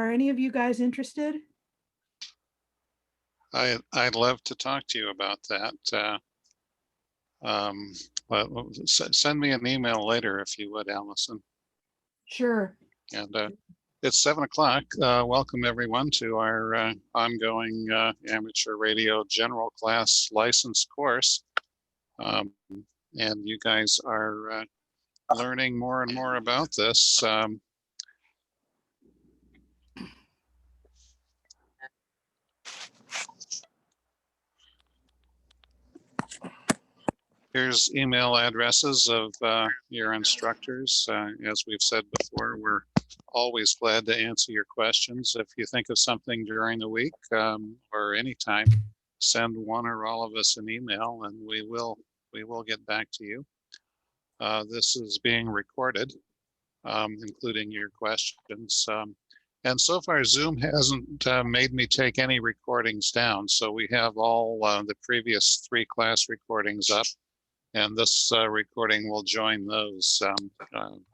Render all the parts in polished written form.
Are any of you guys interested? I'd love to talk to you about that. Well, send me an email later if you would, Allison. Sure. And it's 7 o'clock. Welcome everyone to our ongoing amateur radio general class license course. And you guys are learning more and more about this. Here's email addresses of your instructors. As we've said before, we're always glad to answer your questions. If you think of something during the week or anytime, send one or all of us an email and we will get back to you. This is being recorded, including your questions. And so far, Zoom hasn't made me take any recordings down. So we have all the previous 3 class recordings up. And this recording will join those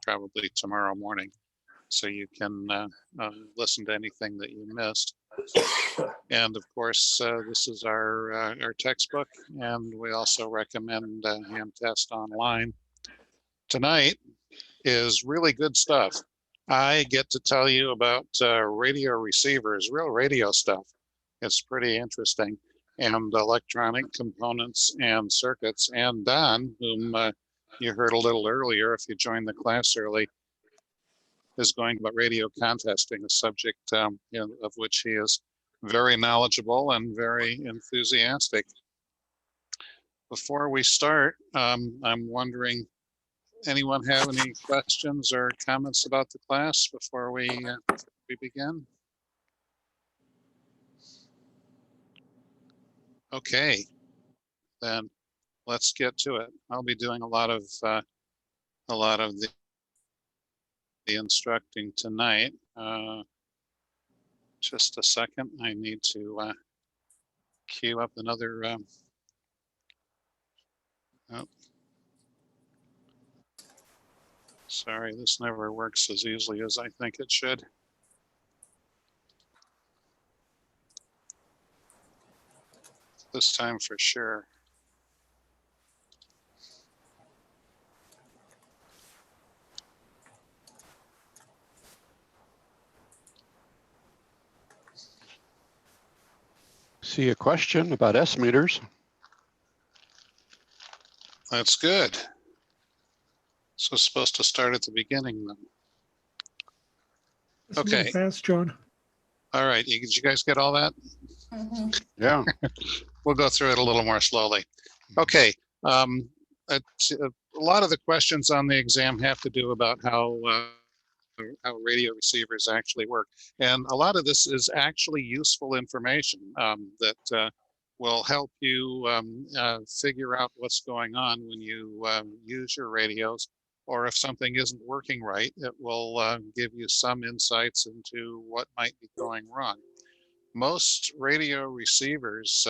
probably tomorrow morning. So you can listen to anything that you missed. And of course, this is our textbook. And we also recommend Ham Test Online. Tonight is really good stuff. I get to tell you about radio receivers, real radio stuff. It's pretty interesting. And electronic components and circuits. And Don, whom you heard a little earlier, if you joined the class early, is going about radio contesting, a subject of which he is very knowledgeable and very enthusiastic. Before we start, I'm wondering, anyone have any questions or comments about the class before we begin? Okay, then let's get to it. I'll be doing a lot of the instructing tonight. Just a second, I need to queue up another. Oh, sorry, this never works as easily as I think it should. This time for sure. See a question about S meters. That's good. So it's supposed to start at the beginning then. It's a little Okay. fast, John. All right, did you guys get all that? Yeah. We'll go through it a little more slowly. Okay. A lot of the questions on the exam have to do about how radio receivers actually work. And a lot of this is actually useful information that will help you figure out what's going on when you use your radios, or if something isn't working right, it will give you some insights into what might be going wrong. Most radio receivers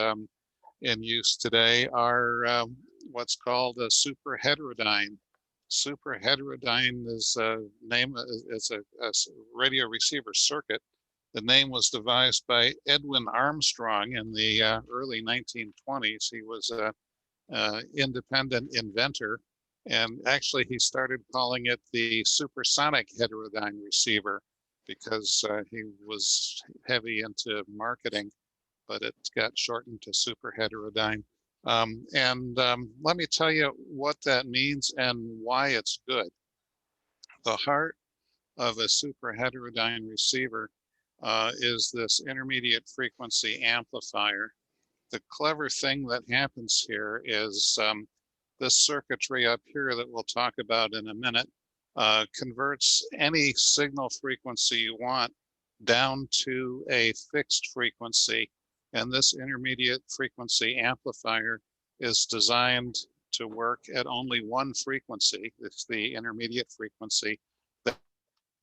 in use today are what's called a superheterodyne. Superheterodyne is a name, is a radio receiver circuit. The name was devised by Edwin Armstrong in the early 1920s. He was an independent inventor, and actually he started calling it the supersonic heterodyne receiver because he was heavy into marketing, but it got shortened to superheterodyne. Let me tell you what that means and why it's good. The heart of a superheterodyne receiver is this intermediate frequency amplifier. The clever thing that happens here is this circuitry up here that we'll talk about in a minute converts any signal frequency you want down to a fixed frequency. And this intermediate frequency amplifier is designed to work at only one frequency. It's the intermediate frequency.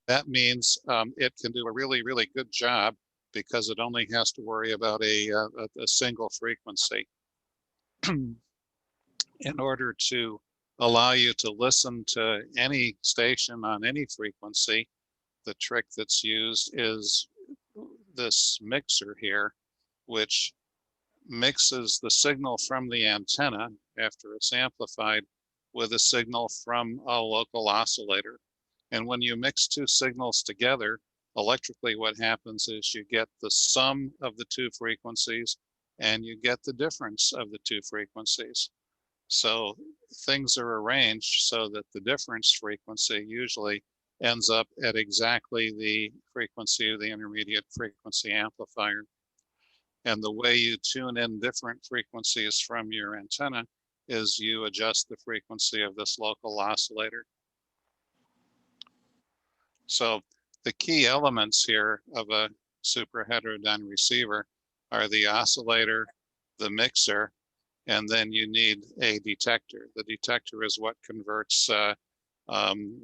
That means it can do a really, really good job because it only has to worry about a single frequency. In order to allow you to listen to any station on any frequency, the trick that's used is this mixer here, which mixes the signal from the antenna after it's amplified with a signal from a local oscillator. And when you mix two signals together, electrically what happens is you get the sum of the two frequencies and you get the difference of the two frequencies. So things are arranged so that the difference frequency usually ends up at exactly the frequency of the intermediate frequency amplifier. And the way you tune in different frequencies from your antenna is you adjust the frequency of this local oscillator. So the key elements here of a super heterodyne receiver are the oscillator, the mixer, and then you need a detector. The detector is what converts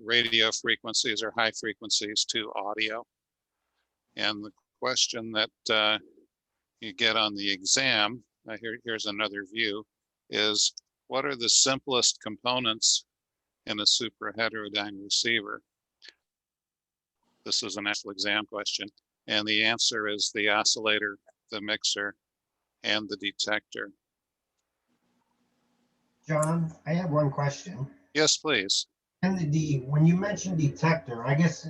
radio frequencies or high frequencies to audio. And the question that you get on the exam, here's another view, is what are the simplest components in a super heterodyne receiver? This is an actual exam question. And the answer is the oscillator, the mixer, and the detector. John, I have one question. Yes, please. And when you mentioned detector, I guess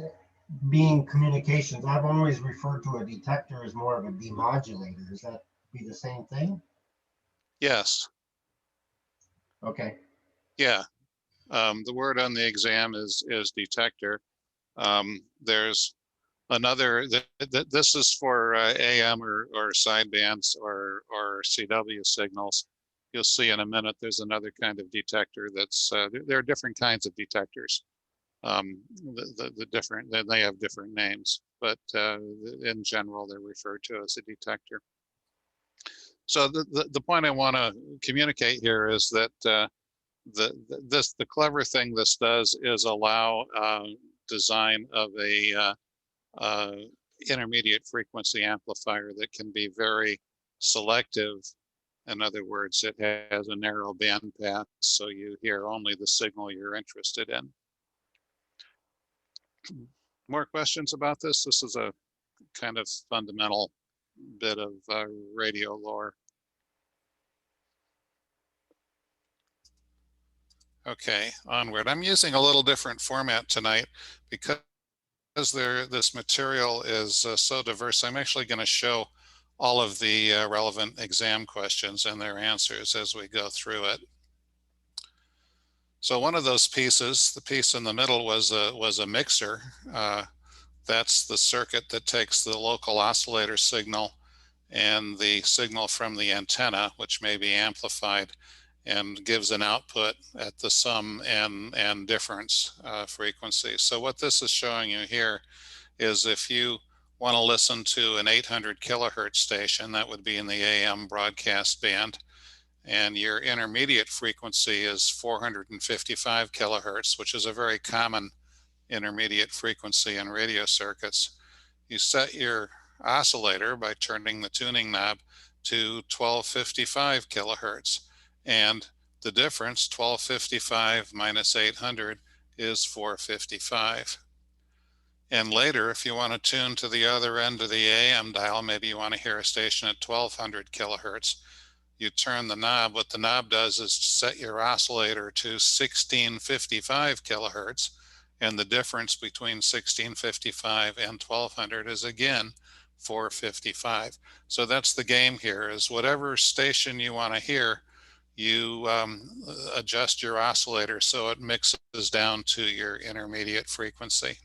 being communications, I've always referred to a detector as more of a demodulator. Does that be the same thing? Yes. Okay. Yeah. The word on the exam is detector. There's another, this is for AM or sidebands or CW signals. You'll see in a minute, there's another kind of detector that's, there are different kinds of detectors. They have different names, but in general, they're referred to as a detector. So the point I want to communicate here is that the clever thing this does is allow design of a intermediate frequency amplifier that can be very selective. In other words, it has a narrow band path, so you hear only the signal you're interested in. More questions about this? This is a kind of fundamental bit of radio lore. Okay, onward. I'm using a little different format tonight because this material is so diverse. I'm actually going to show all of the relevant exam questions and their answers as we go through it. So one of those pieces, the piece in the middle, was a mixer. That's the circuit that takes the local oscillator signal and the signal from the antenna, which may be amplified, and gives an output at the sum and difference frequency. So what this is showing you here is if you want to listen to an 800 kilohertz station, that would be in the AM broadcast band, and your intermediate frequency is 455 kilohertz, which is a very common intermediate frequency in radio circuits. You set your oscillator by turning the tuning knob to 1255 kilohertz, and the difference, 1255 minus 800, is 455. And later, if you want to tune to the other end of the AM dial, maybe you want to hear a station at 1200 kilohertz, you turn the knob. What the knob does is set your oscillator to 1655 kilohertz, and the difference between 1655 and 1200 is again 455. So that's the game here, is whatever station you want to hear, you adjust your oscillator so it mixes down to your intermediate frequency.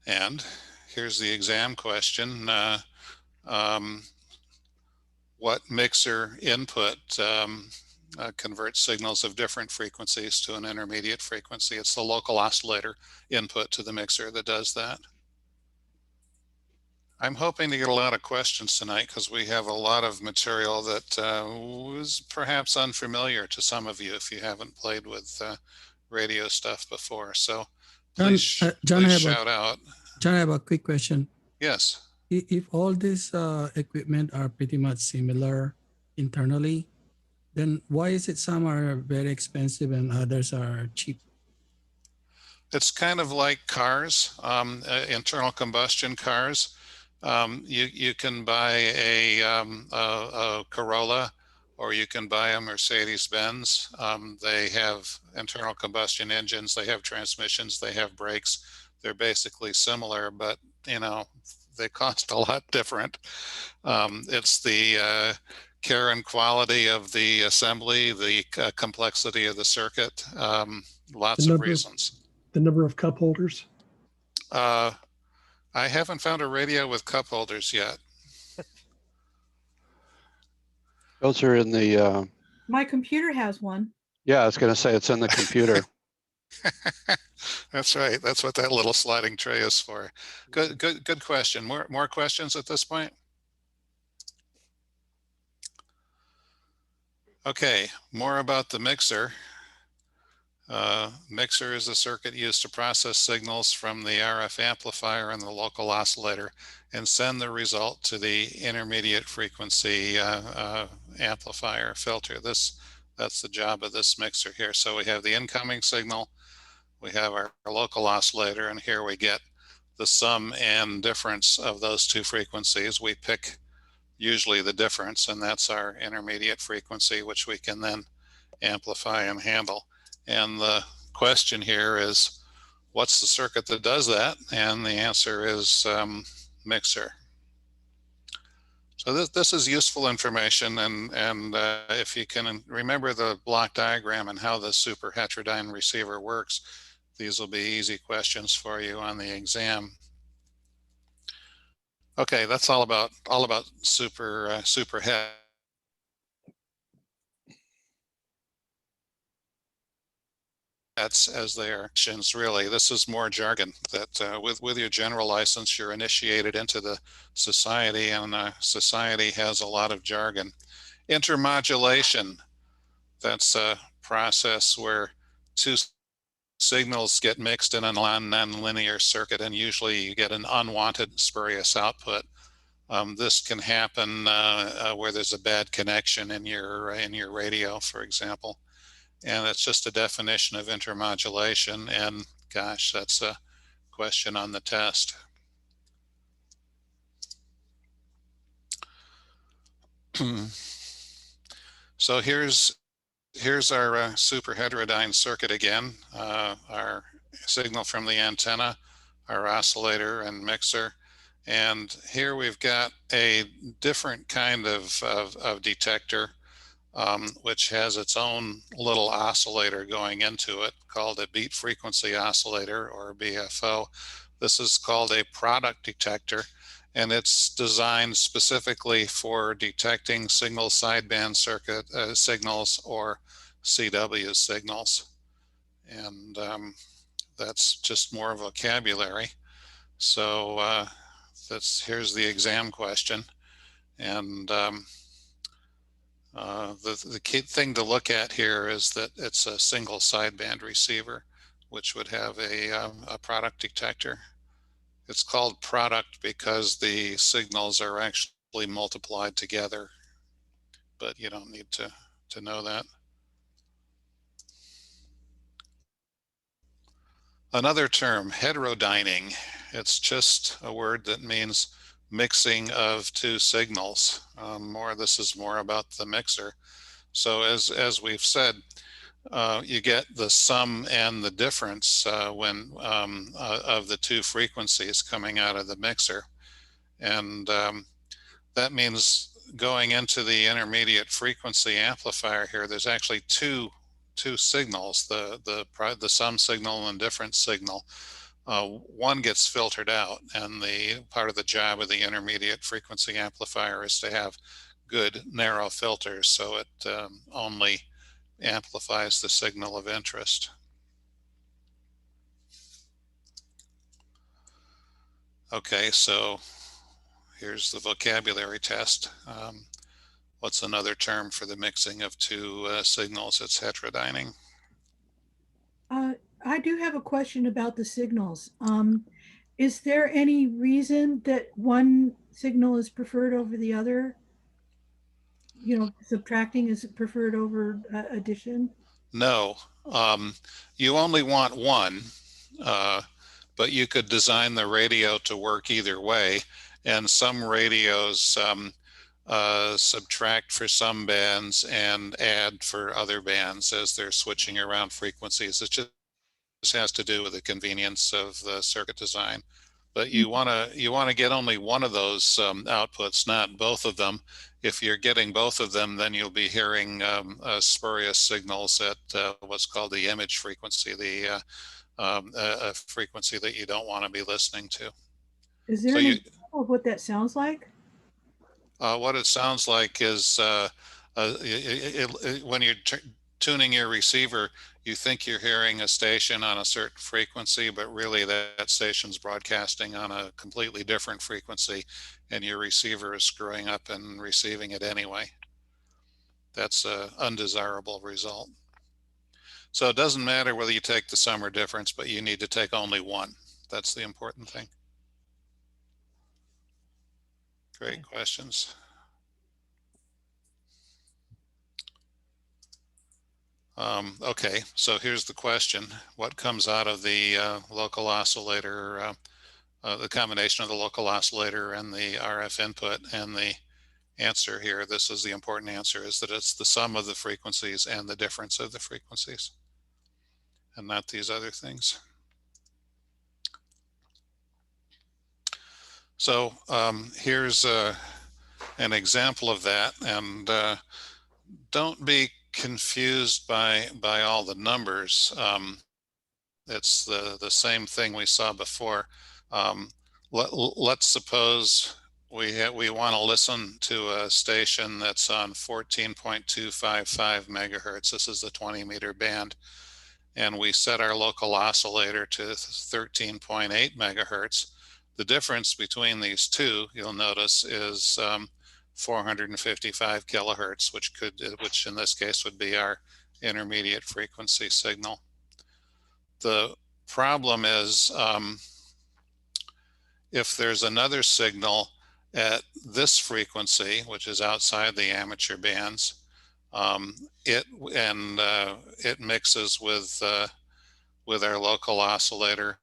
And here's the exam question. What mixer input converts signals of different frequencies to an intermediate frequency? It's the local oscillator input to the mixer that does that. I'm hoping to get a lot of questions tonight because we have a lot of material that was perhaps unfamiliar to some of you if you haven't played with radio stuff before. So please shout out. John, I have a quick question. Yes. If all this equipment are pretty much similar internally, then why is it some are very expensive and others are cheap? It's kind of like cars, internal combustion cars. You can buy a Corolla, or you can buy a Mercedes-Benz. They have internal combustion engines, they have transmissions, they have brakes. They're basically similar, but they cost a lot different. It's the care and quality of the assembly, the complexity of the circuit, lots of reasons. The number of cup holders. I haven't found a radio with cup holders yet. Those are in the, My computer has one. yeah, I was going to say it's in the computer. That's right. That's what that little sliding tray is for. Good question. More questions at this point? Okay, more about the mixer. Mixer is a circuit used to process signals from the RF amplifier and the local oscillator and send the result to the intermediate frequency amplifier filter. That's the job of this mixer here. So we have the incoming signal, we have our local oscillator, and here we get the sum and difference of those two frequencies. We pick usually the difference, and that's our intermediate frequency, which we can then amplify and handle. And the question here is, what's the circuit that does that? And the answer is mixer. So this is useful information, and if you can remember the block diagram and how the super heterodyne receiver works, these will be easy questions for you on the exam. Okay, that's all about super het. As they are really. This is more jargon that with your general license, you're initiated into the society, and society has a lot of jargon. Intermodulation, that's a process where two signals get mixed in a nonlinear circuit, and usually you get an unwanted spurious output. This can happen where there's a bad connection in your radio, for example. And it's just a definition of intermodulation. And gosh, that's a question on the test. So here's our super heterodyne circuit again. Our signal from the antenna, our oscillator and mixer. And here we've got a different kind of detector, which has its own little oscillator going into it, called a beat frequency oscillator, or BFO. This is called a product detector, and it's designed specifically for detecting single sideband circuit signals or CW signals. And that's just more vocabulary. So here's the exam question. And the key thing to look at here is that it's a single sideband receiver, which would have a product detector. It's called product because the signals are actually multiplied together, but you don't need to know that. Another term, heterodyning. It's just a word that means mixing of two signals. This is more about the mixer. So as we've said, you get the sum and the difference when of the two frequencies coming out of the mixer, and that means going into the intermediate frequency amplifier here, there's actually two signals, the sum signal and difference signal. One gets filtered out, and the part of the job of the intermediate frequency amplifier is to have good narrow filters, so it only amplifies the signal of interest. Okay, so here's the vocabulary test. What's another term for the mixing of two signals? It's heterodyning. I do have a question about the signals. Is there any reason that one signal is preferred over the other? You know, subtracting is preferred over addition? No, you only want one. but you could design the radio to work either way. And some radios subtract for some bands and add for other bands as they're switching around frequencies. It just has to do with the convenience of the circuit design. But you want to get only one of those outputs, not both of them. If you're getting both of them, then you'll be hearing spurious signals at what's called the image frequency, a frequency that you don't want to be listening to. Is there So an example of what that sounds like? What it sounds like is when you're tuning your receiver, you think you're hearing a station on a certain frequency, but really that station's broadcasting on a completely different frequency, and your receiver is screwing up and receiving it anyway. That's an undesirable result. So it doesn't matter whether you take the sum or difference, but you need to take only one. That's the important thing. Great questions. Okay, so here's the question. What comes out of the local oscillator, the combination of the local oscillator and the RF input? And the answer here, this is the important answer, is that it's the sum of the frequencies and the difference of the frequencies, and not these other things. So here's an example of that, and don't be confused by all the numbers. It's the same thing we saw before. Let's suppose we want to listen to a station that's on 14.255 megahertz. This is the 20-meter band, and we set our local oscillator to 13.8 megahertz. The difference between these two, you'll notice, is 455 kilohertz, which in this case would be our intermediate frequency signal. The problem is if there's another signal at this frequency, which is outside the amateur bands, it mixes with our local oscillator,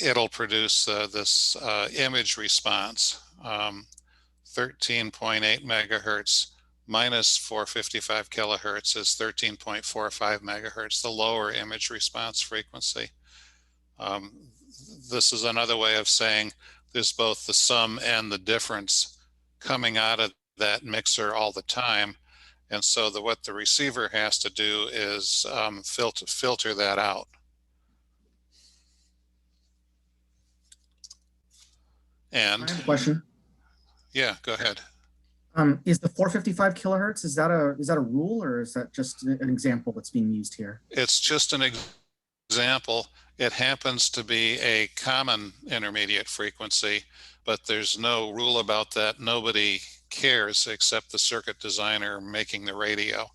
it'll produce this image response. 13.8 megahertz minus 455 kilohertz is 13.45 megahertz, the lower image response frequency. This is another way of saying there's both the sum and the difference coming out of that mixer all the time. And so what the receiver has to do is filter that out. And I have a question. Yeah, go ahead. Is the 455 kilohertz, is that a rule, or is that just an example that's being used here? It's just an example. It happens to be a common intermediate frequency, but there's no rule about that. Nobody cares except the circuit designer making the radio.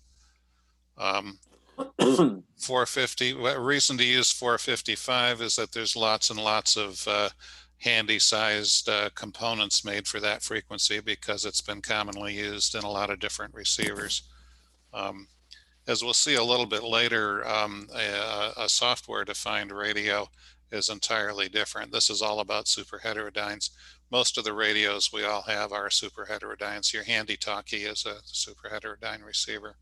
450, reason to use 455 is that there's lots and lots of handy-sized components made for that frequency because it's been commonly used in a lot of different receivers. As we'll see a little bit later, a software-defined radio is entirely different. This is all about superheterodynes. Most of the radios we all have are superheterodynes. Your handy talkie is a superheterodyne receiver.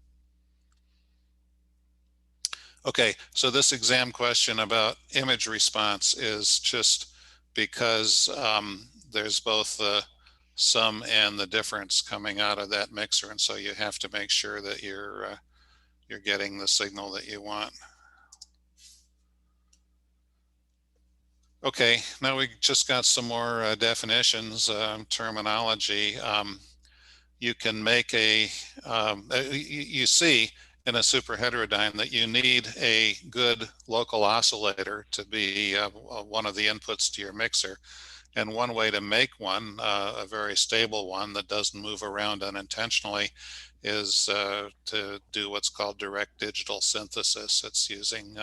Okay, so this exam question about image response is just because there's both the sum and the difference coming out of that mixer, and so you have to make sure that you're getting the signal that you want. Okay, now we just got some more definitions, terminology. You can make you see in a superheterodyne that you need a good local oscillator to be one of the inputs to your mixer. And one way to make one, a very stable one that doesn't move around unintentionally, is to do what's called direct digital synthesis. It's using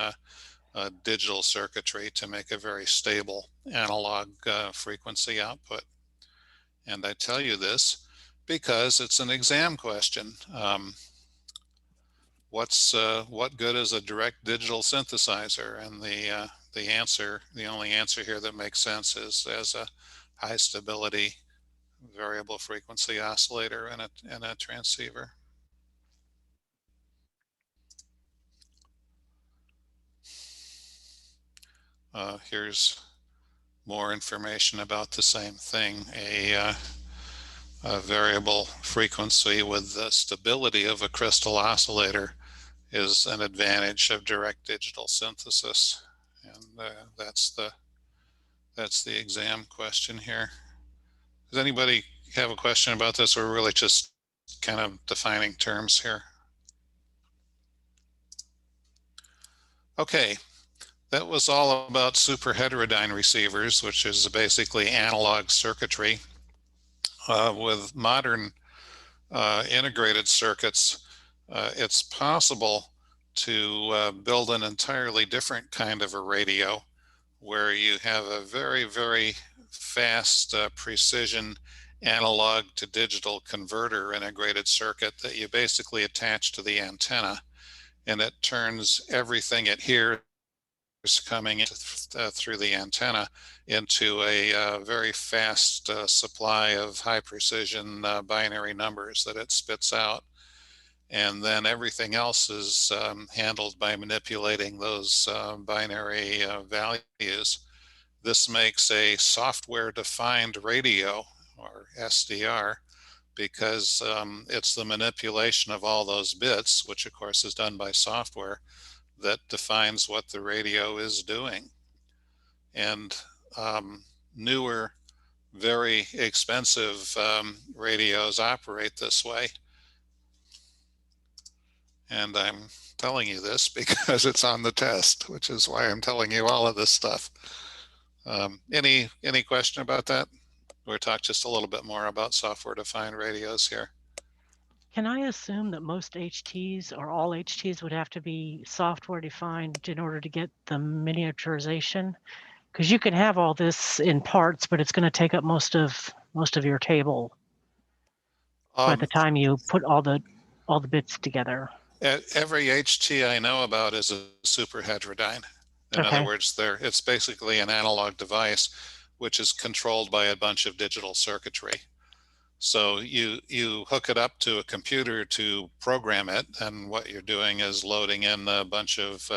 digital circuitry to make a very stable analog frequency output. And I tell you this because it's an exam question. What good is a direct digital synthesizer? And the the only answer here that makes sense is as a high stability variable frequency oscillator in a transceiver. Here's more information about the same thing. A variable frequency with the stability of a crystal oscillator is an advantage of direct digital synthesis. And that's the exam question here. Does anybody have a question about this? We're really just kind of defining terms here. Okay, that was all about super heterodyne receivers, which is basically analog circuitry. With modern integrated circuits, it's possible to build an entirely different kind of a radio where you have a very, very fast precision analog to digital converter integrated circuit that you basically attach to the antenna, and it turns everything it hears coming in through the antenna into a very fast supply of high precision binary numbers that it spits out. And then everything else is handled by manipulating those binary values. This makes a software defined radio, or SDR, because it's the manipulation of all those bits, which of course is done by software, that defines what the radio is doing. And newer, very expensive radios operate this way. And I'm telling you this because it's on the test, which is why I'm telling you all of this stuff. Any question about that? We'll talk just a little bit more about software-defined radios here. Can I assume that most HTs or all HTs would have to be software defined in order to get the miniaturization? Because you can have all this in parts, but it's going to take up most of your table by the time you put all the bits together. Every HT I know about is a super heterodyne. In other words, it's basically an analog device which is controlled by a bunch of digital circuitry. So you hook it up to a computer to program it, and what you're doing is loading in a bunch of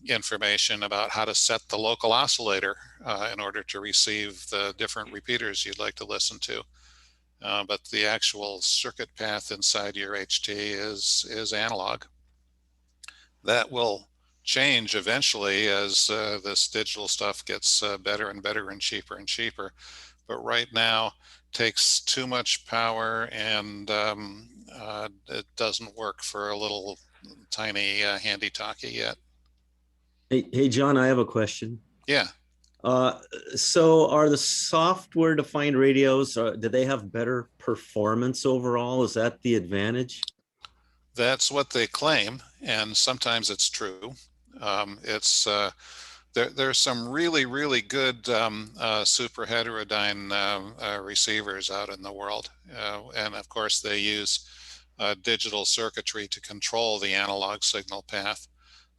information about how to set the local oscillator in order to receive the different repeaters you'd like to listen to. But the actual circuit path inside your HT is analog. That will change eventually as this digital stuff gets better and better and cheaper. But right now takes too much power, and it doesn't work for a little tiny handy talkie yet. Hey, John, I have a question. Yeah. So are the software defined radios, do they have better performance overall? Is that the advantage? That's what they claim, and sometimes it's true. There's some really, really good super heterodyne receivers out in the world. And of course, they use digital circuitry to control the analog signal path.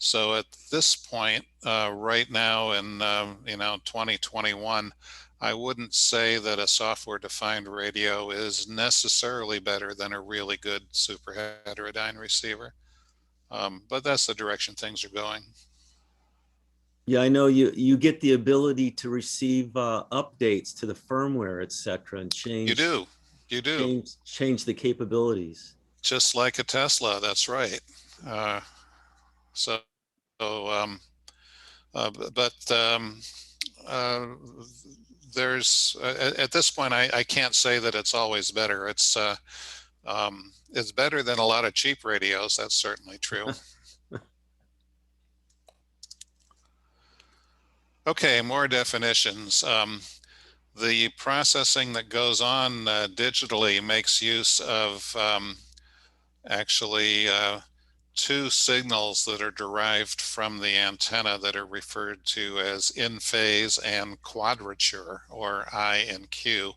So at this point, right now in 2021, I wouldn't say that a software-defined radio is necessarily better than a really good super heterodyne receiver. But that's the direction things are going. Yeah, I know you get the ability to receive updates to the firmware, etc., and change. You do. Change the capabilities. Just like a Tesla, that's right. There's at this point, I can't say that it's always better. It's better than a lot of cheap radios. That's certainly true. Okay, more definitions. The processing that goes on digitally makes use of actually two signals that are derived from the antenna that are referred to as in phase and quadrature, or I and Q.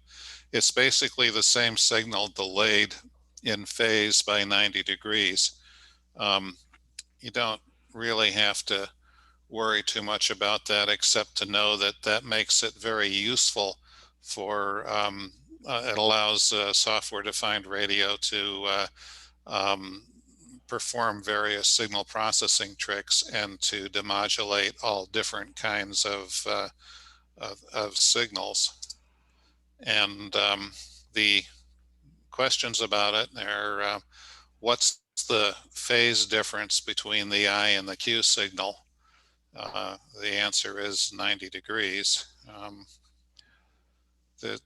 It's basically the same signal delayed in phase by 90 degrees. You don't really have to worry too much about that, except to know that that makes it very useful for, it allows software-defined radio to perform various signal processing tricks and to demodulate all different kinds of signals. And the questions about it are, what's the phase difference between the I and the Q signal? The answer is 90 degrees.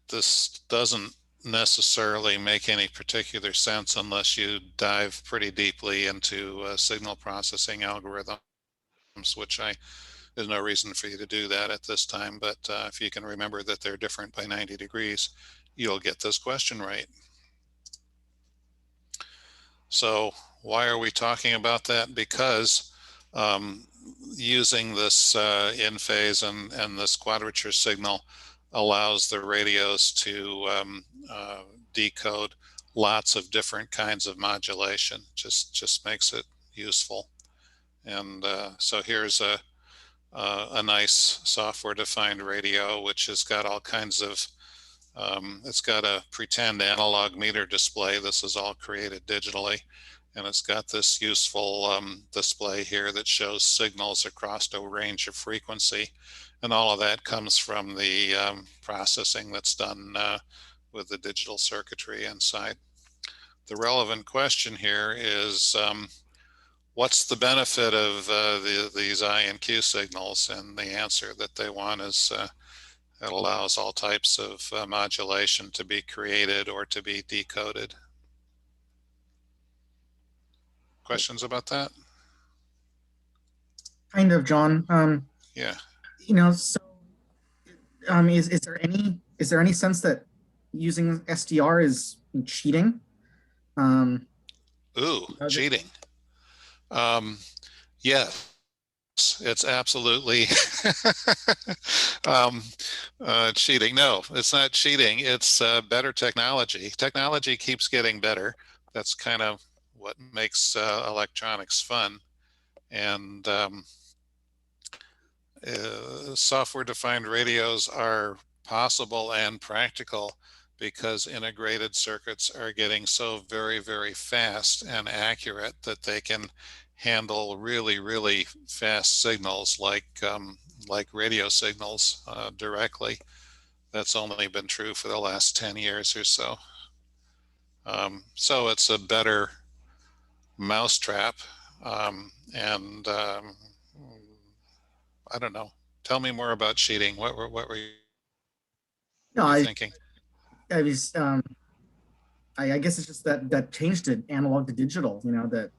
This doesn't necessarily make any particular sense unless you dive pretty deeply into signal processing algorithms, which there's no reason for you to do that at this time. But if you can remember that they're different by 90 degrees, you'll get this question right. So why are we talking about that? Because using this in phase and this quadrature signal allows the radios to decode lots of different kinds of modulation. Just makes it useful. And so here's a nice software-defined radio, which has got all kinds of, it's got a pretend analog meter display. This is all created digitally. And it's got this useful display here that shows signals across a range of frequency. And all of that comes from the processing that's done with the digital circuitry inside. The relevant question here is, what's the benefit of these I and Q signals? And the answer that they want is it allows all types of modulation to be created or to be decoded. Questions about that? Kind of, John. Yeah. You know, so is there any sense that using SDR is cheating? Ooh, cheating. Yes, it's absolutely cheating. No, it's not cheating. It's better technology. Technology keeps getting better. That's kind of what makes electronics fun. And software-defined radios are possible and practical because integrated circuits are getting so very, very fast and accurate that they can handle really, really fast signals like radio signals directly. That's only been true for the last 10 years or so. So it's a better mousetrap. I don't know. Tell me more about cheating. What were you thinking? I was, I guess it's just that change to analog to digital. You know that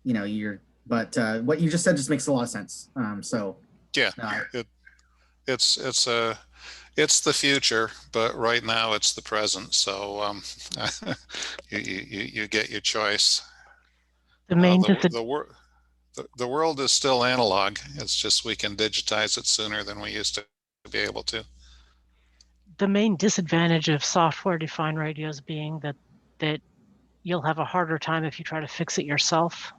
you know what you just said just makes a lot of sense. So yeah, it's the future, but right now it's the present. So you get your choice. The world is still analog. It's just we can digitize it sooner than we used to be able to. The main disadvantage of software-defined radios being that you'll have a harder time if you try to fix it yourself.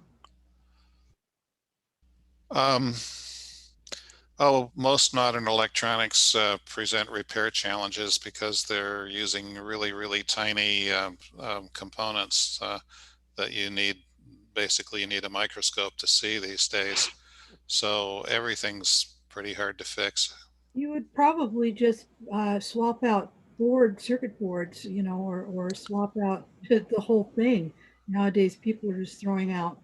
Most modern electronics present repair challenges because they're using really, really tiny components that you need. Basically, you need a microscope to see these days. So everything's pretty hard to fix. You would probably just swap out circuit boards, you know, or swap out the whole thing. Nowadays, people are just throwing out,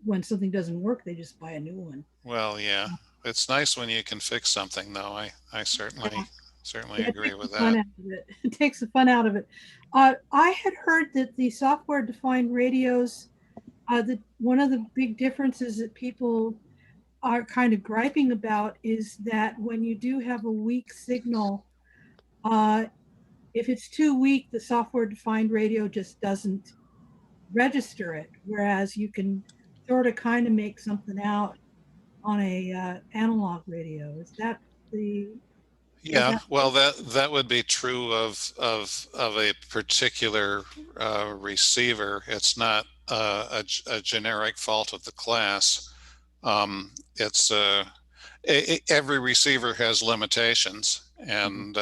when something doesn't work, they just buy a new one. Well, yeah, it's nice when you can fix something, though. I certainly agree with that. It takes the fun out of it. I had heard that the software-defined radios, that one of the big differences that people are kind of griping about is that when you do have a weak signal, if it's too weak, the software-defined radio just doesn't register it, whereas you can sort of kind of make something out on a analog radio. Is that the? Yeah, well, that would be true of a particular receiver. It's not a generic fault of the class. It's every receiver has limitations, and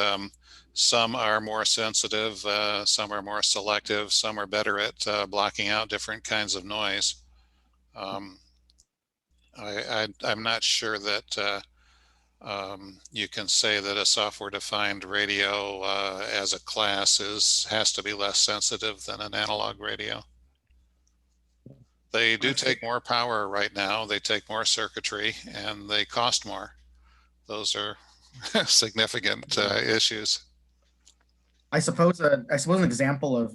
some are more sensitive, some are more selective, some are better at blocking out different kinds of noise. I'm not sure that you can say that a software-defined radio as a class has to be less sensitive than an analog radio. They do take more power right now. They take more circuitry, and they cost more. Those are significant issues. I suppose an example of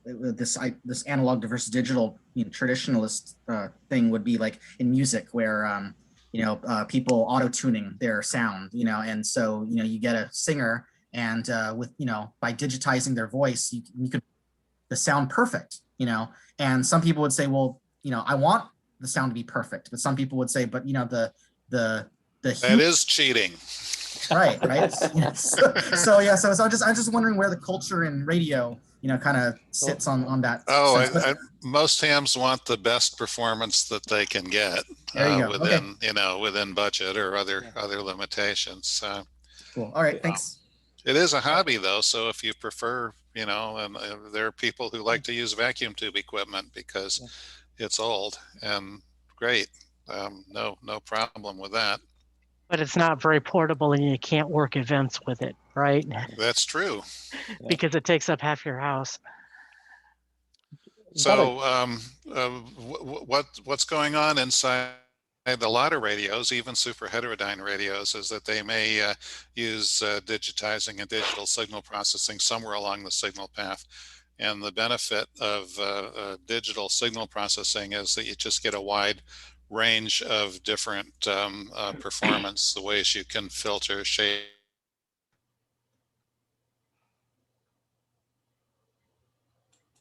this analog versus digital traditionalist thing would be like in music, where people auto tuning their sound, and so you get a singer, and with by digitizing their voice, you could the sound perfect, and some people would say, well, I want the sound to be perfect, but some people would say, but the that is cheating. right. So I'm just wondering where the culture in radio, kind of sits on that. Most hams want the best performance that they can get within, within budget or other limitations. Cool. All right. Thanks. It is a hobby though. So if you prefer, and there are people who like to use vacuum tube equipment because it's old and great. No problem with that. But it's not very portable, and you can't work events with it, right? That's true. Because it takes up half your house. So what's going on inside a lot of radios, even super heterodyne radios, is that they may use digitizing and digital signal processing somewhere along the signal path. And the benefit of digital signal processing is that you just get a wide range of different performance, the ways you can filter, shape,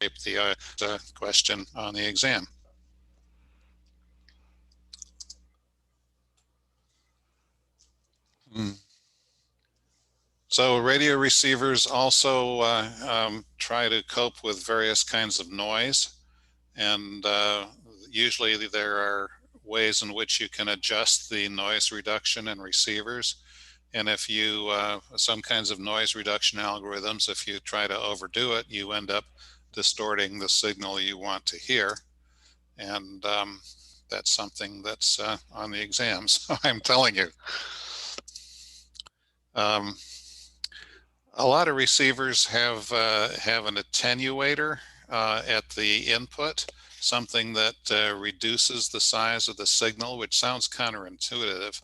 the question on the exam. So radio receivers also try to cope with various kinds of noise, and usually there are ways in which you can adjust the noise reduction in receivers. And if you, some kinds of noise reduction algorithms, if you try to overdo it, you end up distorting the signal you want to hear. And that's something that's on the exams, I'm telling you. A lot of receivers have an attenuator at the input, something that reduces the size of the signal, which sounds counterintuitive.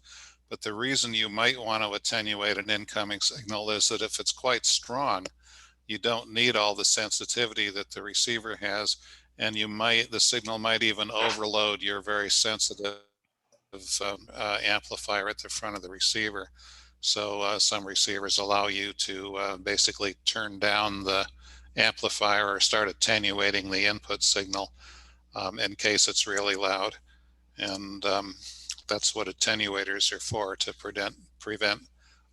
But the reason you might want to attenuate an incoming signal is that if it's quite strong, you don't need all the sensitivity that the receiver has, and the signal might even overload your very sensitive amplifier at the front of the receiver. So some receivers allow you to basically turn down the amplifier or start attenuating the input signal in case it's really loud. And that's what attenuators are for, to prevent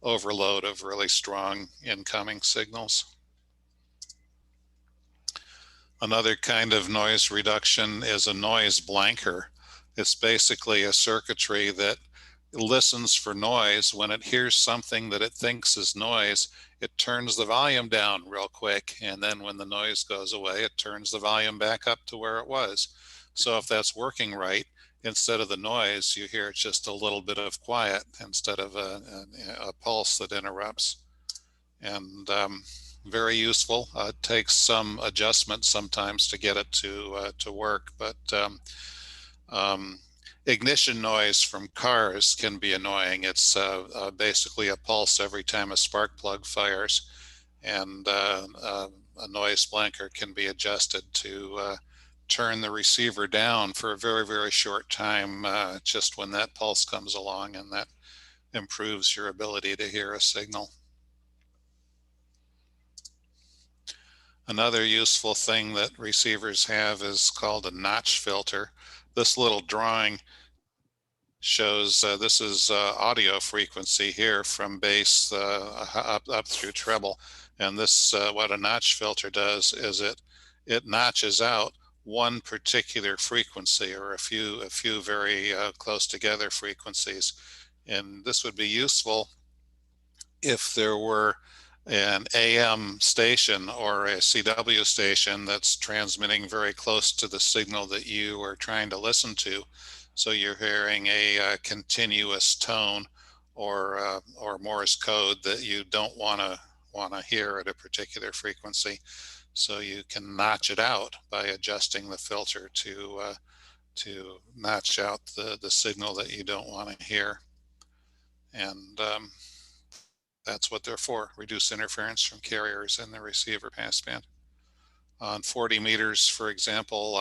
overload of really strong incoming signals. Another kind of noise reduction is a noise blanker. It's basically a circuitry that listens for noise. When it hears something that it thinks is noise, it turns the volume down real quick, and then when the noise goes away, it turns the volume back up to where it was. So if that's working right, instead of the noise, you hear just a little bit of quiet instead of a pulse that interrupts. And very useful. It takes some adjustment sometimes to get it to work, but ignition noise from cars can be annoying. It's basically a pulse every time a spark plug fires, and a noise blanker can be adjusted to turn the receiver down for a very, very short time just when that pulse comes along, and that improves your ability to hear a signal. Another useful thing that receivers have is called a notch filter. This little drawing shows this is audio frequency here from bass up through treble. And this, what a notch filter does is it notches out one particular frequency or a few very close together frequencies. And this would be useful if there were an AM station or a CW station that's transmitting very close to the signal that you are trying to listen to. So you're hearing a continuous tone or Morse code that you don't want to hear at a particular frequency. So you can notch it out by adjusting the filter to notch out the signal that you don't want to hear. And that's what they're for, reduce interference from carriers in the receiver passband. On 40 meters, for example,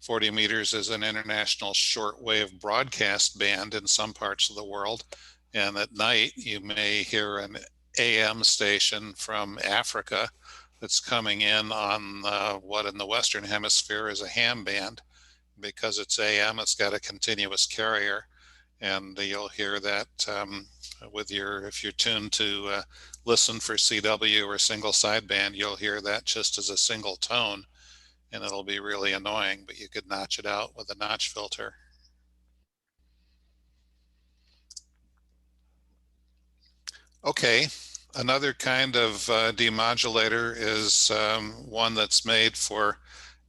40 meters is an international shortwave broadcast band in some parts of the world. And at night, you may hear an AM station from Africa that's coming in on what in the Western Hemisphere is a ham band. Because it's AM, it's got a continuous carrier. And you'll hear that if you're tuned to listen for CW or single sideband, you'll hear that just as a single tone, and it'll be really annoying, but you could notch it out with a notch filter. Okay, another kind of demodulator is one that's made for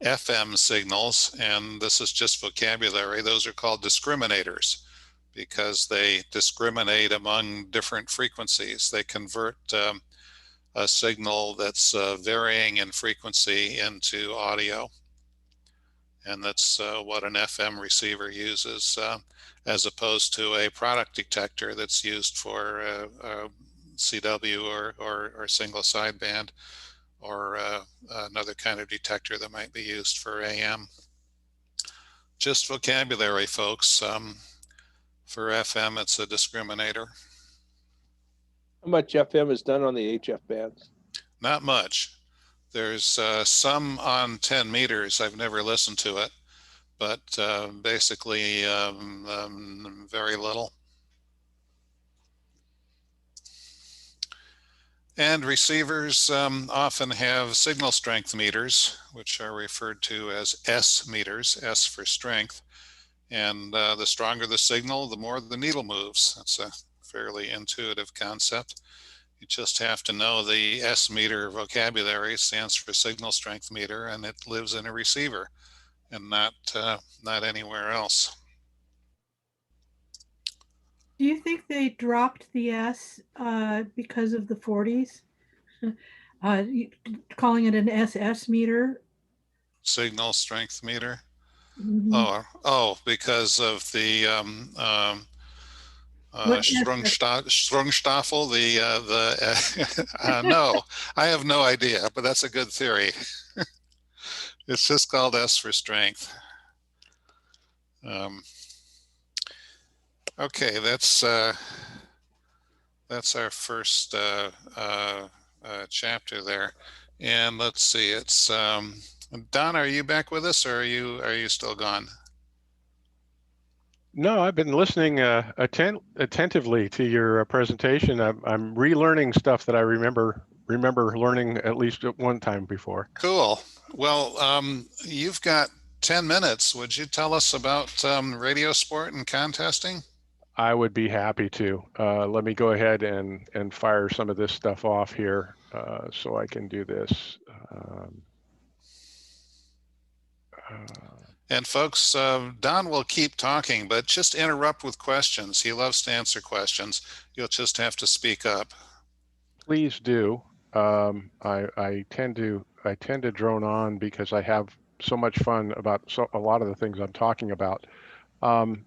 FM signals, and this is just vocabulary. Those are called discriminators because they discriminate among different frequencies. They convert a signal that's varying in frequency into audio. And that's what an FM receiver uses, as opposed to a product detector that's used for CW or single sideband, or another kind of detector that might be used for AM. Just vocabulary, folks. For FM, it's a discriminator. How much FM is done on the HF bands? Not much. There's some on 10 meters. I've never listened to it, but basically very little. And receivers often have signal strength meters, which are referred to as S meters, S for strength. And the stronger the signal, the more the needle moves. That's a fairly intuitive concept. You just have to know the S meter vocabulary stands for signal strength meter, and it lives in a receiver and not anywhere else. Do you think they dropped the S because of the 40s? Calling it an SS meter? Signal strength meter? Mhm. Oh, because of the Strungstaffel, no, I have no idea, but that's a good theory. It's just called S for strength. Okay, that's our first chapter there, and let's see. It's Don. Are you back with us, or are you still gone? No, I've been listening attentively to your presentation. I'm relearning stuff that I remember learning at least at one time before. Cool. Well, you've got 10 minutes. Would you tell us about radio sport and contesting? I would be happy to. Let me go ahead and fire some of this stuff off here so I can do this. And folks, Don will keep talking, but just interrupt with questions. He loves to answer questions. You'll just have to speak up. Please do. I tend to drone on because I have so much fun about a lot of the things I'm talking about. I'm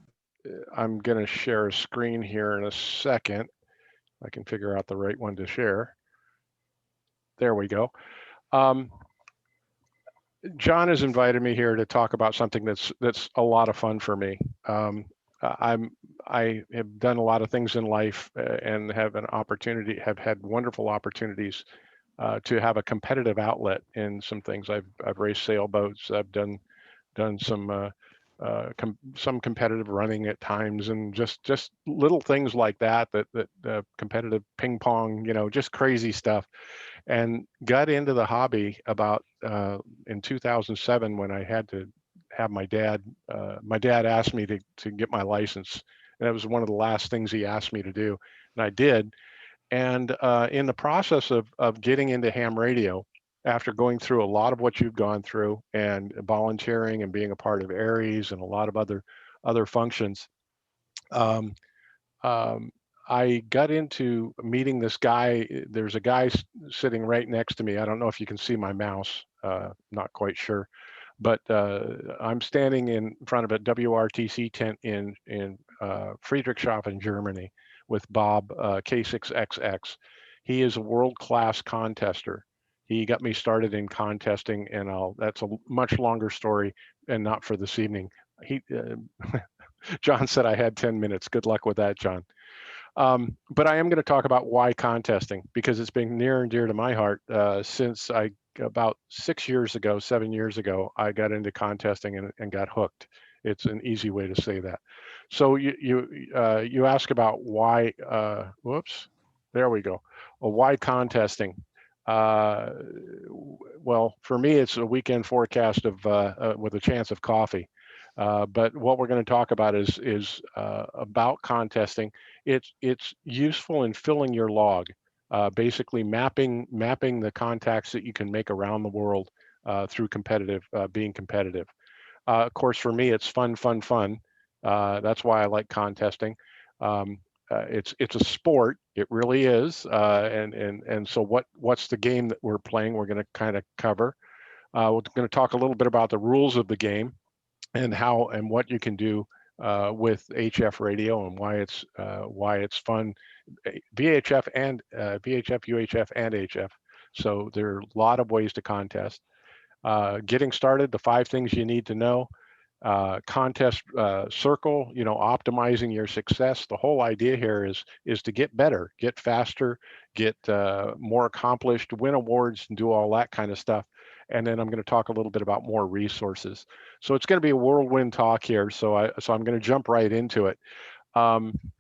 going to share a screen here in a second. I can figure out the right one to share. There we go. John has invited me here to talk about something that's a lot of fun for me. I have done a lot of things in life and have had wonderful opportunities to have a competitive outlet in some things. I've raced sailboats. I've done some competitive running at times, and just little things like that competitive ping pong, just crazy stuff. and got into the hobby about in 2007 when I had to have my dad. My dad asked me to get my license, and that was one of the last things he asked me to do, and I did. And in the process of getting into ham radio, after going through a lot of what you've gone through and volunteering and being a part of Aries and a lot of other functions, um, um, I got into meeting this guy. There's a guy sitting right next to me. I don't know if you can see my mouse. Not quite sure, but I'm standing in front of a WRTC tent in Friedrichshafen, Germany, with Bob K6XX. He is a world-class contester. He got me started in contesting, and that's a much longer story and not for this evening. John said I had 10 minutes. Good luck with that, John. But I am going to talk about why contesting, because it's been near and dear to my heart since about 7 years ago, I got into contesting and got hooked. It's an easy way to say that. So you ask about why, whoops, there we go. Well, why contesting? Well, for me, it's a weekend forecast of with a chance of coffee. But what we're going to talk about is about contesting. It's useful in filling your log, basically mapping the contacts that you can make around the world through being competitive. Of course, for me, it's fun. That's why I like contesting. It's a sport. It really is. And so what's the game that we're playing? We're going to kind of cover. We're going to talk a little bit about the rules of the game and how and what you can do with HF radio and why it's fun, VHF and VHF, UHF, and HF. So there are a lot of ways to contest. Getting started, the 5 things you need to know. Contest circle, optimizing your success. The whole idea here is to get better, get faster, get more accomplished, win awards, and do all that kind of stuff. And then I'm going to talk a little bit about more resources. So it's going to be a whirlwind talk here. So I'm going to jump right into it.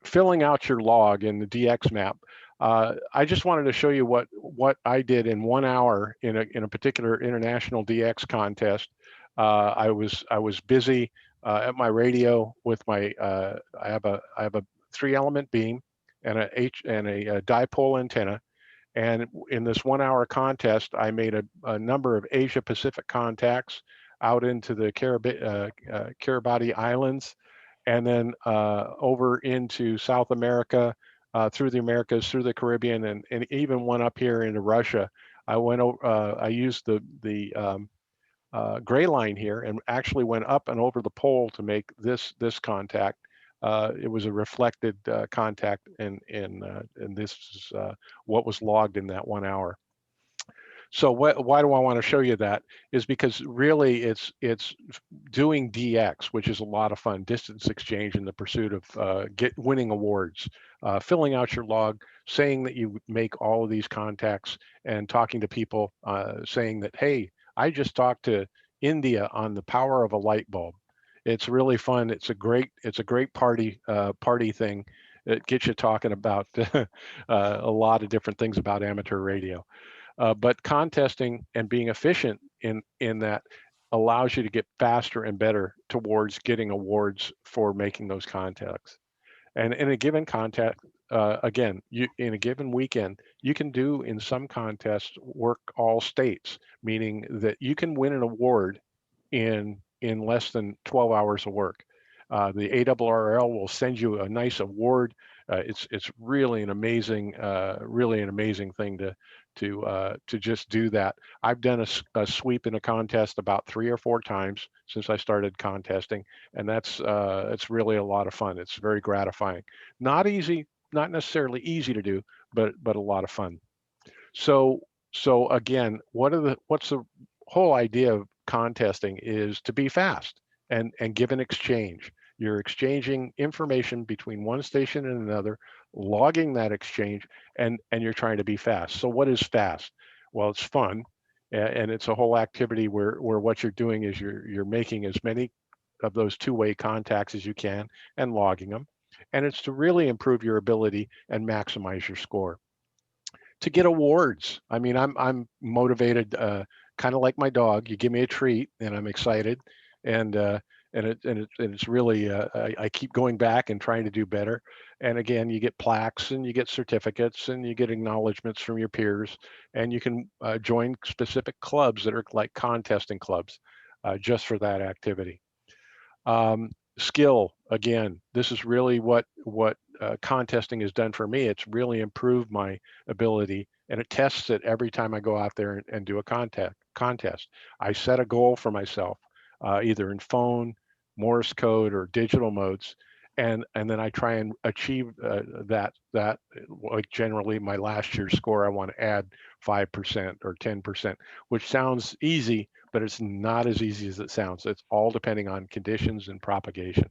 Filling out your log in the DX map. I just wanted to show you what I did in 1 hour in a particular international DX contest. I was busy at my radio with my I have a 3-element beam and a dipole antenna. And in this 1 hour contest, I made a number of Asia Pacific contacts out into the Kiribati Islands, and then over into South America, through the Americas, through the Caribbean, and even one up here into Russia. I went over. I used the gray line here and actually went up and over the pole to make this contact. It was a reflected contact, and this is what was logged in that 1 hour. So why do I want to show you that? Is because really it's doing DX, which is a lot of fun, distance exchange in the pursuit of winning awards, filling out your log, saying that you make all of these contacts, and talking to people, saying that, hey, I just talked to India on the power of a light bulb. It's really fun. It's a great party thing. It gets you talking about a lot of different things about amateur radio. But contesting and being efficient in that allows you to get faster and better towards getting awards for making those contacts. And in a given contact, again, in a given weekend, you can do in some contests work all states, meaning that you can win an award in less than 12 hours of work. The ARRL will send you a nice award. It's really an amazing thing to just do that. I've done a sweep in a contest about 3 or 4 times since I started contesting, and that's it's really a lot of fun. It's very gratifying. Not easy, not necessarily easy to do, but a lot of fun. So again, what's the whole idea of contesting is to be fast and give an exchange. You're exchanging information between one station and another, logging that exchange, and you're trying to be fast. So what is fast? Well, it's fun, and it's a whole activity where what you're doing is you're making as many of those two-way contacts as you can and logging them. And it's to really improve your ability and maximize your score. to get awards. I mean, I'm motivated, kind of like my dog. You give me a treat, and I'm excited, and it's really I keep going back and trying to do better. And again, you get plaques and you get certificates and you get acknowledgments from your peers, and you can join specific clubs that are like contesting clubs, just for that activity. Skill, again, this is really what contesting has done for me. It's really improved my ability, and it tests it every time I go out there and do a contest. I set a goal for myself, either in phone, Morse code, or digital modes, and then I try and achieve that. Like generally, my last year's score, I want to add 5% or 10%, which sounds easy, but it's not as easy as it sounds. It's all depending on conditions and propagation.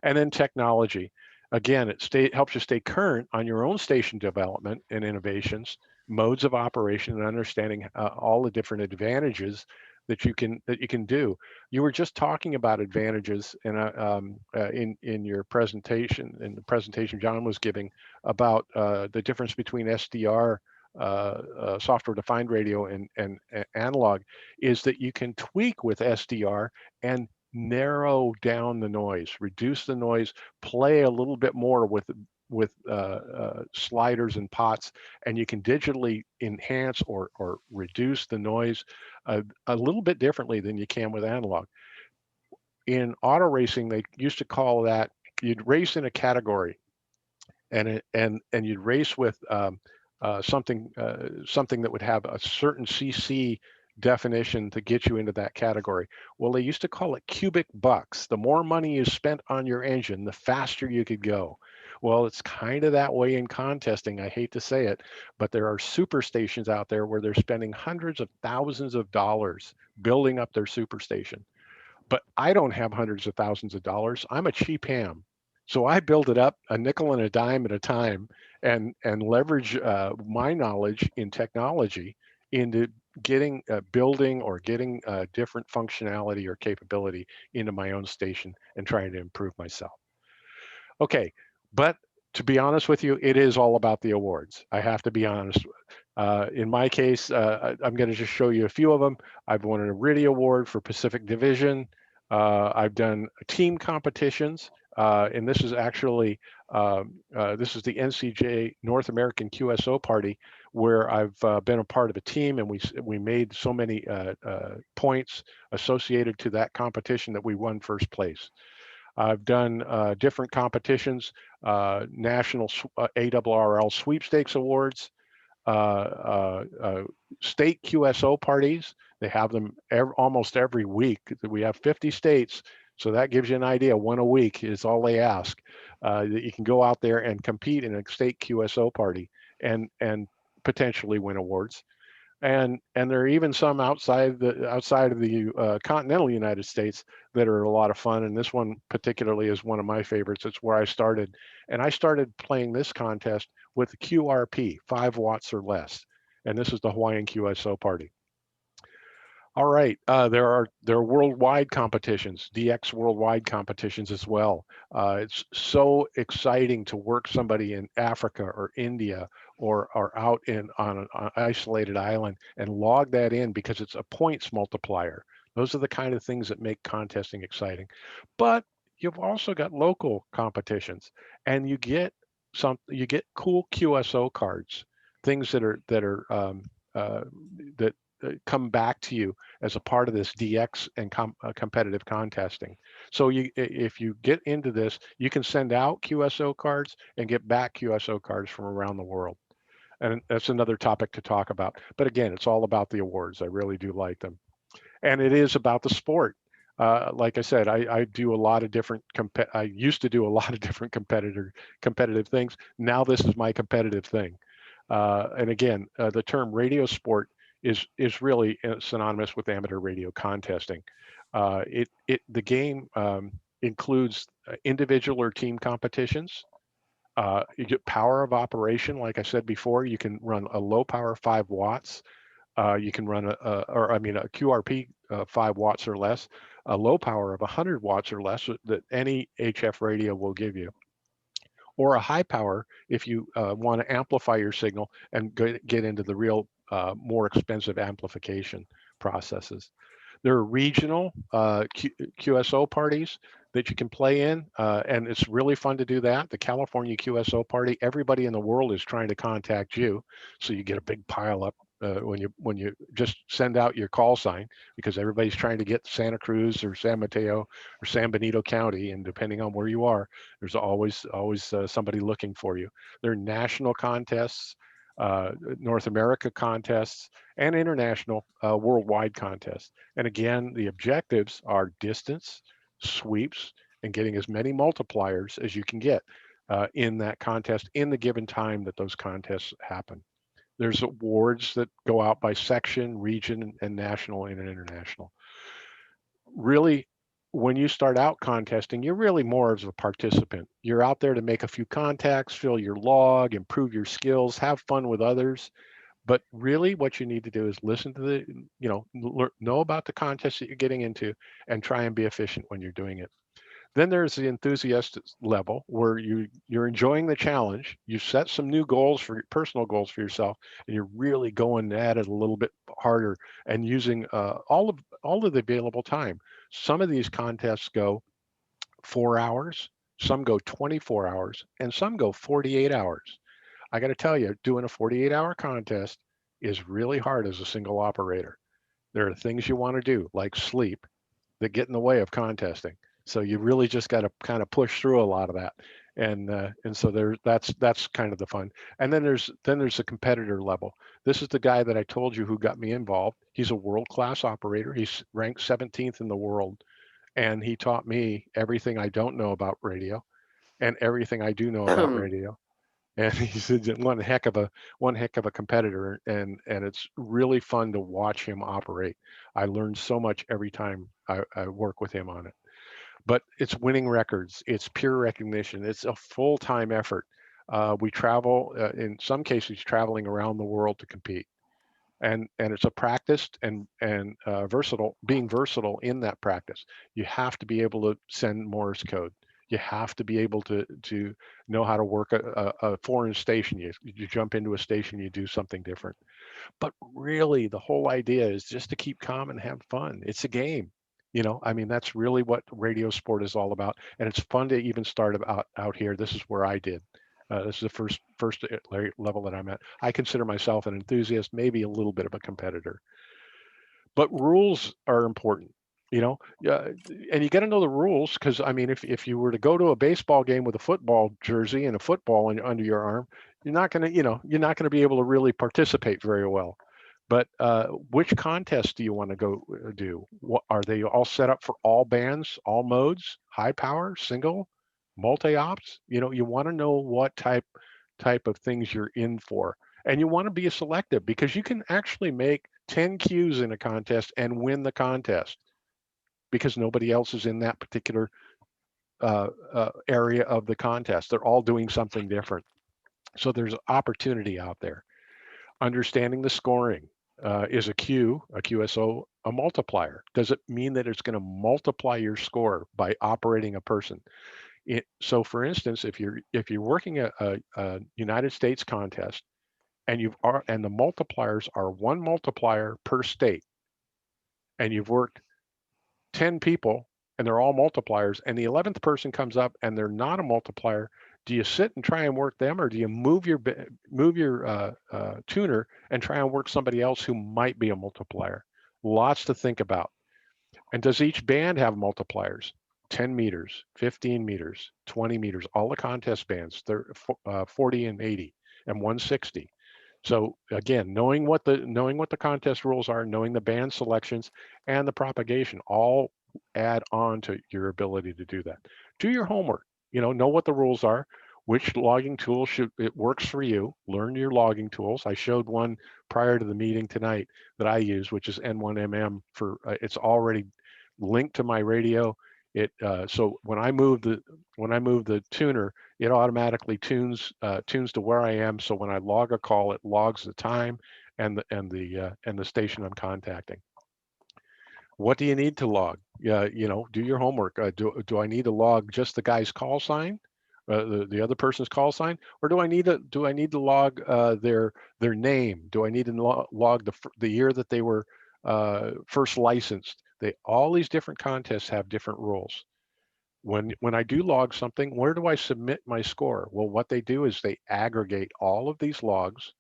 And then technology. Again, it helps you stay current on your own station development and innovations, modes of operation, and understanding all the different advantages that you can do. You were just talking about advantages in your presentation, in the presentation John was giving about the difference between SDR, software-defined radio, and analog, is that you can tweak with SDR and narrow down the noise, reduce the noise, play a little bit more with sliders and pots, and you can digitally enhance or reduce the noise a little bit differently than you can with analog. In auto racing, they used to call that, you'd race in a category, and you'd race with something that would have a certain CC definition to get you into that category. Well, they used to call it cubic bucks. The more money you spent on your engine, the faster you could go. Well, it's kind of that way in contesting. I hate to say it, but there are super stations out there where they're spending hundreds of thousands of dollars building up their super station. But I don't have hundreds of thousands of dollars. I'm a cheap ham. So I build it up a nickel and a dime at a time, and leverage my knowledge in technology into getting building or getting different functionality or capability into my own station and trying to improve myself. Okay, but to be honest with you, it is all about the awards. I have to be honest. In my case, I'm going to just show you a few of them. I've won an RIDI award for Pacific Division. I've done team competitions, and this is actually this is the NCJ North American QSO Party, where I've been a part of a team, and we made so many points associated to that competition that we won first place. I've done different competitions, national ARRL sweepstakes awards, state QSO parties. They have them almost every week. We have 50 states, so that gives you an idea. One a week is all they ask. That you can go out there and compete in a state QSO party and potentially win awards. And there are even some outside of the continental United States that are a lot of fun. And this one particularly is one of my favorites. It's where I started, and I started playing this contest with the QRP, 5 watts or less, and this is the Hawaiian QSO Party. All right, there are worldwide competitions, DX worldwide competitions as well. It's so exciting to work somebody in Africa or India or out on an isolated island and log that in, because it's a points multiplier. Those are the kind of things that make contesting exciting. But you've also got local competitions, and you get cool QSO cards, things that come back to you as a part of this DX and competitive contesting. So if you get into this, you can send out QSO cards and get back QSO cards from around the world. And that's another topic to talk about. But again, it's all about the awards. I really do like them. And it is about the sport. Like I said, I do a lot of different, I used to do a lot of different competitive things. Now this is my competitive thing. And again, the term radio sport is really synonymous with amateur radio contesting. The game includes individual or team competitions. You get power of operation. Like I said before, you can run a low power 5 watts. You can run a QRP 5 watts or less, a low power of 100 watts or less that any HF radio will give you. or a high power if you want to amplify your signal and get into the real more expensive amplification processes. There are regional QSO parties that you can play in, and it's really fun to do that. The California QSO party, everybody in the world is trying to contact you, so you get a big pile up when you just send out your call sign, because everybody's trying to get Santa Cruz or San Mateo or San Benito County, and depending on where you are, there's always somebody looking for you. There are national contests, North America contests, and international worldwide contests. And again, the objectives are distance, sweeps, and getting as many multipliers as you can get in that contest in the given time that those contests happen. There's awards that go out by section, region, and national and international. Really, when you start out contesting, you're really more as a participant. You're out there to make a few contacts, fill your log, improve your skills, have fun with others. But really what you need to do is listen to the, know about the contest that you're getting into and try and be efficient when you're doing it. Then there's the enthusiast level where you're enjoying the challenge. You set some new goals for personal goals for yourself, and you're really going at it a little bit harder and using all of the available time. Some of these contests go 4 hours, some go 24 hours, and some go 48 hours. I got to tell you, doing a 48-hour contest is really hard as a single operator. There are things you want to do, like sleep, that get in the way of contesting. So you really just got to kind of push through a lot of that, and so that's kind of the fun. And then there's the competitor level. This is the guy that I told you who got me involved. He's a world-class operator. He's ranked 17th in the world, and he taught me everything I don't know about radio, and everything I do know about radio. And he's one heck of a competitor, and it's really fun to watch him operate. I learn so much every time I work with him on it. But it's winning records, it's peer recognition, it's a full-time effort. We travel, in some cases, traveling around the world to compete, and it's a practice and being versatile in that practice. You have to be able to send Morse code. You have to be able to know how to work a foreign station. You jump into a station, you do something different. But really, the whole idea is just to keep calm and have fun. It's a game. I mean, that's really what radio sport is all about. And it's fun to even start out here. This is where I did. This is the first level that I'm at. I consider myself an enthusiast, maybe a little bit of a competitor. But rules are important. And you got to know the rules, because I mean, if you were to go to a baseball game with a football jersey and a football under your arm, you're not going to be able to really participate very well. But which contest do you want to go do? What are they all set up for? All bands, all modes, high power, single, multi-ops? You want to know what type of things you're in for, and you want to be selective, because you can actually make 10 Qs in a contest and win the contest, because nobody else is in that particular area of the contest. They're all doing something different. So there's opportunity out there. Understanding the scoring. Is a QSO, a multiplier? Does it mean that it's going to multiply your score by operating a person? So for instance, if you're working a United States contest, and the multipliers are 1 multiplier per state, and you've worked 10 people and they're all multipliers, and the 11th person comes up and they're not a multiplier, do you sit and try and work them, or do you move your tuner and try and work somebody else who might be a multiplier? Lots to think about. And does each band have multipliers? 10 meters, 15 meters, 20 meters, all the contest bands, they're 40 and 80 and 160. So again, knowing what the contest rules are, knowing the band selections and the propagation all add on to your ability to do that. Do your homework, know what the rules are, which logging tool it works for you. Learn your logging tools. I showed one prior to the meeting tonight that I use, which is N1MM for it's already linked to my radio. So when I move the tuner, it automatically tunes to where I am. So when I log a call, it logs the time and the station I'm contacting. What do you need to log? Do your homework. Do I need to log just the guy's call sign, the other person's call sign, or do I need to log their name? Do I need to log the year that they were first licensed? All these different contests have different rules. When I do log something, where do I submit my score? Well, what they do is they aggregate all of these logs,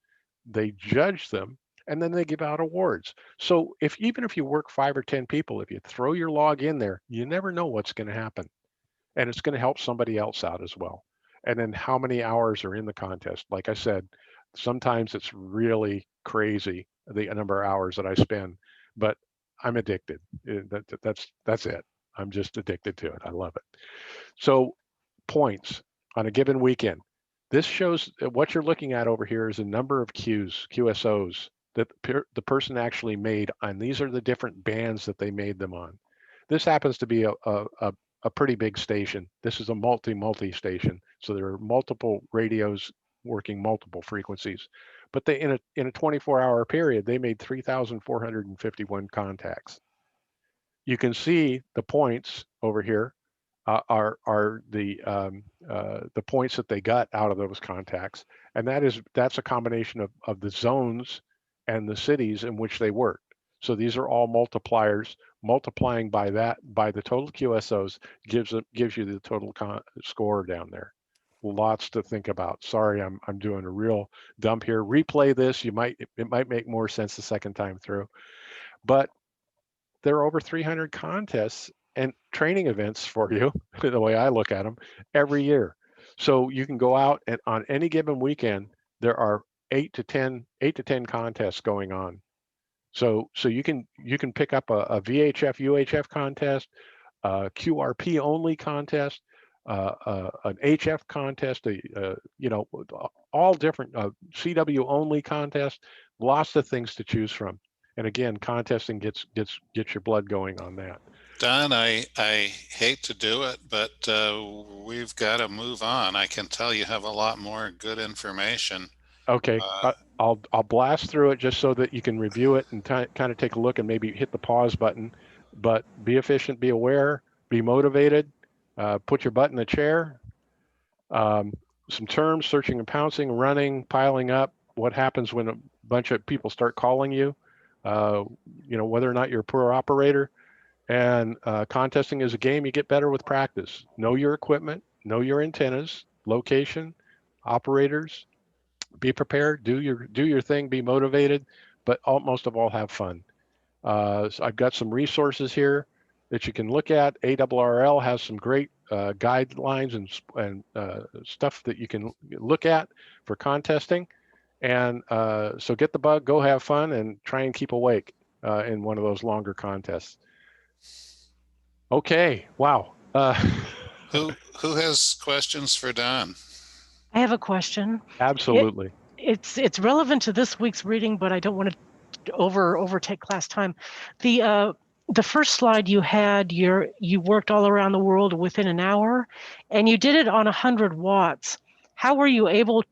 they judge them, and then they give out awards. So even if you work 5 or 10 people, if you throw your log in there, you never know what's going to happen. And it's going to help somebody else out as well. And then how many hours are in the contest? Like I said, sometimes it's really crazy, the number of hours that I spend, but I'm addicted. That's it. I'm just addicted to it. I love it. So points on a given weekend. This shows what you're looking at over here is a number of QSOs that the person actually made, and these are the different bands that they made them on. This happens to be a pretty big station. This is a multi station. So there are multiple radios working multiple frequencies, but they in a 24-hour period, they made 3,451 contacts. You can see the points over here are the points that they got out of those contacts, and that's a combination of the zones and the cities in which they worked. So these are all multipliers. Multiplying by the total QSOs gives you the total score down there. Lots to think about. Sorry, I'm doing a real dump here. Replay this. It might make more sense the second time through. But there are over 300 contests and training events for you, the way I look at them, every year. So you can go out and on any given weekend, there are 8 to 10 contests going on. So you can pick up a VHF UHF contest, a QRP only contest, an HF contest, all different CW only contest, lots of things to choose from. And again, contesting gets your blood going on that. Don, I hate to do it, but we've got to move on. I can tell you have a lot more good information. Okay, I'll blast through it just so that you can review it and kind of take a look and maybe hit the pause button. But be efficient, be aware, be motivated, put your butt in the chair. Some terms: searching and pouncing, running, piling up. What happens when a bunch of people start calling you? Whether or not you're a poor operator. And contesting is a game. You get better with practice. Know your equipment, know your antennas, location, operators. Be prepared, do your thing, be motivated, but most of all, have fun. So I've got some resources here that you can look at. ARRL has some great guidelines and stuff that you can look at for contesting. And so get the bug, go have fun, and try and keep awake in one of those longer contests. Okay, wow. Who has questions for Don? I have a question. Absolutely. It's relevant to this week's reading, but I don't want to overtake class time. The first slide you had, you worked all around the world within an hour, and you did it on 100 watts. How were you able?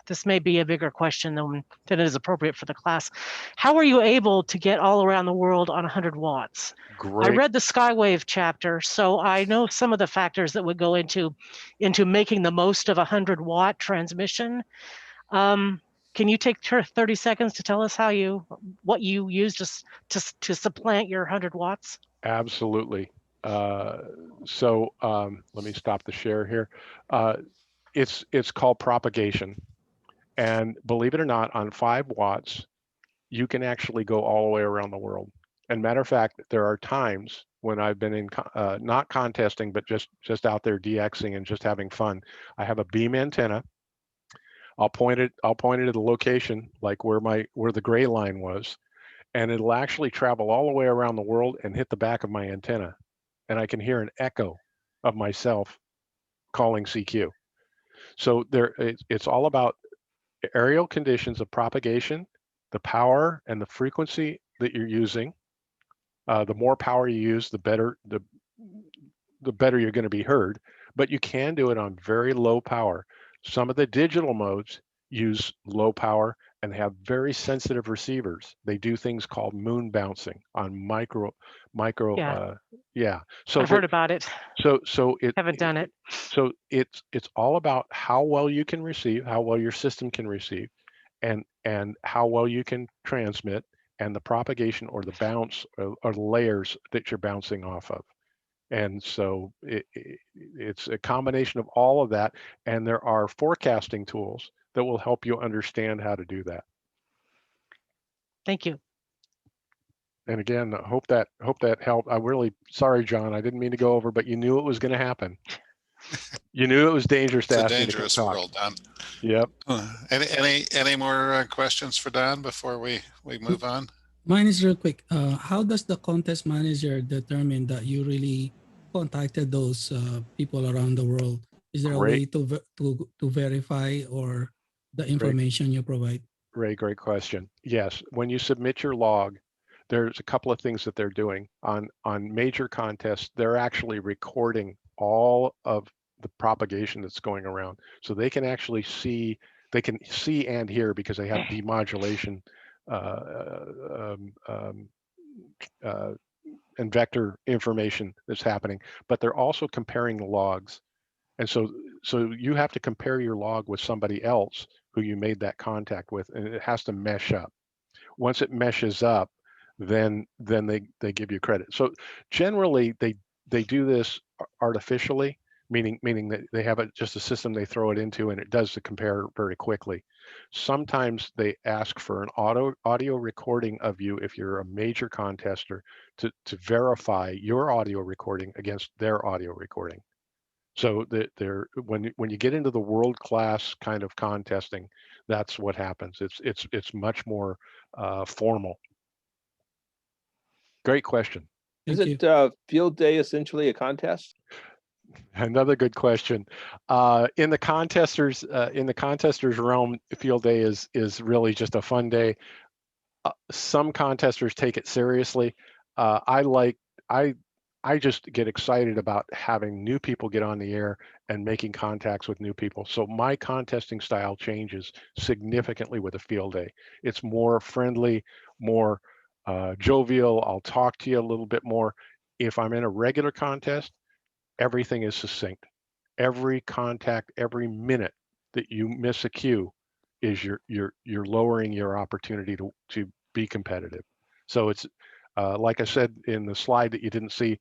This may be a bigger question than it is appropriate for the class. How were you able to get all around the world on 100 watts? Great. I read the Skywave chapter, so I know some of the factors that would go into making the most of a 100-watt transmission. Can you take 30 seconds to tell us what you used to supplant your 100 watts? Absolutely. So let me stop the share here. It's called propagation. And believe it or not, on 5 watts, you can actually go all the way around the world. And matter of fact, there are times when I've been in not contesting, but just out there DXing and just having fun. I have a beam antenna. I'll point it at the location, like where the gray line was, and it'll actually travel all the way around the world and hit the back of my antenna. And I can hear an echo of myself calling CQ. So it's all about aerial conditions of propagation, the power and the frequency that you're using. The more power you use, the better you're going to be heard. But you can do it on very low power. Some of the digital modes use low power, and have very sensitive receivers. They do things called moon bouncing on micro, Yeah. yeah. So I've heard about it. so Haven't done it. so it's all about how well you can receive, how well your system can receive, and how well you can transmit, and the propagation or the bounce or the layers that you're bouncing off of. And so it's a combination of all of that, and there are forecasting tools that will help you understand how to do that. Thank you. And again, I hope that helped. I'm really sorry, John. I didn't mean to go over, but you knew it was going to happen. You knew it was dangerous It's to a ask me to come dangerous talk. world, Don. Yep. Any more questions for Don before we move on? Mine is real quick. How does the contest manager determine that you really contacted those people around the world? Is there a way to verify or the information you provide? Ray, great question. Yes, when you submit your log, there's a couple of things that they're doing on major contests. They're actually recording all of the propagation that's going around, so they can actually see, and hear, because they have demodulation and vector information that's happening. But they're also comparing the logs, and so you have to compare your log with somebody else who you made that contact with, and it has to mesh up. Once it meshes up, then they give you credit. So generally they do this artificially, meaning that they have just a system they throw it into, and it does the compare very quickly. Sometimes they ask for an audio recording of you if you're a major contester to verify your audio recording against their audio recording. So when you get into the world-class kind of contesting, that's what happens. It's much more formal. Great question. Is it field day essentially a contest? Another good question. In the contesters realm, field day is really just a fun day. Some contesters take it seriously. I just get excited about having new people get on the air and making contacts with new people. So my contesting style changes significantly with a field day. It's more friendly, more jovial. I'll talk to you a little bit more. If I'm in a regular contest, everything is succinct. Every contact, every minute that you miss a cue is you're lowering your opportunity to be competitive. So it's like I said in the slide that you didn't see,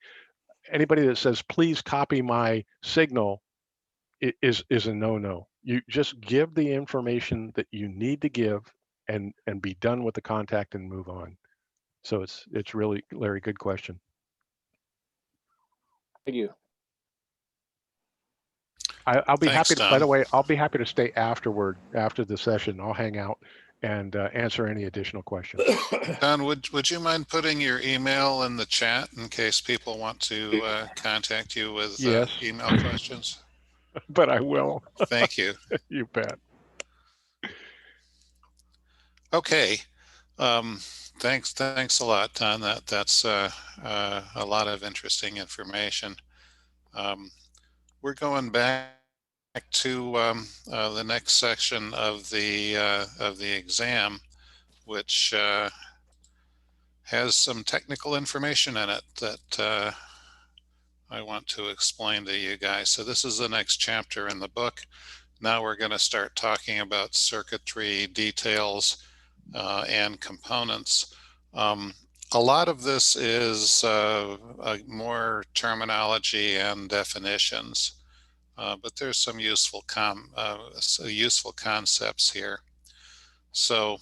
anybody that says, please copy my signal is a no-no. You just give the information that you need to give and be done with the contact and move on. So it's really, Larry, good question. Thank you. I'll be Thanks, happy to, Don. by the way, I'll be happy to stay after the session. I'll hang out and answer any additional questions. Don, would you mind putting your email in the chat in case people want to contact you with Yes. email questions? But I will. Thank you. You bet. Okay. Thanks a lot, Don. That's a lot of interesting information. We're going back to the next section of the exam, which has some technical information in it that I want to explain to you guys. So this is the next chapter in the book. Now we're going to start talking about circuitry details and components. A lot of this is more terminology and definitions, but there's some useful concepts here. So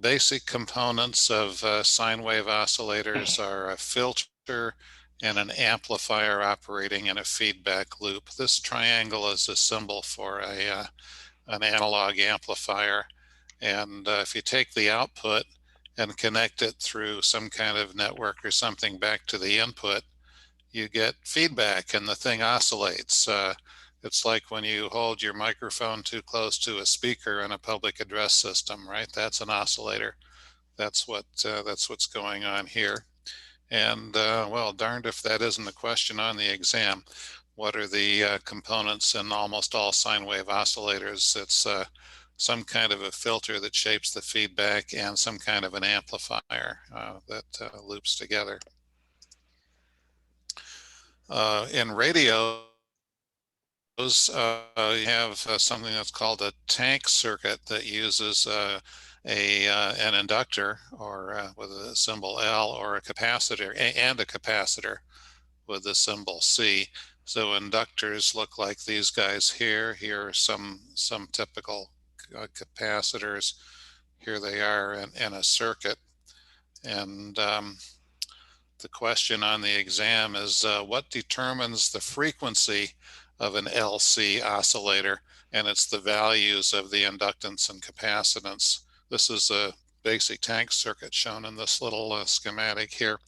basic components of sine wave oscillators are a filter and an amplifier operating in a feedback loop. This triangle is a symbol for an analog amplifier. And if you take the output and connect it through some kind of network or something back to the input, you get feedback and the thing oscillates. It's like when you hold your microphone too close to a speaker in a public address system, right? That's an oscillator. That's what's going on here. And well, darned if that isn't a question on the exam. What are the components in almost all sine wave oscillators? It's some kind of a filter that shapes the feedback, and some kind of an amplifier that loops together. In radio, you have something that's called a tank circuit that uses an inductor, or with a symbol L, or a capacitor, and a capacitor with the symbol C. So inductors look like these guys here. Here are some typical capacitors. Here they are in a circuit. And the question on the exam is what determines the frequency of an LC oscillator? And it's the values of the inductance and capacitance. This is a basic tank circuit shown in this little schematic here.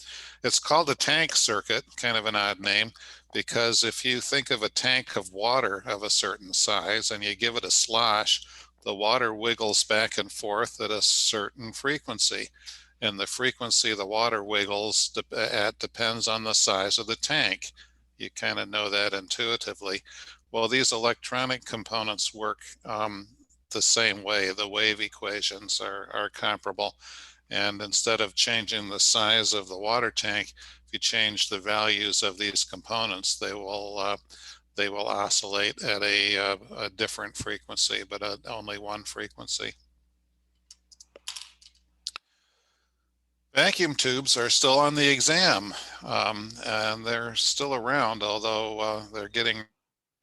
It's called a tank circuit, kind of an odd name, because if you think of a tank of water of a certain size and you give it a slosh, the water wiggles back and forth at a certain frequency. And the frequency the water wiggles depends on the size of the tank. You kind of know that intuitively. Well, these electronic components work the same way. The wave equations are comparable. And instead of changing the size of the water tank, if you change the values of these components, they will oscillate at a different frequency, but only one frequency. Vacuum tubes are still on the exam, and they're still around, although they're getting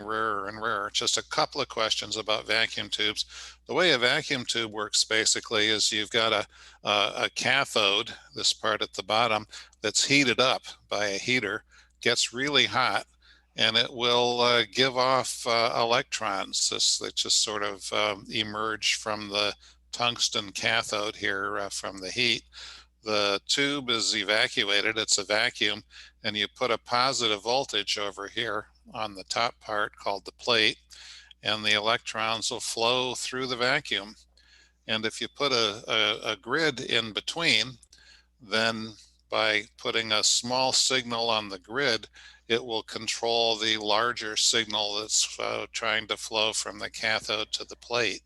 rarer and rarer. Just a couple of questions about vacuum tubes. The way a vacuum tube works basically is you've got a cathode, this part at the bottom, that's heated up by a heater, gets really hot, and it will give off electrons that just sort of emerge from the tungsten cathode here from the heat. The tube is evacuated, it's a vacuum, and you put a positive voltage over here on the top part called the plate, and the electrons will flow through the vacuum. And if you put a grid in between, then by putting a small signal on the grid, it will control the larger signal that's trying to flow from the cathode to the plate.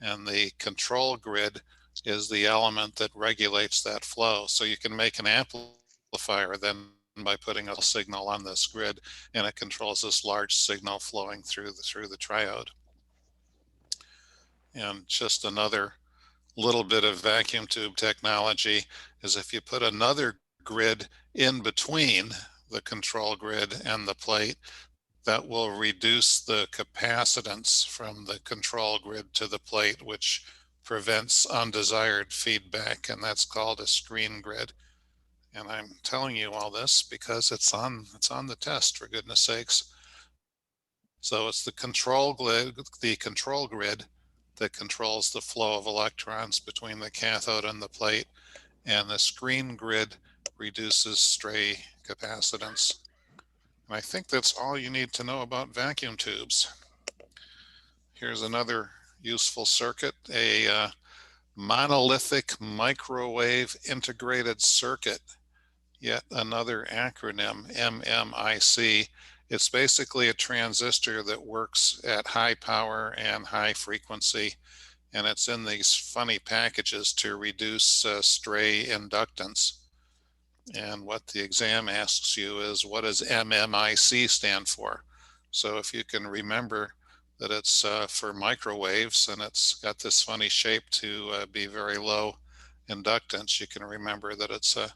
And the control grid is the element that regulates that flow. So you can make an amplifier then by putting a signal on this grid, and it controls this large signal flowing through the triode. And just another little bit of vacuum tube technology is if you put another grid in between the control grid and the plate, that will reduce the capacitance from the control grid to the plate, which prevents undesired feedback, and that's called a screen grid. And I'm telling you all this because it's on the test, for goodness sakes. So it's the control grid that controls the flow of electrons between the cathode and the plate, and the screen grid reduces stray capacitance. And I think that's all you need to know about vacuum tubes. Here's another useful circuit, a monolithic microwave integrated circuit, yet another acronym, MMIC. It's basically a transistor that works at high power and high frequency, and it's in these funny packages to reduce stray inductance. And what the exam asks you is, what does MMIC stand for? So if you can remember that it's for microwaves, and it's got this funny shape to be very low inductance, you can remember that it's a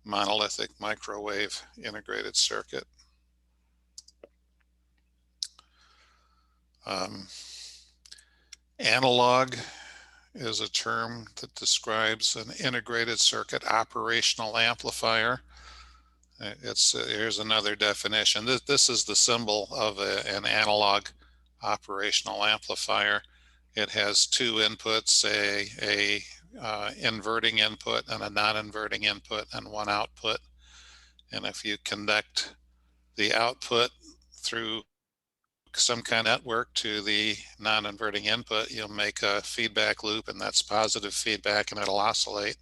monolithic microwave integrated circuit. Analog is a term that describes an integrated circuit operational amplifier. Here's another definition. This is the symbol of an analog operational amplifier. It has two inputs, a inverting input and a non-inverting input, and one output. And if you connect the output through some kind of network to the non-inverting input, you'll make a feedback loop, and that's positive feedback, and it'll oscillate.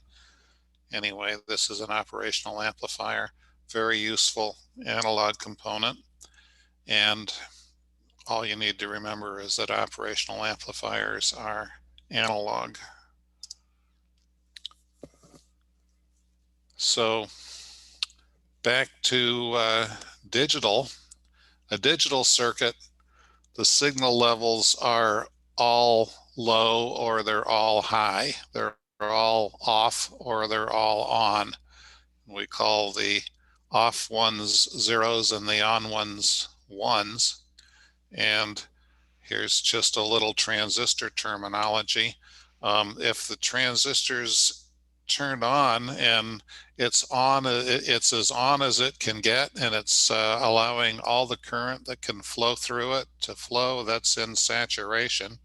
Anyway, this is an operational amplifier, very useful analog component. And all you need to remember is that operational amplifiers are analog. So back to digital. A digital circuit, the signal levels are all low or they're all high. They're all off or they're all on. We call the off ones zeros and the on ones ones. And here's just a little transistor terminology. If the transistor's turned on and it's on, it's as on as it can get, and it's allowing all the current that can flow through it to flow, that's in saturation.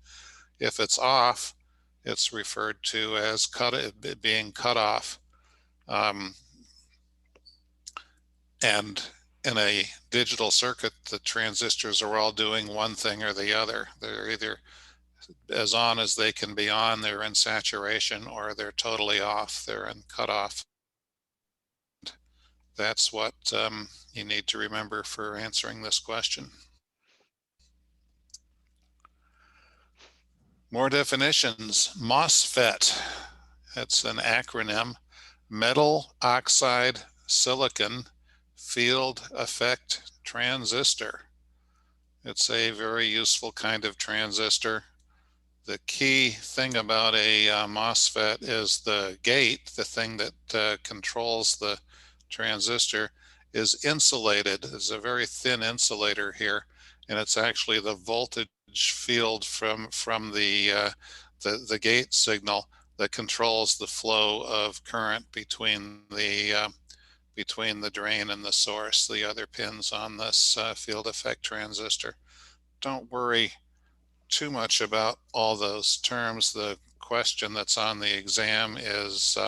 If it's off, it's referred to as being cut off. And in a digital circuit, the transistors are all doing one thing or the other. They're either as on as they can be on, they're in saturation, or they're totally off, they're in cutoff. That's what you need to remember for answering this question. More definitions. MOSFET, that's an acronym, metal oxide silicon field effect transistor. It's a very useful kind of transistor. The key thing about a MOSFET is the gate, the thing that controls the transistor, is insulated. There's a very thin insulator here, and it's actually the voltage field from the gate signal that controls the flow of current between the drain and the source, the other pins on this field effect transistor. Don't worry too much about all those terms. The question that's on the exam is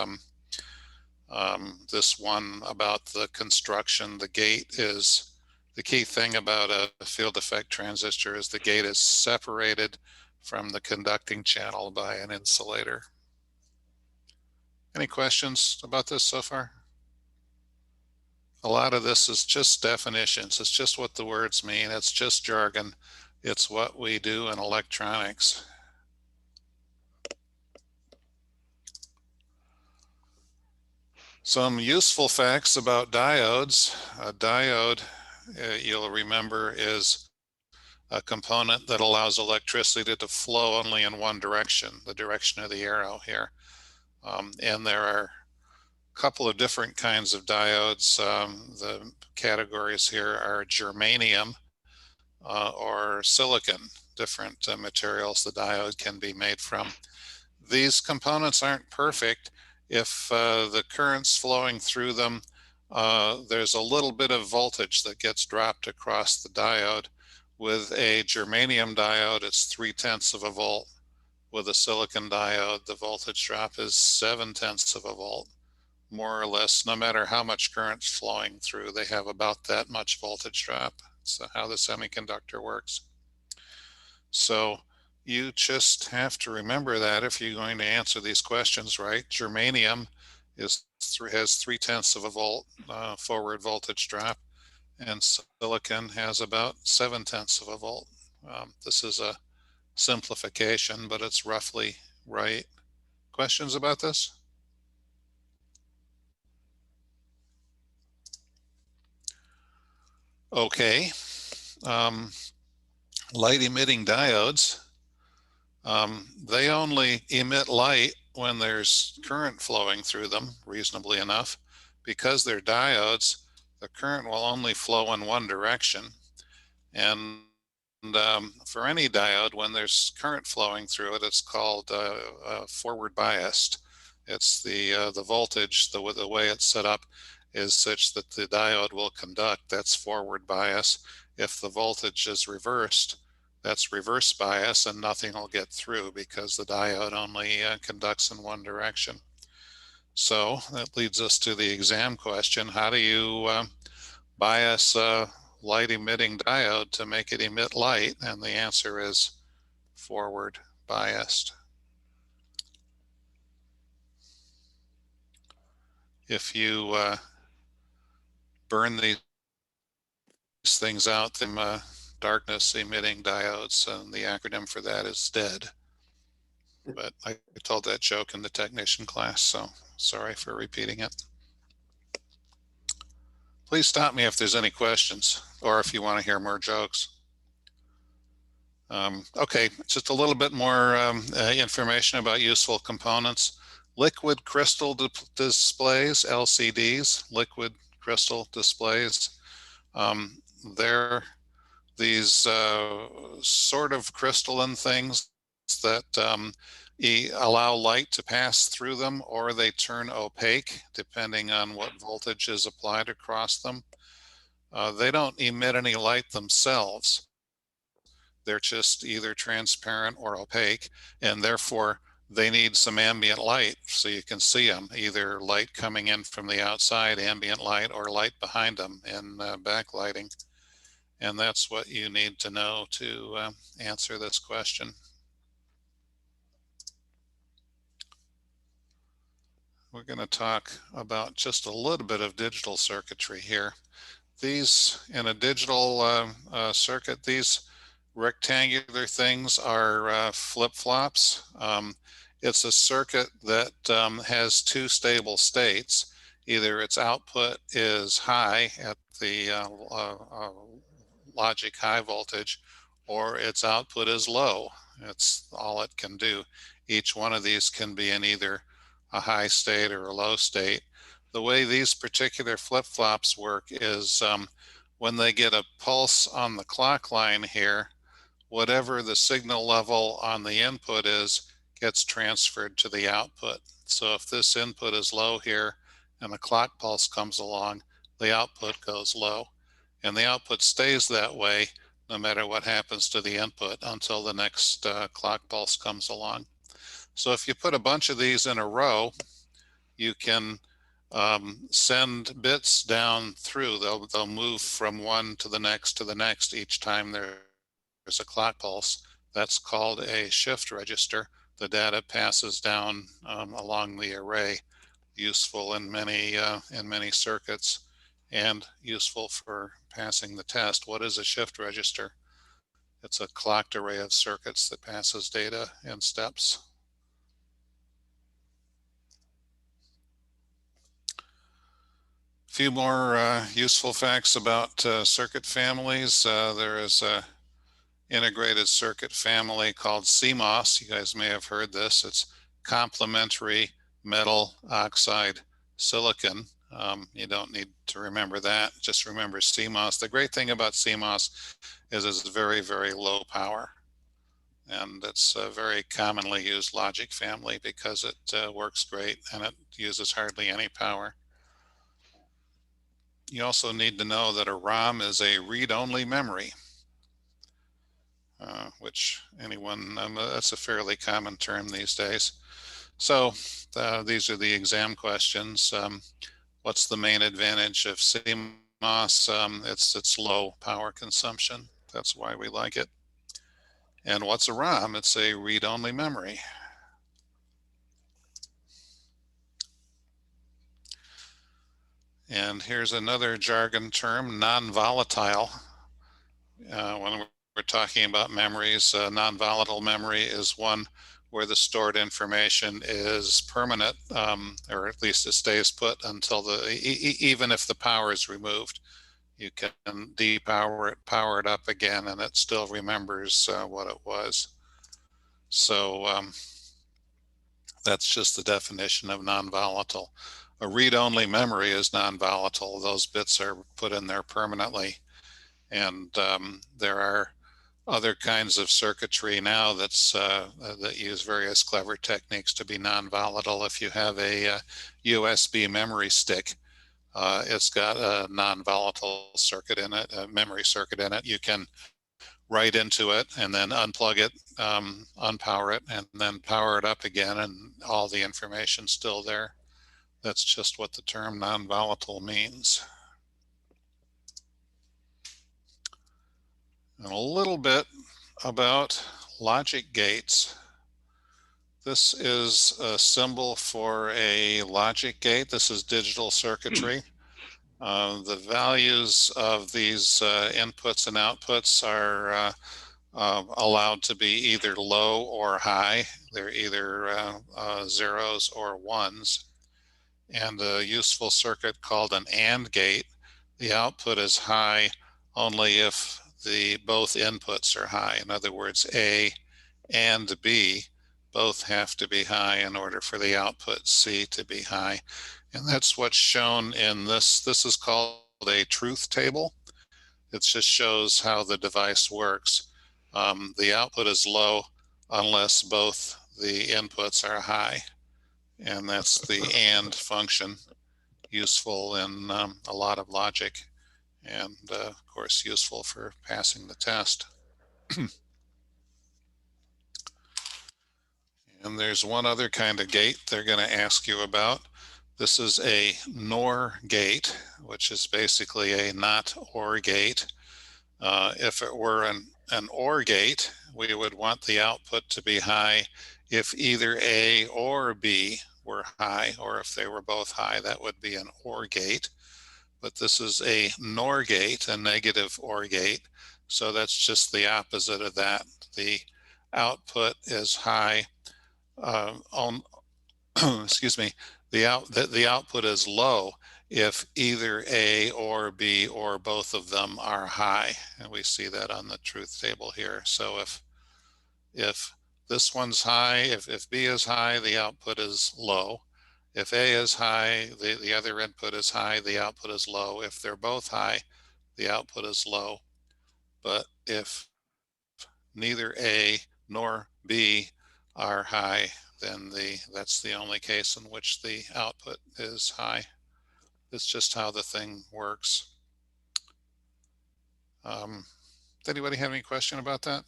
this one about the construction. The gate is, the key thing about a field effect transistor is the gate is separated from the conducting channel by an insulator. Any questions about this so far? A lot of this is just definitions. It's just what the words mean. It's just jargon. It's what we do in electronics. Some useful facts about diodes. A diode, you'll remember, is a component that allows electricity to flow only in one direction, the direction of the arrow here. And there are a couple of different kinds of diodes. The categories here are germanium, or silicon, different materials the diode can be made from. These components aren't perfect. If the current's flowing through them, there's a little bit of voltage that gets dropped across the diode. With a germanium diode, it's 0.3 of a volt. With a silicon diode, the voltage drop is 0.7 of a volt. More or less, no matter how much current's flowing through, they have about that much voltage drop. That's how the semiconductor works. So you just have to remember that if you're going to answer these questions right. Germanium has 0.3 of a volt forward voltage drop, and silicon has about 0.7 of a volt. This is a simplification, but it's roughly right. Questions about this? Okay. Light emitting diodes, they only emit light when there's current flowing through them, reasonably enough. Because they're diodes, the current will only flow in one direction. And for any diode, when there's current flowing through it, it's called forward biased. It's the voltage, the way it's set up is such that the diode will conduct. That's forward bias. If the voltage is reversed, that's reverse bias, and nothing will get through because the diode only conducts in one direction. So that leads us to the exam question. How do you bias a light emitting diode to make it emit light? And the answer is forward biased. If you burn these things out, then darkness emitting diodes, and the acronym for that is DEAD. But I told that joke in the technician class, so sorry for repeating it. Please stop me if there's any questions or if you want to hear more jokes. Okay, just a little bit more information about useful components. Liquid crystal displays, LCDs, liquid crystal displays. They're these sort of crystalline things that allow light to pass through them, or they turn opaque depending on what voltage is applied across them. They don't emit any light themselves. They're just either transparent or opaque, and therefore they need some ambient light so you can see them, either light coming in from the outside, ambient light, or light behind them in backlighting. And that's what you need to know to answer this question. We're going to talk about just a little bit of digital circuitry here. These, in a digital circuit, these rectangular things are flip-flops. It's a circuit that has two stable states. Either its output is high at the logic high voltage, or its output is low. It's all it can do. Each one of these can be in either a high state or a low state. The way these particular flip-flops work is when they get a pulse on the clock line here, whatever the signal level on the input is gets transferred to the output. So if this input is low here and a clock pulse comes along, the output goes low. And the output stays that way no matter what happens to the input until the next clock pulse comes along. So if you put a bunch of these in a row, you can send bits down through. They'll move from one to the next each time there's a clock pulse. That's called a shift register. The data passes down along the array, useful in many circuits and useful for passing the test. What is a shift register? It's a clocked array of circuits that passes data in steps. A few more useful facts about circuit families. There is a integrated circuit family called CMOS. You guys may have heard this. It's complementary metal oxide silicon. You don't need to remember that. Just remember CMOS. The great thing about CMOS is it's very, very low power. And it's a very commonly used logic family because it works great and it uses hardly any power. You also need to know that a ROM is a read-only memory, which that's a fairly common term these days. So these are the exam questions. What's the main advantage of CMOS? It's low power consumption. That's why we like it. And what's a ROM? It's a read-only memory. And here's another jargon term, non-volatile. When we're talking about memories, non-volatile memory is one where the stored information is permanent, or at least it stays put until even if the power is removed. You can depower it, power it up again, and it still remembers what it was. So that's just the definition of non-volatile. A read-only memory is non-volatile. Those bits are put in there permanently. And there are other kinds of circuitry now that use various clever techniques to be non-volatile. If you have a USB memory stick, it's got a non-volatile circuit in it, a memory circuit in it. You can write into it and then unplug it, unpower it, and then power it up again, and all the information's still there. That's just what the term non-volatile means. And a little bit about logic gates. This is a symbol for a logic gate. This is digital circuitry. The values of these inputs and outputs are allowed to be either low or high. They're either zeros or ones. And a useful circuit called an AND gate, the output is high only if both inputs are high. In other words, A and B both have to be high in order for the output C to be high. And that's what's shown in this. This is called a truth table. It just shows how the device works. The output is low unless both the inputs are high. And that's the AND function, useful in a lot of logic, and of course useful for passing the test. And there's one other kind of gate they're going to ask you about. This is a NOR gate, which is basically a not OR gate. If it were an OR gate, we would want the output to be high if either A or B were high, or if they were both high, that would be an OR gate. But this is a NOR gate, a negative OR gate. So that's just the opposite of that. The output is high excuse me, the output is low if either A or B or both of them are high. And we see that on the truth table here. So if this one's high, if B is high, the output is low. If A is high, the other input is high, the output is low. If they're both high, the output is low. But if neither A nor B are high, then that's the only case in which the output is high. It's just how the thing works. Does anybody have any question about that?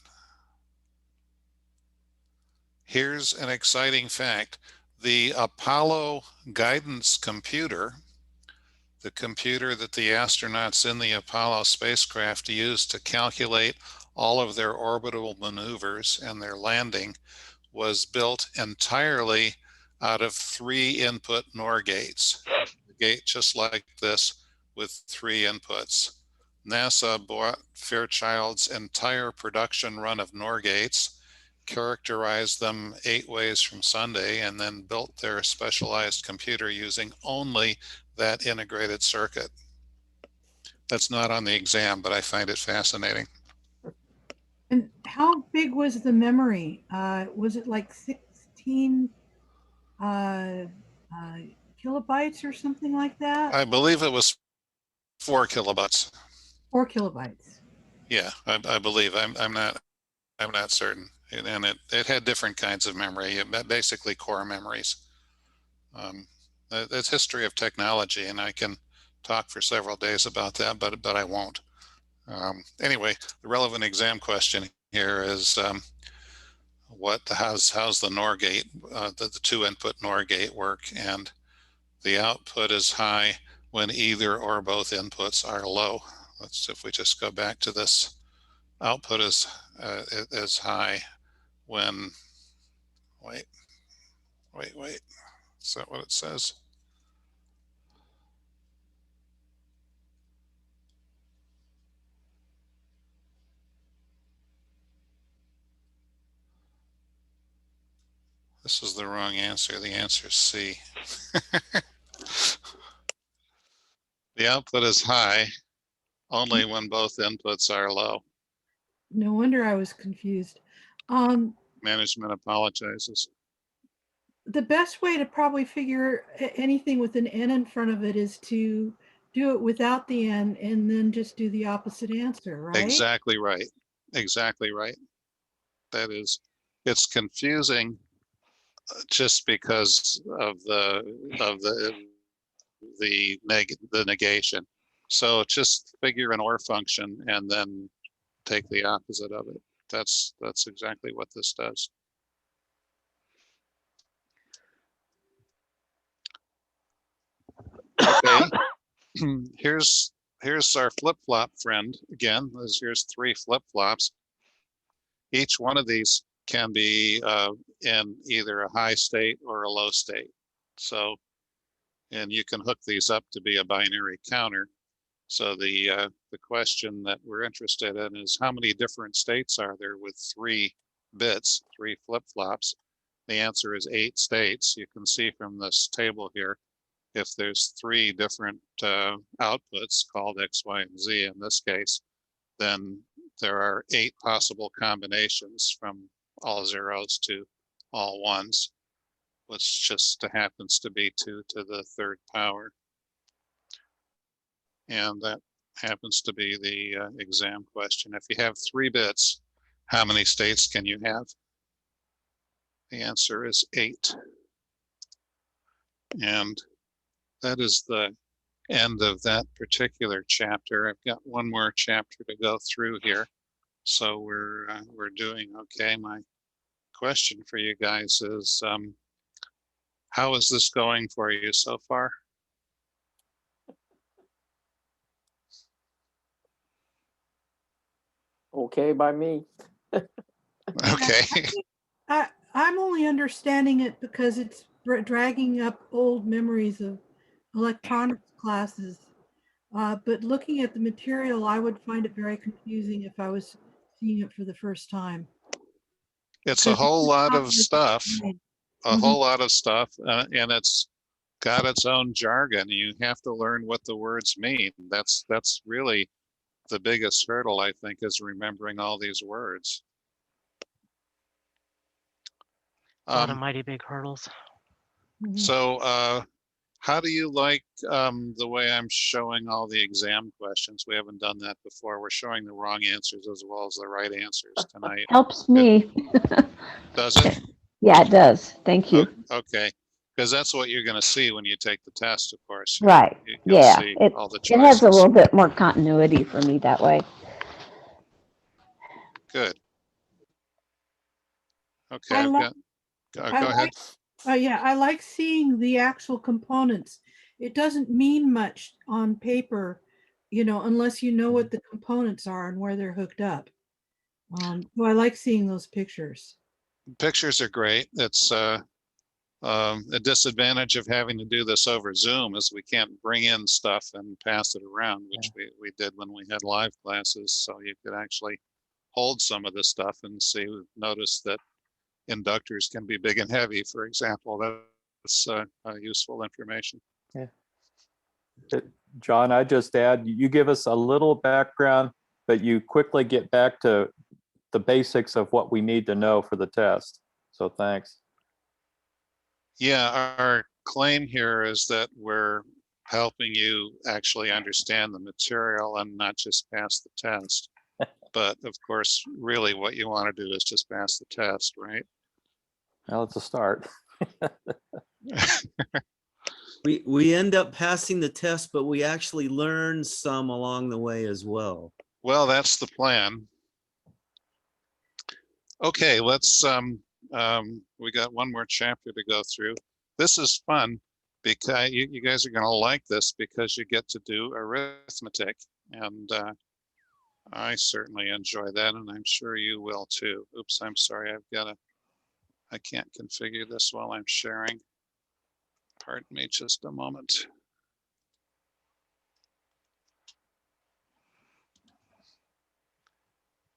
Here's an exciting fact. The Apollo guidance computer, the computer that the astronauts in the Apollo spacecraft used to calculate all of their orbital maneuvers and their landing, was built entirely out of 3 input NOR gates. A gate just like this with 3 inputs. NASA bought Fairchild's entire production run of NOR gates, characterized them 8 ways from Sunday, and then built their specialized computer using only that integrated circuit. That's not on the exam, but I find it fascinating. And how big was the memory? Was it like 16 kilobytes or something like that? I believe it was 4 kilobytes. 4 kilobytes. Yeah, I believe. I'm not certain. And it had different kinds of memory, basically core memories. It's history of technology, and I can talk for several days about that, but I won't. Anyway, the relevant exam question here is how's the NOR gate, the 2 input NOR gate work? And the output is high when either or both inputs are low. If we just go back to this, output is high when, wait, is that what it says? This is the wrong answer. The answer is C. The output is high only when both inputs are low. No wonder I was confused. Management apologizes. The best way to probably figure anything with an N in front of it is to do it without the N and then just do the opposite answer, right? Exactly right. Exactly right. That is, it's confusing just because of the negation. So just figure an OR function and then take the opposite of it. That's exactly what this does. Okay. Here's our flip-flop friend again. Here's 3 flip-flops. Each one of these can be in either a high state or a low state. So And you can hook these up to be a binary counter. So the question that we're interested in is how many different states are there with 3 bits, 3 flip-flops? The answer is 8 states. You can see from this table here, if there's 3 different outputs called X, Y, and Z in this case, then there are 8 possible combinations from all zeros to all ones, which just happens to be 2 to the 3rd power. And that happens to be the exam question. If you have 3 bits, how many states can you have? The answer is 8. And that is the end of that particular chapter. I've got one more chapter to go through here. So we're doing okay. My question for you guys is, how is this going for you so far? Okay by me. Okay. I'm only understanding it because it's dragging up old memories of electronics classes. But looking at the material, I would find it very confusing if I was seeing it for the first time. It's a whole lot of stuff, a whole lot of stuff, and it's got its own jargon. You have to learn what the words mean. That's really the biggest hurdle, I think, is remembering all these words. A lot of mighty big hurdles. So how do you like the way I'm showing all the exam questions? We haven't done that before. We're showing the wrong answers as well as the right answers tonight. Helps me. Does it? Yeah, it does. Thank you. Okay, because that's what you're going to see when you take the test, of course. Right. You'll Yeah. see all the It has a choices. little bit more continuity for me that way. Good. Okay, I've got. Go ahead. Yeah, I like seeing the actual components. It doesn't mean much on paper, you know, unless you know what the components are and where they're hooked up. So I like seeing those pictures. Pictures are great. It's a disadvantage of having to do this over Zoom is we can't bring in stuff and pass it around, which we did when we had live classes. So you could actually hold some of this stuff and see, notice that inductors can be big and heavy, for example. That's useful information. Yeah. John, I just add, you give us a little background, but you quickly get back to the basics of what we need to know for the test. So thanks. Yeah, our claim here is that we're helping you actually understand the material and not just pass the test. But of course, really what you want to do is just pass the test, right? Well, it's a start. We end up passing the test, but we actually learn some along the way as well. Well, that's the plan. Okay, let's we got one more chapter to go through. This is fun because you guys are going to like this because you get to do arithmetic, and I certainly enjoy that, and I'm sure you will too. Oops, I'm sorry, I can't configure this while I'm sharing. Pardon me just a moment.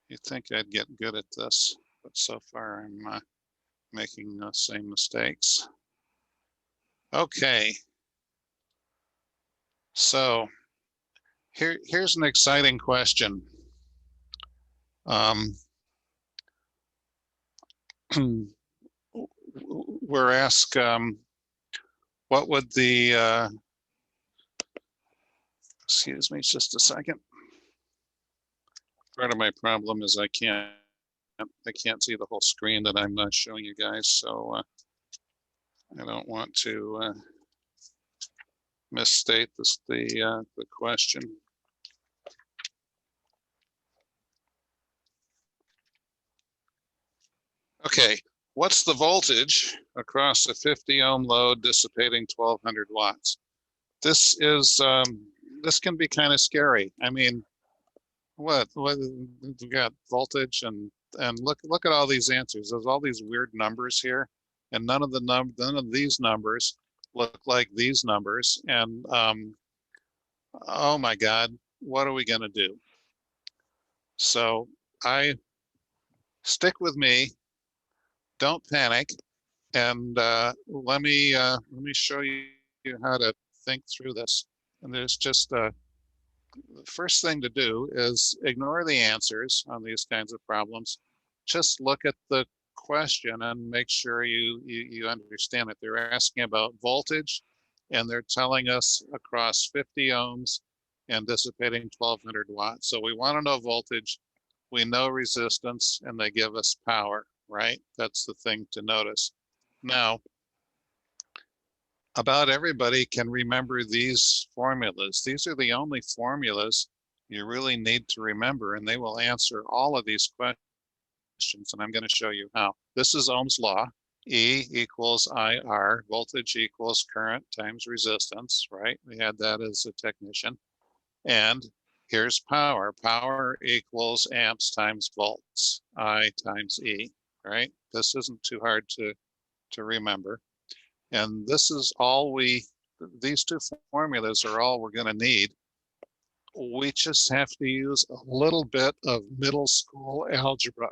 You'd think I'd get good at this, but so far I'm making the same mistakes. Okay. So here's an exciting question. We're asked, what would the, excuse me just a second. Part of my problem is I can't see the whole screen that I'm showing you guys, so I don't want to misstate the question. Okay, what's the voltage across a 50 ohm load dissipating 1200 watts? This is this can be kind of scary. I mean, what we got voltage and look at all these answers. There's all these weird numbers here, and none of these numbers look like these numbers. And oh my God, what are we going to do? So stick with me. Don't panic. And let me show you how to think through this. And there's just the first thing to do is ignore the answers on these kinds of problems. Just look at the question and make sure you understand it. They're asking about voltage, and they're telling us across 50 ohms and dissipating 1200 watts. So we want to know voltage, we know resistance, and they give us power, right? That's the thing to notice. Now, about everybody can remember these formulas. These are the only formulas you really need to remember, and they will answer all of these questions, and I'm going to show you how. This is Ohm's law. E equals IR, voltage equals current times resistance, right? We had that as a technician. And here's power. Power equals amps times volts, I times E, right? This isn't too hard to remember. And this is all these two formulas are all we're going to need. We just have to use a little bit of middle school algebra.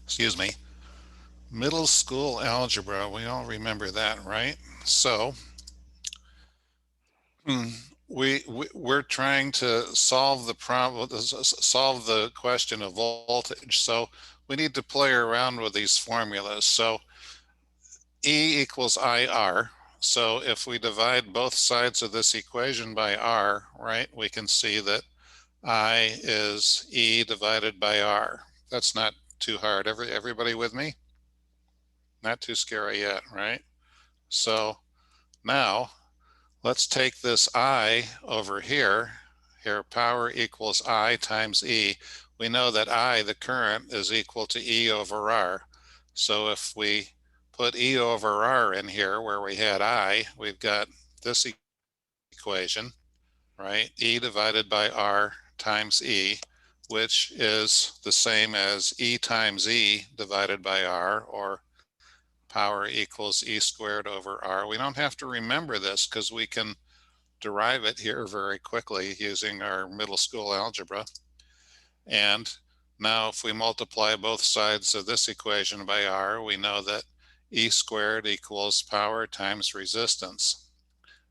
Excuse me. Middle school algebra, we all remember that, right? So we're trying to solve the problem, solve the question of voltage. So we need to play around with these formulas. So E equals IR. So if we divide both sides of this equation by R, right, we can see that I is E divided by R. That's not too hard. Everybody with me? Not too scary yet, right? So now let's take this I over here. Here, power equals I times E. We know that I, the current, is equal to E over R. So if we put E over R in here where we had I, we've got this equation, right? E divided by R times E, which is the same as E times E divided by R, or power equals E squared over R. We don't have to remember this because we can derive it here very quickly using our middle school algebra. And now if we multiply both sides of this equation by R, we know that E squared equals power times resistance.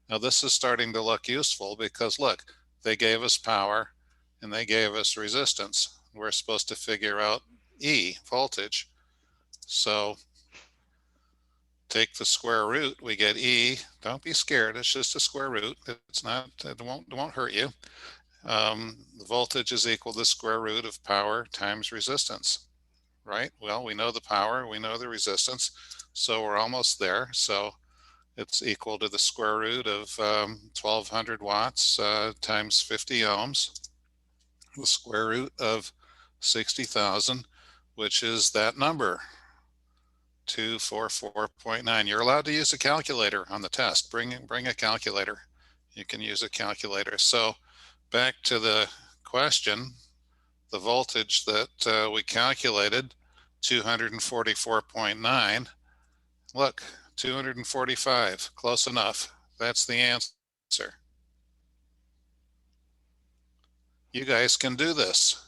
Now this is starting to look useful because look, they gave us power and they gave us resistance. We're supposed to figure out E, voltage. So take the square root, we get E. Don't be scared, it's just a square root. It's not, it won't hurt you. The voltage is equal to the square root of power times resistance, right? Well, we know the power, we know the resistance, so we're almost there. So it's equal to the square root of 1200 watts times 50 ohms, the square root of 60,000, which is that number, 244.9. You're allowed to use a calculator on the test. Bring a calculator. You can use a calculator. So back to the question, the voltage that we calculated, 244.9. Look, 245, close enough. That's the answer. You guys can do this.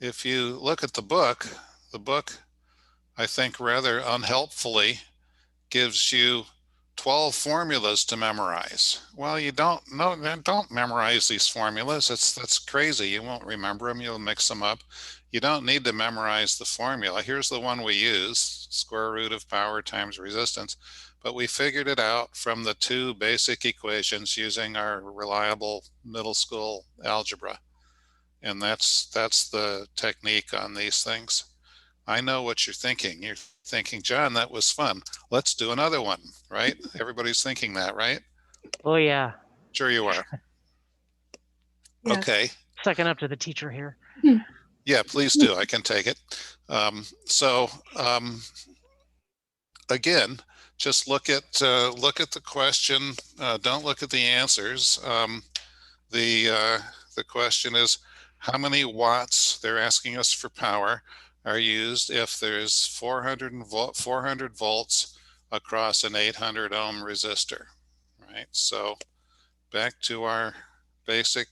If you look at the book, I think rather unhelpfully gives you 12 formulas to memorize. Well, you don't memorize these formulas. That's crazy. You won't remember them. You'll mix them up. You don't need to memorize the formula. Here's the one we use, square root of power times resistance. But we figured it out from the two basic equations using our reliable middle school algebra. And that's the technique on these things. I know what you're thinking. You're thinking, John, that was fun. Let's do another one, right? Everybody's thinking that, right? Oh, yeah. Sure you are. Yes. Okay. Second up to the teacher here. Yeah, please do. I can take it. Again, just look at the question. Don't look at the answers. The question is, how many watts, they're asking us for power, are used if there's 400 volts across an 800 ohm resistor, right? So back to our basic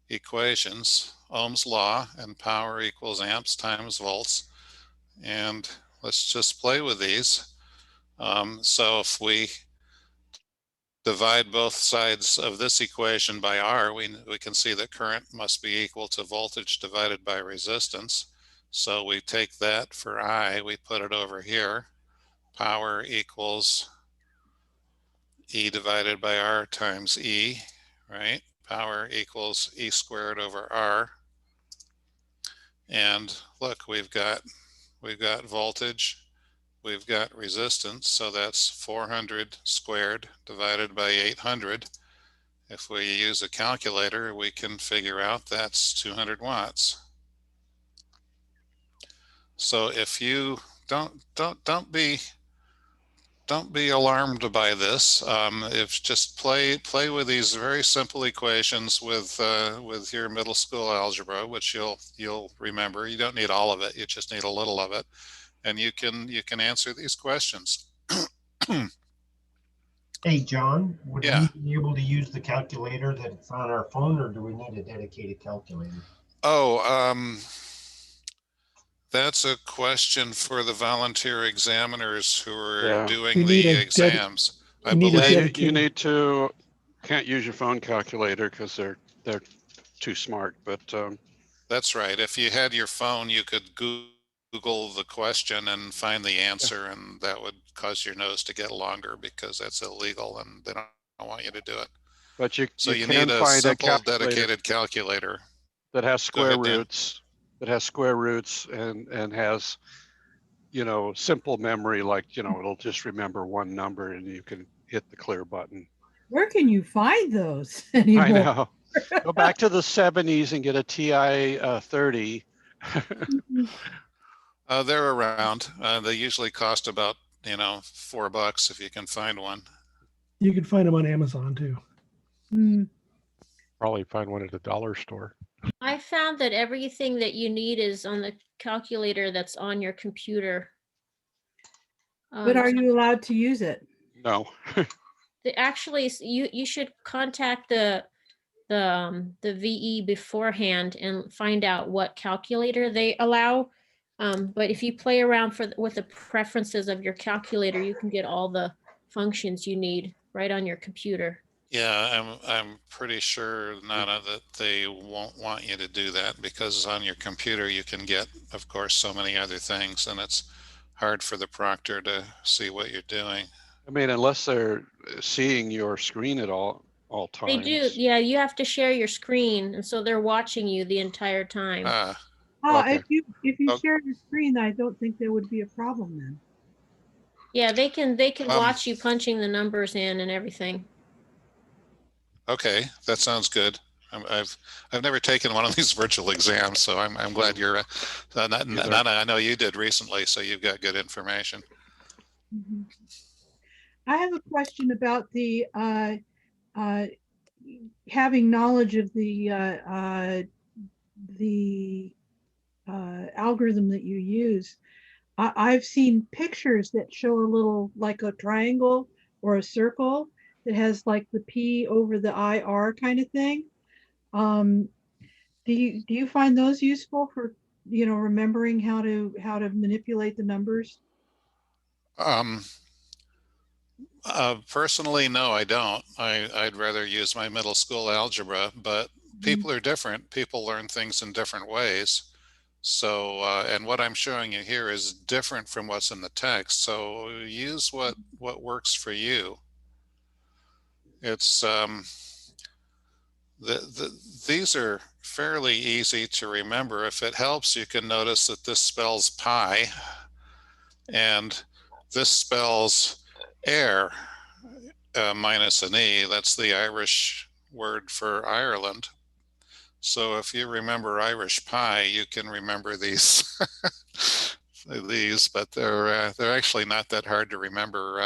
equations, Ohm's law, and power equals amps times volts. And let's just play with these. So if we divide both sides of this equation by R, we can see that current must be equal to voltage divided by resistance. So we take that for I, we put it over here. Power equals E divided by R times E, right? Power equals E squared over R. And look, we've got voltage, we've got resistance, so that's 400 squared divided by 800. If we use a calculator, we can figure out that's 200 watts. So if you don't be alarmed by this. If just play with these very simple equations with your middle school algebra, which you'll remember. You don't need all of it. You just need a little of it, and you can answer these questions. Hey, John, would Yeah. we be able to use the calculator that's on our phone, or do we need a dedicated calculator? Oh, that's a question for the volunteer examiners who are Yeah. doing You need the a exams. I you need a believe. You dedicated- need to, can't use your phone calculator because they're too smart, but That's right. If you had your phone, you could Google the question and find the answer, and that would cause your nose to get longer because that's illegal and they don't want you to do it. but you So you can need a find a simple calculator dedicated calculator. that has Go square ahead, Dan. roots, and has, simple memory, like, it'll just remember one number and you can hit the clear button. Where can you find those anymore? I know. Go back to the 70s and get a TI 30. They're around. They usually cost about, $4 if you can find one. You can find them on Amazon too. Probably find one at the dollar store. I found that everything that you need is on the calculator that's on your computer. But are you allowed to use it? No. Actually, you should contact the VE beforehand and find out what calculator they allow. But if you play around with the preferences of your calculator, you can get all the functions you need right on your computer. Yeah, I'm pretty sure, Nana, that they won't want you to do that because on your computer you can get, of course, so many other things, and it's hard for the proctor to see what you're doing. I mean, unless they're seeing your screen at all times. They do, yeah. You have to share your screen, and so they're watching you the entire time. Okay. If you share your screen, I don't think there would be a problem then. Yeah, they can watch you punching the numbers in and everything. Okay, that sounds good. I've never taken one of these virtual exams, so I'm glad you're. Nana, I know you did recently, so you've got good information. Mm-hmm. I have a question about the having knowledge of the algorithm that you use. I've seen pictures that show a little, like a triangle or a circle that has like the P over the IR kind of thing. Do you find those useful for remembering how to manipulate the numbers? Personally, no, I don't. I'd rather use my middle school algebra, but people are different. People learn things in different ways. So, and what I'm showing you here is different from what's in the text. So use what works for you. It's, these are fairly easy to remember. If it helps, you can notice that this spells pi and this spells air minus an E. That's the Irish word for Ireland. So if you remember Irish pie, you can remember these these, but they're actually not that hard to remember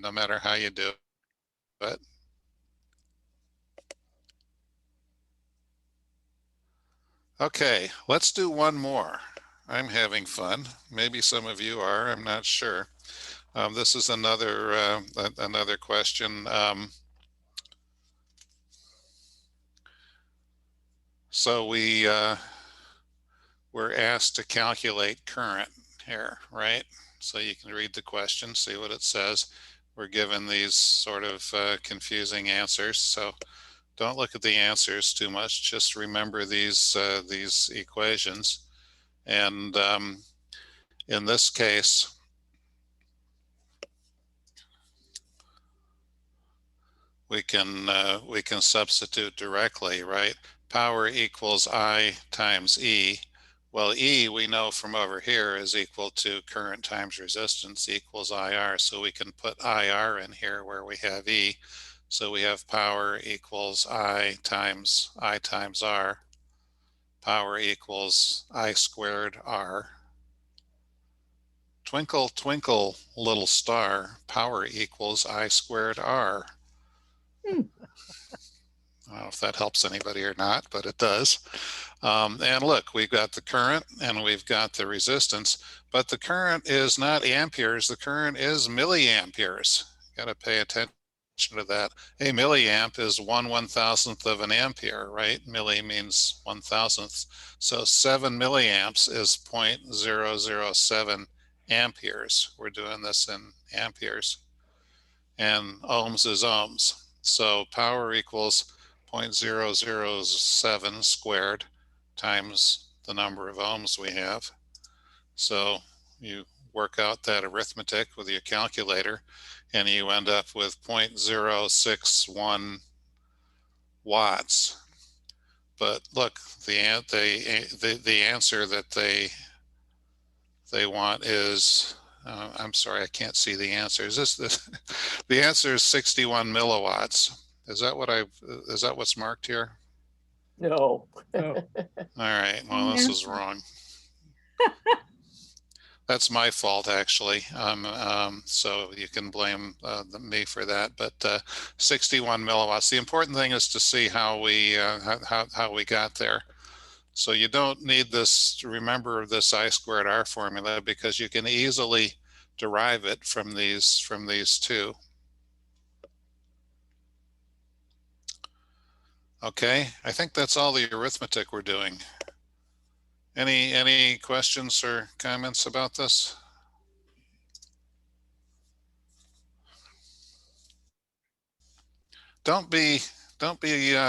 no matter how you do it. Okay, let's do one more. I'm having fun. Maybe some of you are, I'm not sure. This is another question. So we're asked to calculate current here, right? So you can read the question, see what it says. We're given these sort of confusing answers. So don't look at the answers too much. Just remember these equations. And in this case, we can substitute directly, right? Power equals I times E. Well, E, we know from over here, is equal to current times resistance equals IR. So we can put IR in here where we have E. So we have power equals I times R. Power equals I squared R. Twinkle, twinkle, little star, power equals I squared R. I don't know if that helps anybody or not, but it does. And look, we've got the current and we've got the resistance, but the current is not amperes. The current is milliamperes. Got to pay attention to that. A milliamp is 1/1000th of an ampere, right? Milli means 1/1000th. So 7 milliamps is 0.007 amperes. We're doing this in amperes. And ohms is ohms. So power equals 0.007 squared times the number of ohms we have. So you work out that arithmetic with your calculator and you end up with 0.061 watts. But look, the answer that they want is, I'm sorry, I can't see the answer. Is this the answer is 61 milliwatts. Is that what's marked here? No. Oh. All right, well, this is wrong. That's my fault, actually. So you can blame me for that. But 61 milliwatts. The important thing is to see how we got there. So you don't need this to remember this I squared R formula because you can easily derive it from these two. Okay, I think that's all the arithmetic we're doing. Any questions or comments about this? Don't be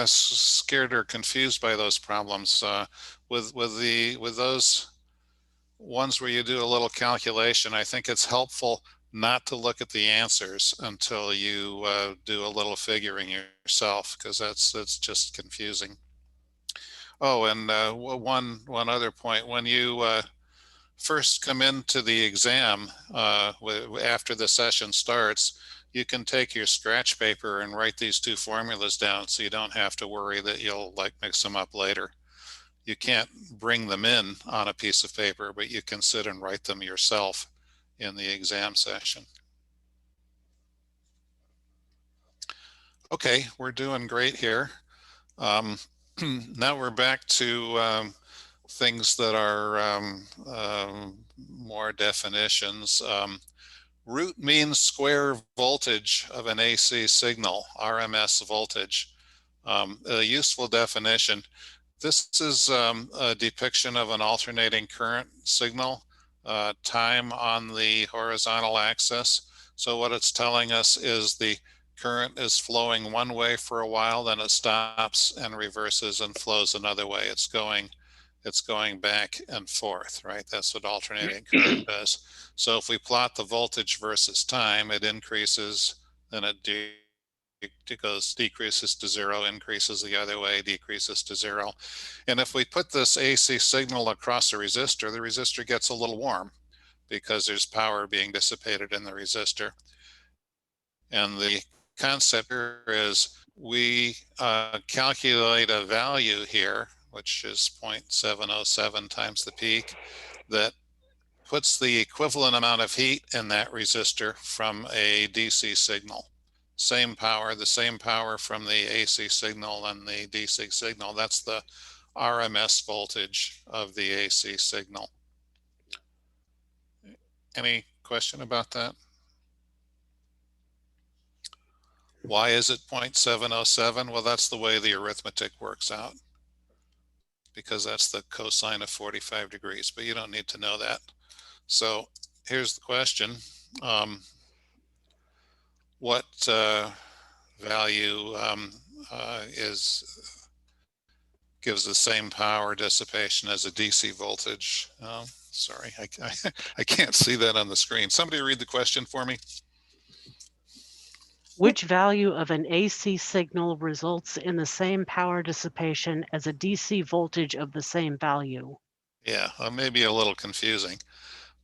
scared or confused by those problems. With those ones where you do a little calculation, I think it's helpful not to look at the answers until you do a little figuring yourself, because that's just confusing. Oh, and one other point: when you first come into the exam after the session starts, you can take your scratch paper and write these two formulas down, so you don't have to worry that you'll mix them up later. You can't bring them in on a piece of paper, but you can sit and write them yourself in the exam session. Okay, we're doing great here. Now we're back to things that are more definitions. Root mean square voltage of an AC signal, RMS voltage. A useful definition. This is a depiction of an alternating current signal, time on the horizontal axis. So what it's telling us is the current is flowing one way for a while, then it stops and reverses and flows another way. It's going back and forth, right? That's what alternating current does. So if we plot the voltage versus time, it increases, then it decreases to zero, increases the other way, decreases to zero. And if we put this AC signal across the resistor gets a little warm because there's power being dissipated in the resistor. And the concept here is we calculate a value here, which is 0.707 times the peak, that puts the equivalent amount of heat in that resistor from a DC signal. Same power, the same power from the AC signal and the DC signal. That's the RMS voltage of the AC signal. Any question about that? Why is it 0.707? Well, that's the way the arithmetic works out, because that's the cosine of 45 degrees, but you don't need to know that. So here's the question. What value gives the same power dissipation as a DC voltage? Oh, sorry, I can't see that on the screen. Somebody read the question for me. Which value of an AC signal results in the same power dissipation as a DC voltage of the same value? Yeah, maybe a little confusing,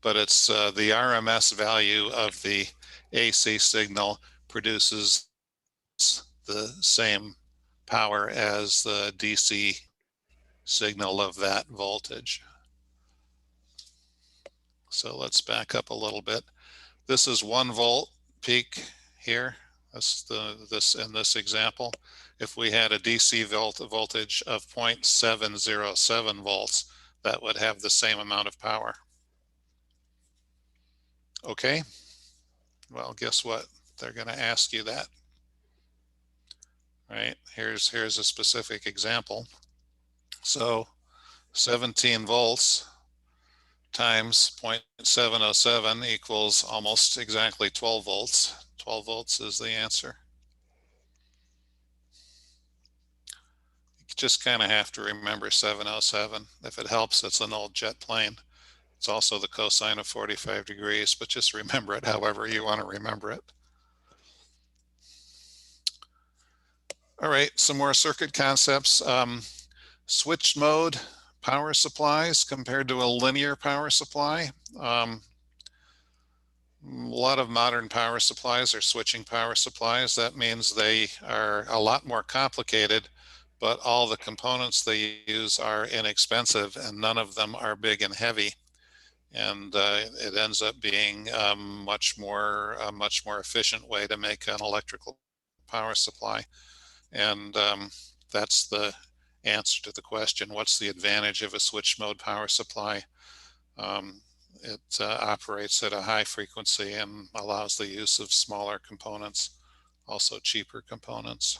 but it's the RMS value of the AC signal produces the same power as the DC signal of that voltage. So let's back up a little bit. This is 1 volt peak here. That's in this example. If we had a DC voltage of 0.707 volts, that would have the same amount of power. Okay, well, guess what? They're going to ask you that. Right, here's a specific example. So 17 volts times 0.707 equals almost exactly 12 volts. 12 volts is the answer. You just kind of have to remember 707. If it helps, it's an old jet plane. It's also the cosine of 45 degrees, but just remember it however you want to remember it. All right, some more circuit concepts. Switched mode power supplies compared to a linear power supply. A lot of modern power supplies are switching power supplies. That means they are a lot more complicated, but all the components they use are inexpensive and none of them are big and heavy. And it ends up being a much more efficient way to make an electrical power supply. And that's the answer to the question, what's the advantage of a switch mode power supply? It operates at a high frequency and allows the use of smaller components, also cheaper components.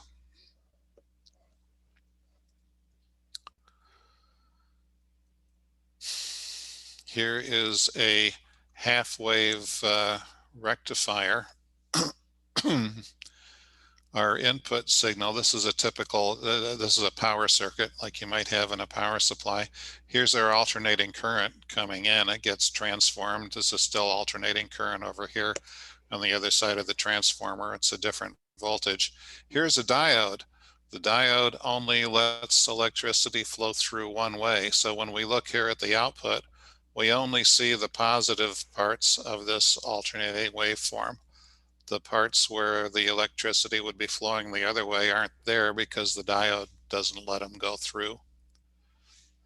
Here is a half-wave rectifier. Our input signal, this is a typical, this is a power circuit like you might have in a power supply. Here's our alternating current coming in. It gets transformed. This is still alternating current over here. On the other side of the transformer, it's a different voltage. Here's a diode. The diode only lets electricity flow through one way. So when we look here at the output, we only see the positive parts of this alternating waveform. The parts where the electricity would be flowing the other way aren't there because the diode doesn't let them go through,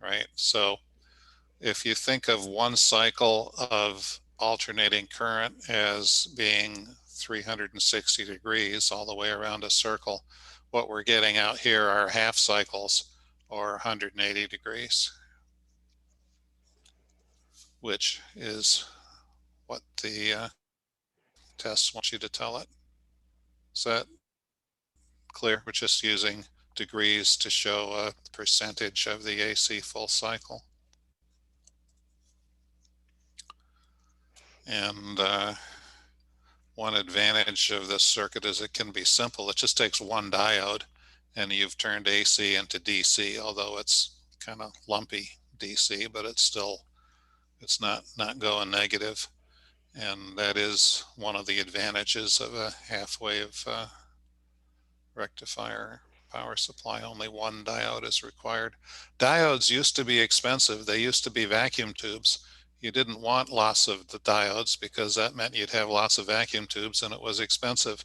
right? So if you think of one cycle of alternating current as being 360 degrees all the way around a circle, what we're getting out here are half cycles or 180 degrees, which is what the test wants you to tell it. Is that clear? We're just using degrees to show a percentage of the AC full cycle. And one advantage of this circuit is it can be simple. It just takes one diode and you've turned AC into DC, although it's kind of lumpy DC, but it's not going negative. And that is one of the advantages of a half-wave rectifier power supply. Only one diode is required. Diodes used to be expensive. They used to be vacuum tubes. You didn't want lots of the diodes because that meant you'd have lots of vacuum tubes and it was expensive.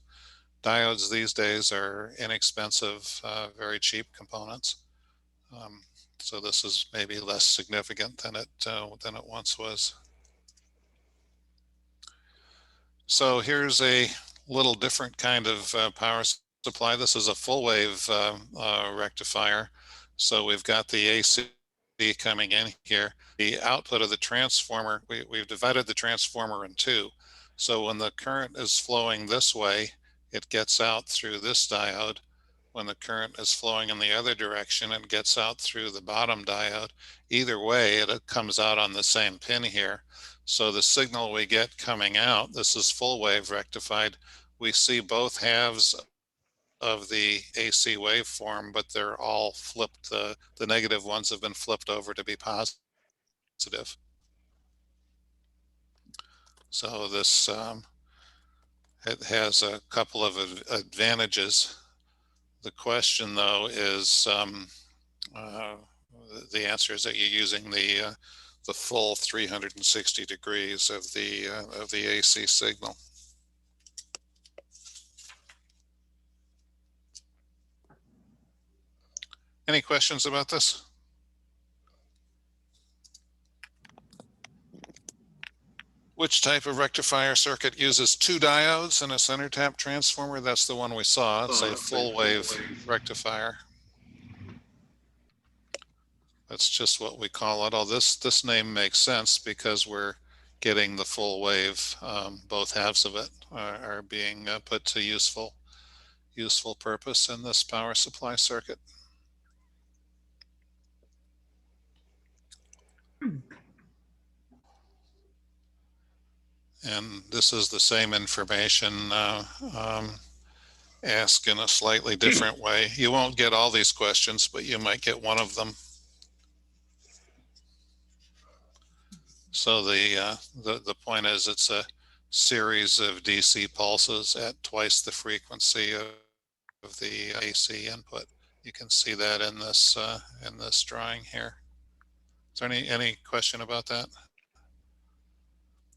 Diodes these days are inexpensive, very cheap components. So this is maybe less significant than it once was. So here's a little different kind of power supply. This is a full wave rectifier. So we've got the AC coming in here. The output of the transformer, we've divided the transformer in two. So when the current is flowing this way, it gets out through this diode. When the current is flowing in the other direction, it gets out through the bottom diode. Either way, it comes out on the same pin here. So the signal we get coming out, this is full wave rectified. We see both halves of the AC waveform, but they're all flipped. The negative ones have been flipped over to be positive. So this, it has a couple of advantages. The question though is, the answer is that you're using the full 360 degrees of the AC signal. Any questions about this? Which type of rectifier circuit uses two diodes and a center tap transformer? That's the one we saw. It's a full wave rectifier. That's just what we call it. Oh, this name makes sense because we're getting the full wave. Both halves of it are being put to useful purpose in this power supply circuit. And this is the same information asked in a slightly different way. You won't get all these questions, but you might get one of them. So the point is, it's a series of DC pulses at twice the frequency of the AC input. You can see that in this drawing here. Is there any question about that?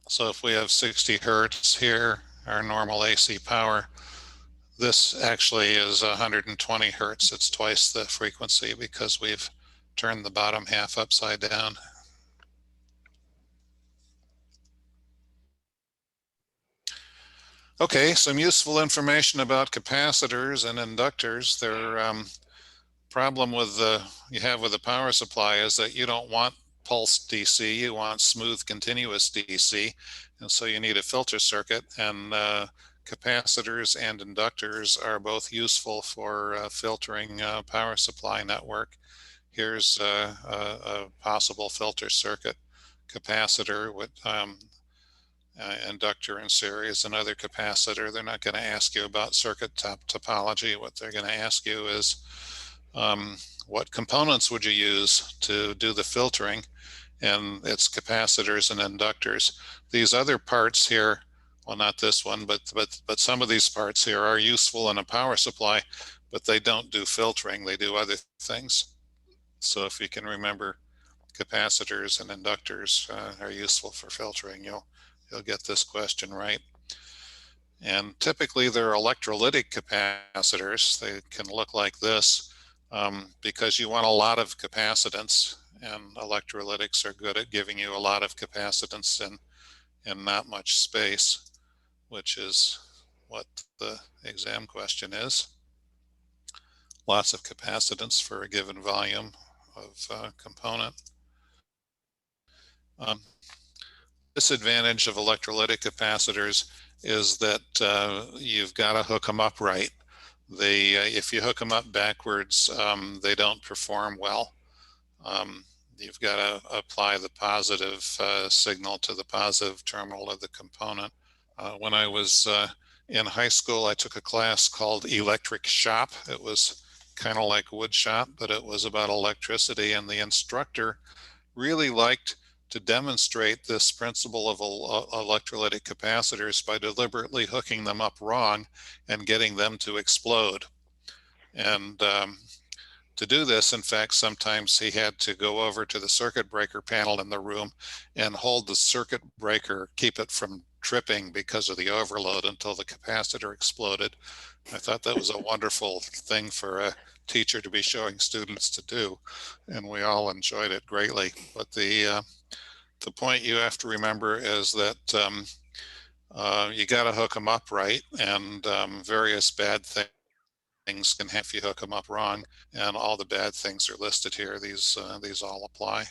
So if we have 60 hertz here, our normal AC power, this actually is 120 hertz. It's twice the frequency because we've turned the bottom half upside down. Okay, some useful information about capacitors and inductors. Their problem with you have with the power supply is that you don't want pulsed DC, you want smooth continuous DC, and so you need a filter circuit, and capacitors and inductors are both useful for filtering power supply network. Here's a possible filter circuit: capacitor with inductor in series, another capacitor. They're not going to ask you about circuit topology. What they're going to ask you is what components would you use to do the filtering, and it's capacitors and inductors. These other parts here, well, not this one, but some of these parts here are useful in a power supply, but they don't do filtering. They do other things. So if you can remember, capacitors and inductors are useful for filtering, you'll get this question right. And typically they're electrolytic capacitors. They can look like this because you want a lot of capacitance, and electrolytics are good at giving you a lot of capacitance and not much space, which is what the exam question is. Lots of capacitance for a given volume of component. Disadvantage of electrolytic capacitors is that you've got to hook them up right. If you hook them up backwards, they don't perform well. You've got to apply the positive signal to the positive terminal of the component. When I was in high school, I took a class called Electric Shop. It was kind of like wood shop, but it was about electricity, and the instructor really liked to demonstrate this principle of electrolytic capacitors by deliberately hooking them up wrong and getting them to explode. And to do this, in fact, sometimes he had to go over to the circuit breaker panel in the room and hold the circuit breaker, keep it from tripping because of the overload until the capacitor exploded. I thought that was a wonderful thing for a teacher to be showing students to do, and we all enjoyed it greatly. But the point you have to remember is that you got to hook them up right, and various bad things can have, if you hook them up wrong, and all the bad things are listed here. These all apply.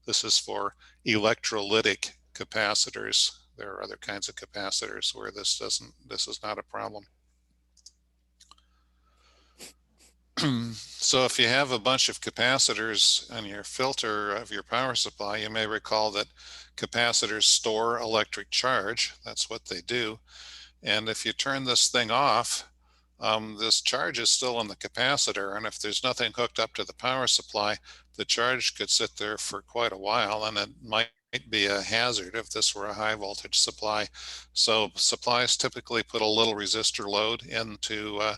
This is for electrolytic capacitors. There are other kinds of capacitors where this is not a problem. So if you have a bunch of capacitors on your filter of your power supply, you may recall that capacitors store electric charge. That's what they do. And if you turn this thing off, this charge is still in the capacitor. And if there's nothing hooked up to the power supply, the charge could sit there for quite a while, and it might be a hazard if this were a high voltage supply. So supplies typically put a little resistor load in to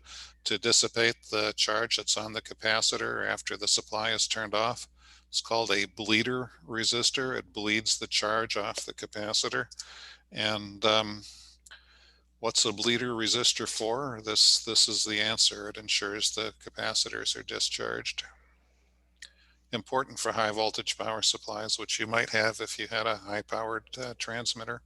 dissipate the charge that's on the capacitor after the supply is turned off. It's called a bleeder resistor. It bleeds the charge off the capacitor. And what's a bleeder resistor for? This is the answer. It ensures the capacitors are discharged. Important for high voltage power supplies, which you might have if you had a high powered transmitter.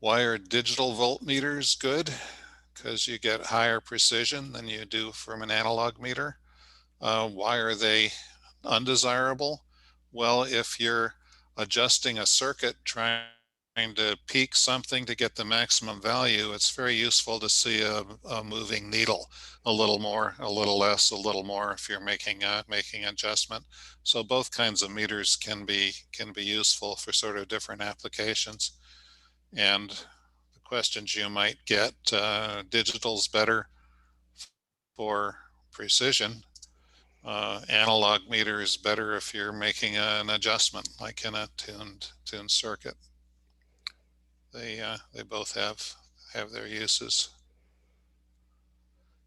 Why are digital voltmeters good? Because you get higher precision than you do from an analog meter. Why are they undesirable? Well, if you're adjusting a circuit trying to peak something to get the maximum value, it's very useful to see a moving needle, a little more, a little less, a little more if you're making adjustment. So both kinds of meters can be useful for sort of different applications. And the questions you might get, digital's better for precision. Analog meter is better if you're making an adjustment, like in a tuned circuit. They both have their uses.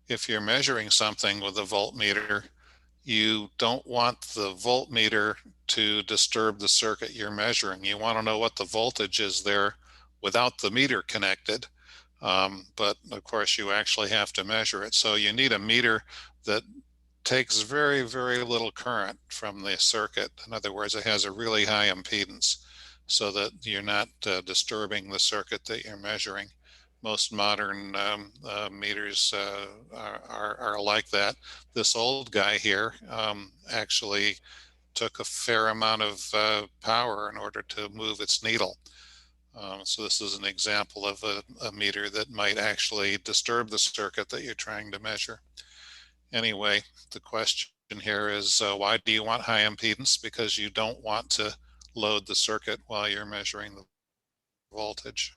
If you're measuring something with a voltmeter, you don't want the voltmeter to disturb the circuit you're measuring. You want to know what the voltage is there without the meter connected. But of course you actually have to measure it. So you need a meter that takes very, very little current from the circuit. In other words, it has a really high impedance so that you're not disturbing the circuit that you're measuring. Most modern meters are like that. This old guy here actually took a fair amount of power in order to move its needle. So this is an example of a meter that might actually disturb the circuit that you're trying to measure. Anyway, the question here is why do you want high impedance? Because you don't want to load the circuit while you're measuring the voltage.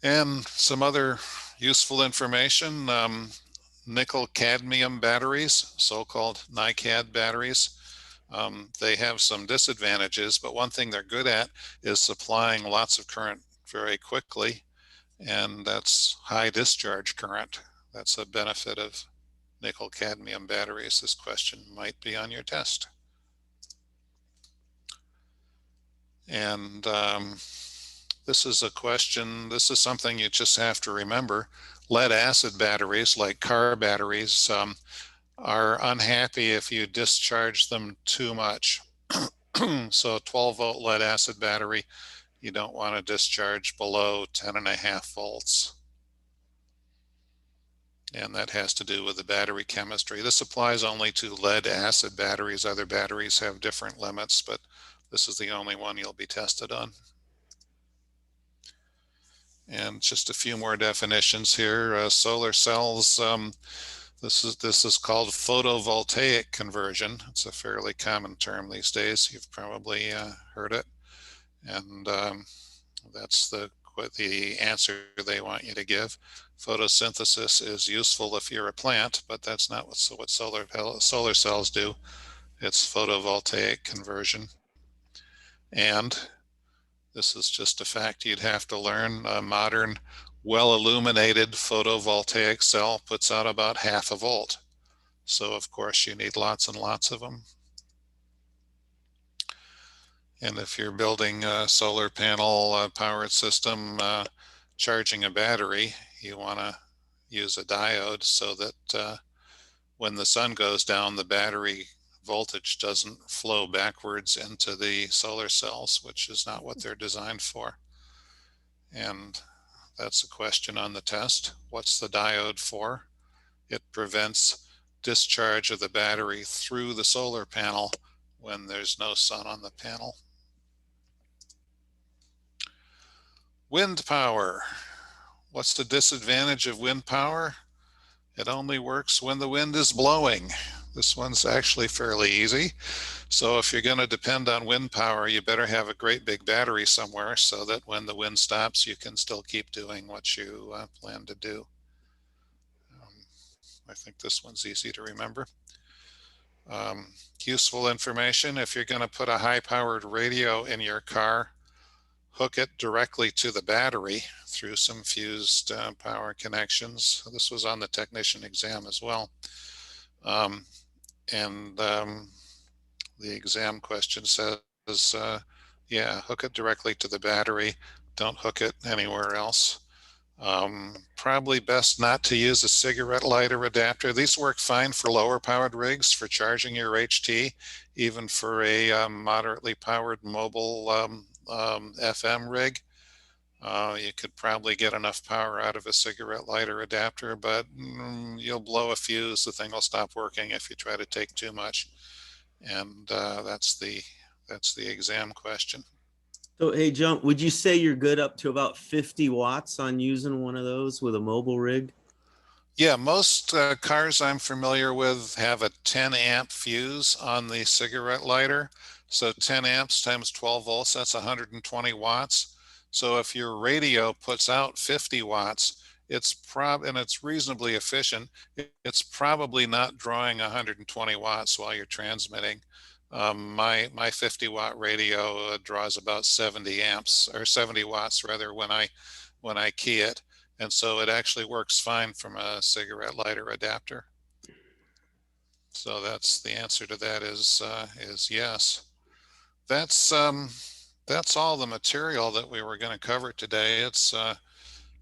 And some other useful information, nickel cadmium batteries, so-called NiCad batteries. They have some disadvantages, but one thing they're good at is supplying lots of current very quickly, and that's high discharge current. That's a benefit of nickel cadmium batteries. This question might be on your test. And this is a question, this is something you just have to remember. Lead acid batteries, like car batteries, are unhappy if you discharge them too much. So a 12-volt lead acid battery, you don't want to discharge below 10.5 volts. And that has to do with the battery chemistry. This applies only to lead acid batteries. Other batteries have different limits, but this is the only one you'll be tested on. And just a few more definitions here. Solar cells, this is called photovoltaic conversion. It's a fairly common term these days. You've probably heard it. And that's the answer they want you to give. Photosynthesis is useful if you're a plant, but that's not what solar cells do. It's photovoltaic conversion. And this is just a fact you'd have to learn. A modern, well-illuminated photovoltaic cell puts out about 0.5 volt. So of course you need lots and lots of them. And if you're building a solar panel powered system, charging a battery, you want to use a diode so that when the sun goes down, the battery voltage doesn't flow backwards into the solar cells, which is not what they're designed for. And that's a question on the test. What's the diode for? It prevents discharge of the battery through the solar panel when there's no sun on the panel. Wind power. What's the disadvantage of wind power? It only works when the wind is blowing. This one's actually fairly easy. So if you're going to depend on wind power, you better have a great big battery somewhere so that when the wind stops, you can still keep doing what you plan to do. I think this one's easy to remember. Useful information. If you're going to put a high-powered radio in your car, hook it directly to the battery through some fused power connections. This was on the technician exam as well. The exam question says, yeah, hook it directly to the battery. Don't hook it anywhere else. Probably best not to use a cigarette lighter adapter. These work fine for lower powered rigs for charging your HT, even for a moderately powered mobile FM rig. You could probably get enough power out of a cigarette lighter adapter, but you'll blow a fuse. The thing will stop working if you try to take too much. And that's the exam question. So, hey, John, would you say you're good up to about 50 watts on using one of those with a mobile rig? Yeah, most cars I'm familiar with have a 10 amp fuse on the cigarette lighter. So 10 amps times 12 volts, that's 120 watts. So if your radio puts out 50 watts, and it's reasonably efficient, it's probably not drawing 120 watts while you're transmitting. My 50 watt radio draws about 70 amps or 70 watts rather when I key it. And so it actually works fine from a cigarette lighter adapter. So that's the answer to that is yes. That's all the material that we were going to cover today. It's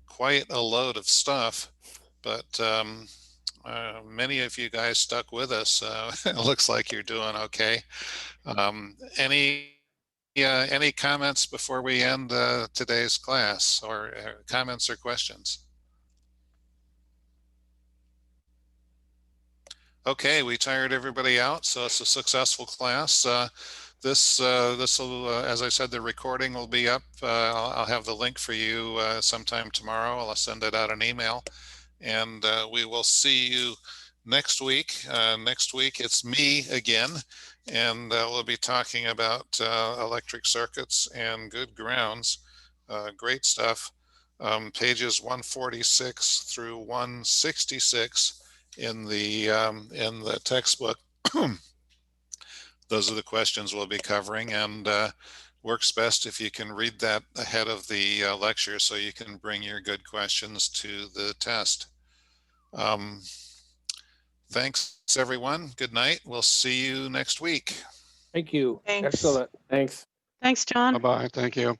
quite a load of stuff, but many of you guys stuck with us. It looks like you're doing okay. Any comments before we end today's class, or comments or questions? Okay, we tired everybody out, so it's a successful class. This will, as I said, the recording will be up. I'll have the link for you sometime tomorrow. I'll send it out an email, and we will see you next week. Next week it's me again, and we'll be talking about electric circuits and good grounds. Great stuff. Pages 146 through 166 in the textbook. Those are the questions we'll be covering, and works best if you can read that ahead of the lecture so you can bring your good questions to the test. Thanks, everyone. Good night. We'll see you next week. Thank you. Thanks. Excellent. Thanks. Thanks, John. Bye-bye. Thank you.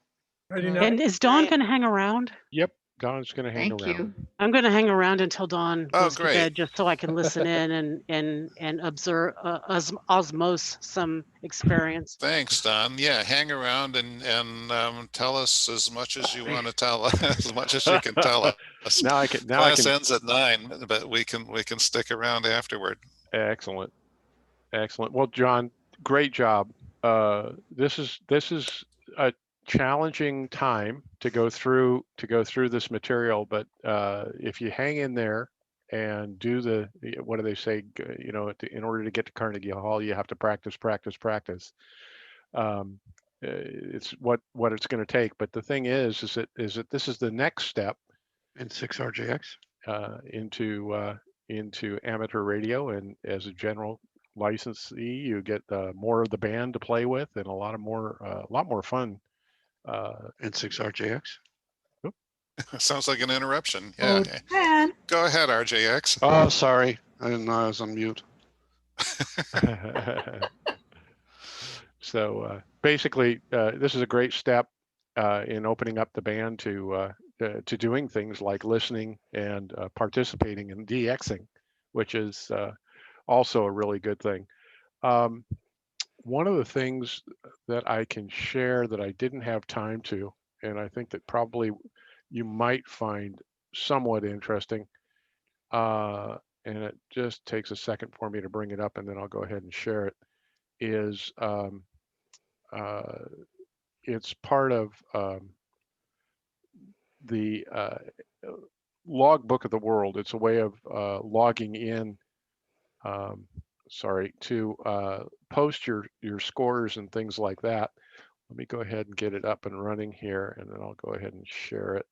And is Dawn going to hang around? Yep, Don's going to hang around. I'm going to hang around until Dawn goes to great. bed, just so I can listen in and observe, osmose some experience. Thanks, Don. Yeah, hang around and tell us as much as you want to tell us, as much as you can tell us. Class ends at 9, but we can stick around afterward. Excellent. Well, John, great job. This is a challenging time to go through this material, but if you hang in there and do what do they say, in order to get to Carnegie Hall, you have to practice. It's what it's going to take, but the thing is that this is the next step in 6RJX into amateur radio, and as a general licensee, you get more of the band to play with and a lot more fun. And 6RJX. Sounds like an interruption. Yeah. And go ahead, RJX. Oh, sorry. I didn't know I was on mute. So basically, this is a great step in opening up the band to doing things like listening and participating in DXing, which is also a really good thing. One of the things that I can share that I didn't have time to, and I think that probably you might find somewhat interesting, and it just takes a second for me to bring it up, and then I'll go ahead and share it, is it's part of the logbook of the world. It's a way of logging in, to post your scores and things like that. Let me go ahead and get it up and running here, and then I'll go ahead and share it.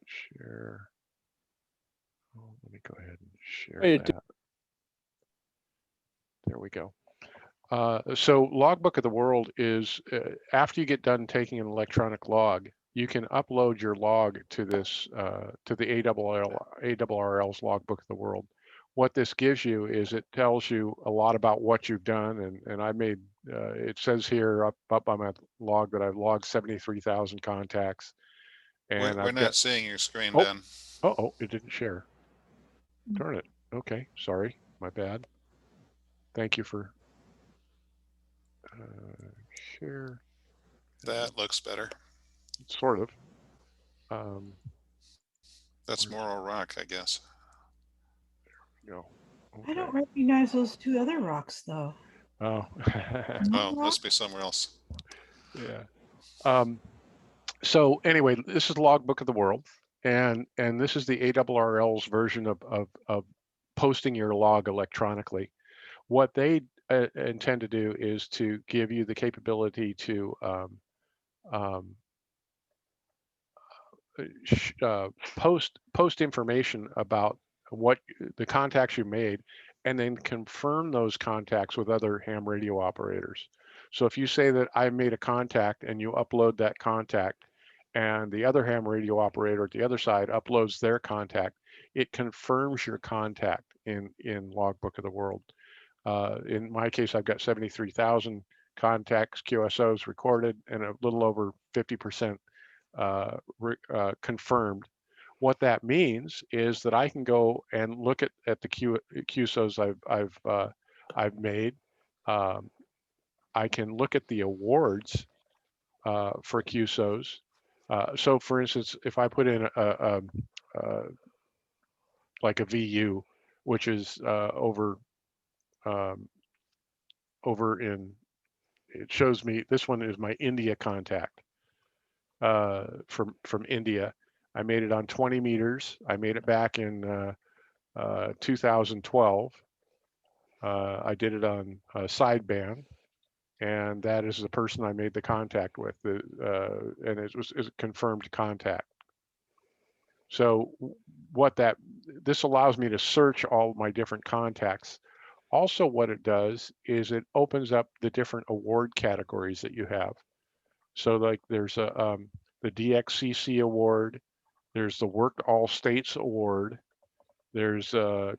Share. Oh, let me go ahead and share that. There we go. So Logbook of the World is, after you get done taking an electronic log, you can upload your log to this, to the ARRL's Logbook of the World. What this gives you is it tells you a lot about what you've done, and I made, it says here up on my log that I've logged 73,000 contacts. And we're not seeing your screen, oh, Ben. oh, it didn't share. Darn it. Okay, sorry, my bad. Thank you for share. That looks better. Sort of. That's Morro Rock, I guess. There we go. I don't recognize those two other rocks though. Oh. Oh, must be somewhere else. Yeah. So anyway, this is Logbook of the World, and this is the ARRL's version of posting your log electronically. What they intend to do is to give you the capability to post information about what the contacts you made, and then confirm those contacts with other ham radio operators. So if you say that I made a contact and you upload that contact, and the other ham radio operator at the other side uploads their contact, it confirms your contact in Logbook of the World. In my case, I've got 73,000 contacts, QSOs recorded, and a little over 50% confirmed. What that means is that I can go and look at the QSOs I've made. I can look at the awards for QSOs. So, for instance, if I put in like a VU, which is over in, it shows me this one is my India contact from India. I made it on 20 meters. I made it back in 2012. I did it on sideband, and that is the person I made the contact with, and it was a confirmed contact. So this allows me to search all my different contacts. Also, what it does is it opens up the different award categories that you have. So like there's the DXCC award, there's the Worked All States award, there's a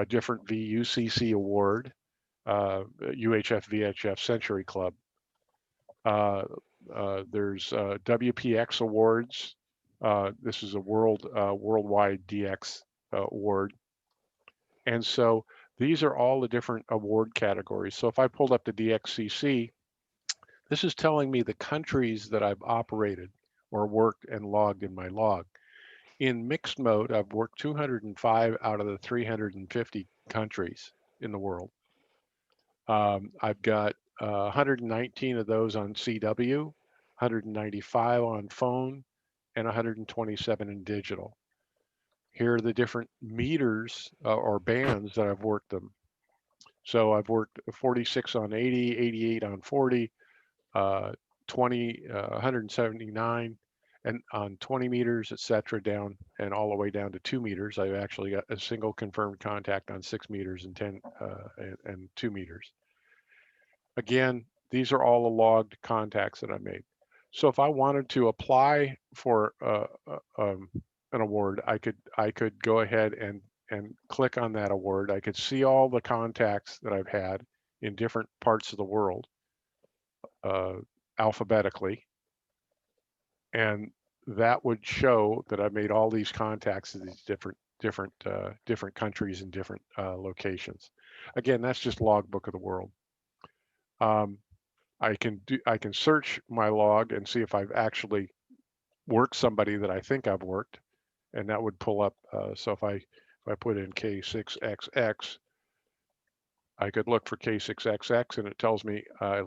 different VUCC award, UHF VHF Century Club. There's WPX awards. This is a worldwide DX award. And so these are all the different award categories. So if I pulled up the DXCC, this is telling me the countries that I've operated or worked and logged in my log. In mixed mode, I've worked 205 out of the 350 countries in the world. I've got 119 of those on CW, 195 on phone, and 127 in digital. Here are the different meters or bands that I've worked them. So I've worked 46 on 80, 88 on 40, 179 and on 20 meters, etc., down and all the way down to 2 meters. I've actually got a single confirmed contact on 6 meters and 10 and 2 meters. Again, these are all the logged contacts that I made. So if I wanted to apply for an award, I could go ahead and click on that award. I could see all the contacts that I've had in different parts of the world alphabetically, and that would show that I made all these contacts in these different different countries and different locations. Again, that's just Logbook of the World. I can search my log and see if I've actually worked somebody that I think I've worked, and that would pull up. So if I put in K6XX, I could look for K6XX, and it tells me I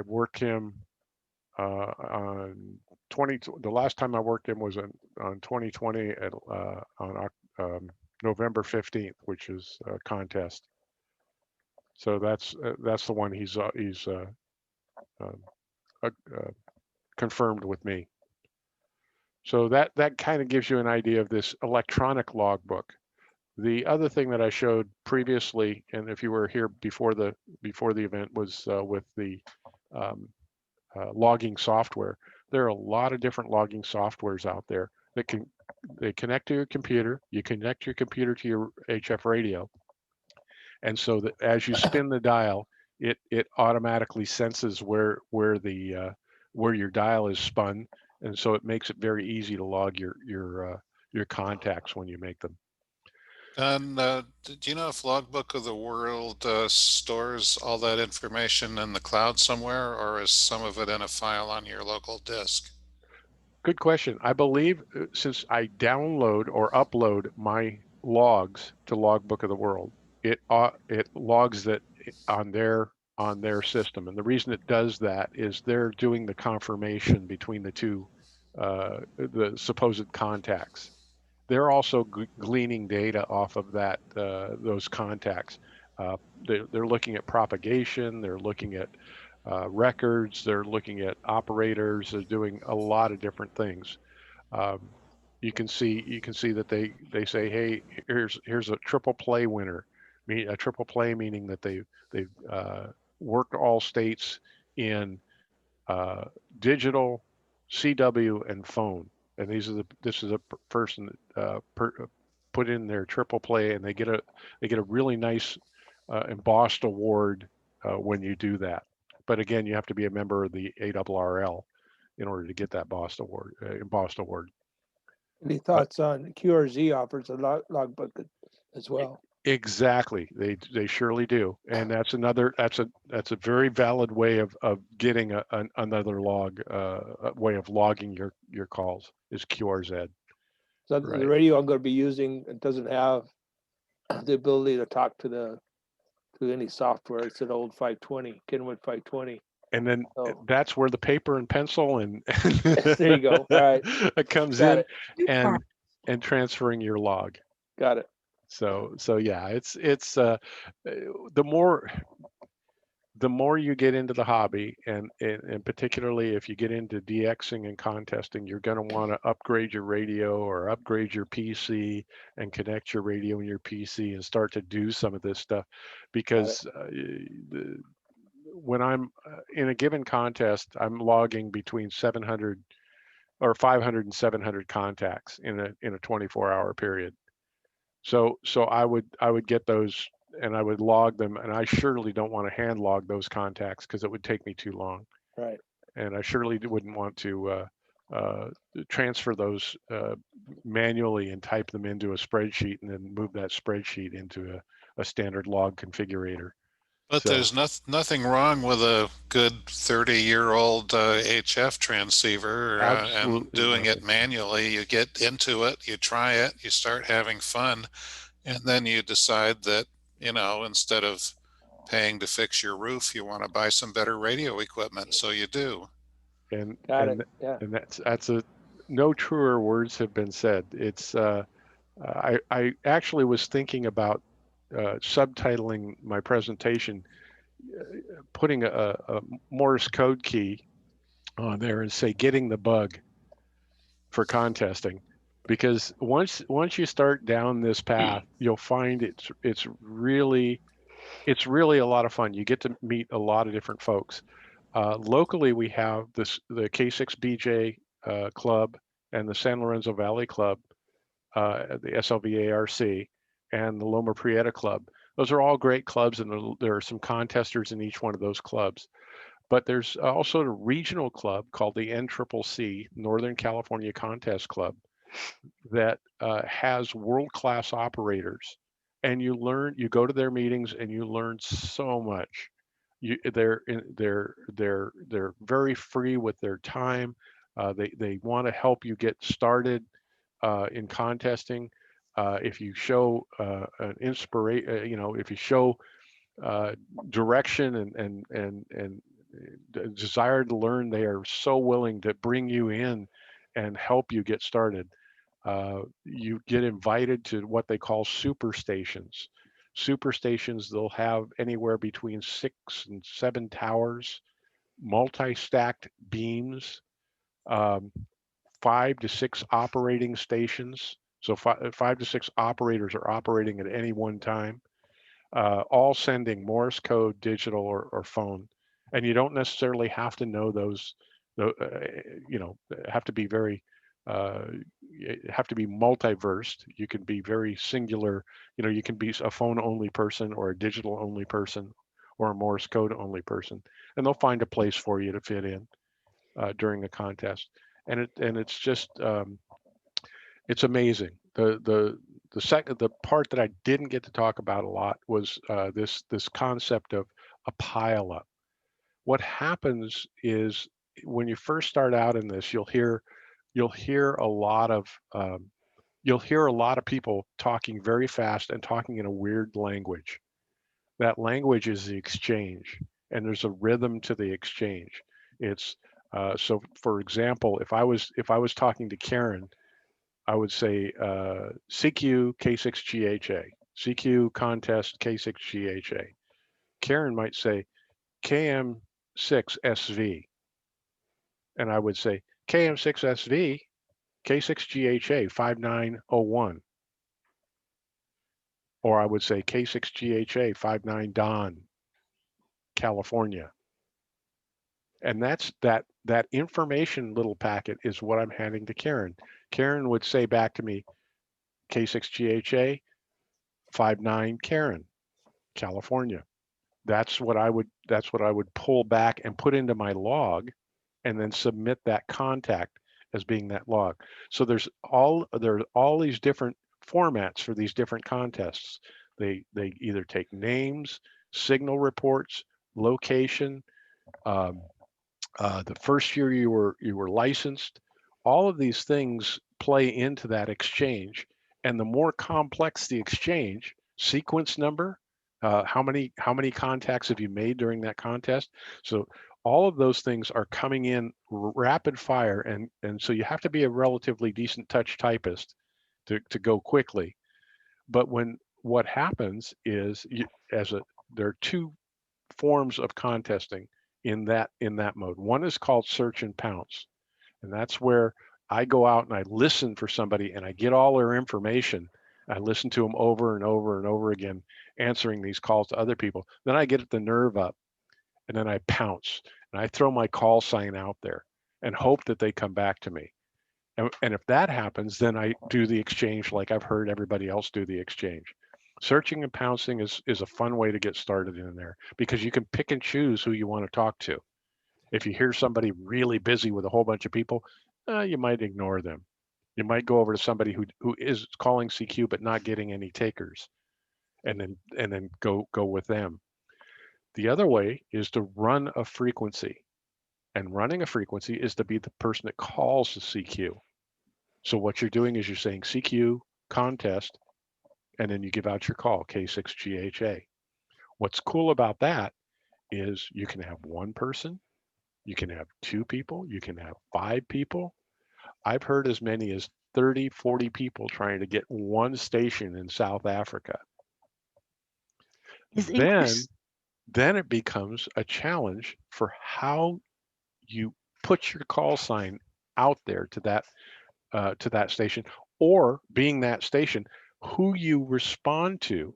worked him on 20. The last time I worked him was on 2020 on November 15th, which is a contest. So that's the one he's confirmed with me. So that kind of gives you an idea of this electronic logbook. The other thing that I showed previously, and if you were here before the event, was with the logging software. There are a lot of different logging softwares out there that they connect to your computer. You connect your computer to your HF radio, and so that as you spin the dial, it automatically senses where your dial is spun, and so it makes it very easy to log your contacts when you make them. And do you know if Logbook of the World stores all that information in the cloud somewhere, or is some of it in a file on your local disk? Good question. I believe since I download or upload my logs to Logbook of the World, it logs that on their system, and the reason it does that is they're doing the confirmation between the two, the supposed contacts. They're also gleaning data off of that those contacts. They're looking at propagation. They're looking at records. They're looking at operators. They're doing a lot of different things. You can see that they say, hey, here's a triple play winner. A triple play meaning that they've worked all states in digital, CW, and phone. And this is a person put in their triple play, and they get a really nice embossed award when you do that. But again, you have to be a member of the ARRL in order to get that embossed award. Any thoughts on QRZ offers a logbook as well? Exactly, they surely do, and that's a very valid way of getting another log way of logging your calls is QRZ. So Right. the radio I'm going to be using, it doesn't have the ability to talk to any software. It's an old 520, Kenwood 520. And then that's where the paper and pencil and there you go. All right, it comes Got in and transferring your log. Got it. So yeah, it's the more you get into the hobby, and particularly if you get into DXing and contesting, you're going to want to upgrade your radio or upgrade your PC and connect your radio and your PC and start to do some of this stuff, because when I'm in a given contest, I'm logging between 700 or 500 and 700 contacts in a 24-hour period. So I would get those and I would log them, and I surely don't want to hand log those contacts because it would take me too long. Right. And I surely wouldn't want to transfer those manually and type them into a spreadsheet and then move that spreadsheet into a standard log configurator. But So- there's nothing wrong with a good 30-year-old HF transceiver and Absolutely doing it nothing. manually. You get into it, you try it, you start having fun, and then you decide that, instead of paying to fix your roof, you want to buy some better radio equipment. So you do. And Got and, it. Yeah. and that's no truer words have been said. It's I actually was thinking about subtitling my presentation, putting a Morse code key on there and say getting the bug for contesting, because once you start down this path, you'll find it's really a lot of fun. You get to meet a lot of different folks. Locally, we have the K6BJ Club and the San Lorenzo Valley Club, the SLVARC, and the Loma Prieta Club. Those are all great clubs, and there are some contesters in each one of those clubs. But there's also a regional club called the NCCC, Northern California Contest Club, that has world-class operators, and you go to their meetings and you learn so much. They're very free with their time. They want to help you get started in contesting. If you show an inspiration, if you show direction and desire to learn, they are so willing to bring you in and help you get started. You get invited to what they call super stations. Super stations, they'll have anywhere between 6 and 7 towers, multi-stacked beams, 5 to 6 operating stations. So 5 to 6 operators are operating at any one time, all sending Morse code, digital or phone. And you don't necessarily have to know those, have to be very, have to be multiversed. You can be very singular. You can be a phone only person or a digital only person or a Morse code only person, and they'll find a place for you to fit in during the contest. And it's just it's amazing. The part that I didn't get to talk about a lot was this concept of a pile up. What happens is when you first start out in this, you'll hear a lot of people talking very fast and talking in a weird language. That language is the exchange, and there's a rhythm to the exchange. It's so, for example, if I was talking to Karen, I would say CQ K6GHA, CQ contest K6GHA. Karen might say KM6SV, and I would say KM6SV K6GHA 5901. Or I would say K6GHA 59 Don, California. And that's that information little packet is what I'm handing to Karen. Karen would say back to me, K6GHA 59 Karen, California. That's what I would pull back and put into my log and then submit that contact as being that log. So there's all these different formats for these different contests. They either take names, signal reports, location, the first year you were licensed. All of these things play into that exchange, and the more complex the exchange, sequence number, how many contacts have you made during that contest? So all of those things are coming in rapid fire, and so you have to be a relatively decent touch typist to go quickly. But what happens is there are two forms of contesting in that mode. One is called search and pounce, and that's where I go out and I listen for somebody and I get all their information. I listen to them over and over and over again, answering these calls to other people. Then I get the nerve up, and then I pounce and I throw my call sign out there and hope that they come back to me. And if that happens, then I do the exchange like I've heard everybody else do the exchange. Searching and pouncing is a fun way to get started in there, because you can pick and choose who you want to talk to. If you hear somebody really busy with a whole bunch of people, you might ignore them. You might go over to somebody who is calling CQ but not getting any takers, and then go with them. The other way is to run a frequency, and running a frequency is to be the person that calls the CQ. So what you're doing is you're saying CQ contest, and then you give out your call, K6GHA. What's cool about that is you can have one person, you can have 2 people, you can have 5 people. I've heard as many as 30, 40 people trying to get one station in South Africa. Then it becomes a challenge for how you put your call sign out there to that station, or being that station, who you respond to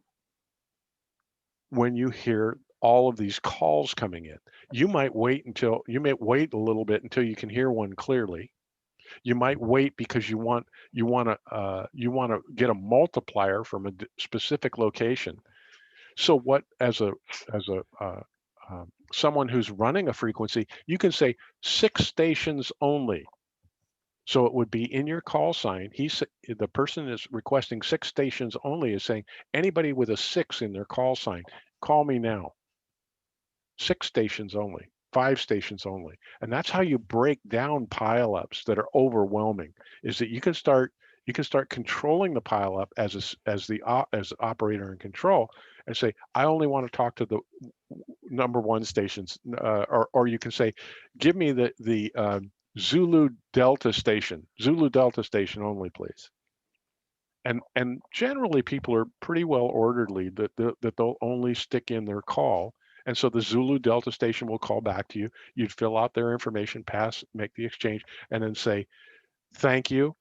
when you hear all of these calls coming in. You might wait a little bit until you can hear one clearly. You might wait because you want to get a multiplier from a specific location. So what, as someone who's running a frequency, you can say 6 stations only. So it would be in your call sign. The person is requesting 6 stations only is saying, anybody with a 6 in their call sign, call me now. 6 stations only, 5 stations only. And that's how you break down pileups that are overwhelming, is that you can start controlling the pileup as operator in control and say, I only want to talk to the number 1 stations, or you can say, give me the Zulu Delta station only, please. And generally people are pretty well orderly that they'll only stick in their call. And so the Zulu Delta station will call back to you. You'd fill out their information, make the exchange, and then say, thank you,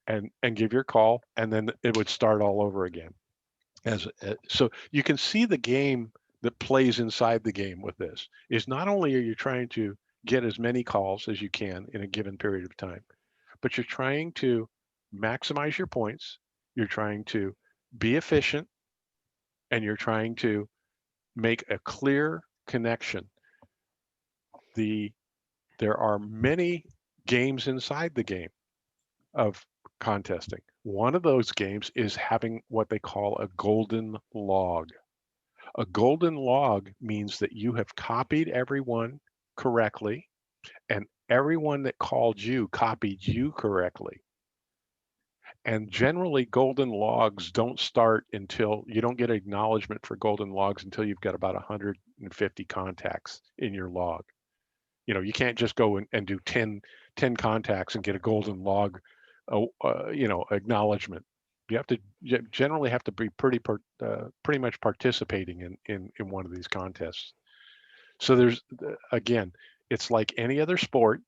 and give your call, and then it would start all over again. So you can see the game that plays inside the game with this is not only are you trying to get as many calls as you can in a given period of time, but you're trying to maximize your points, you're trying to be efficient, and you're trying to make a clear connection. There are many games inside the game of contesting. One of those games is having what they call a golden log. A golden log means that you have copied everyone correctly, and everyone that called you copied you correctly. And generally, golden logs don't start until you don't get acknowledgement for golden logs until you've got about 150 contacts in your log. You know, you can't just go and do 10 contacts and get a golden log, acknowledgement. You generally have to be pretty much participating in one of these contests. So again, it's like any other sport.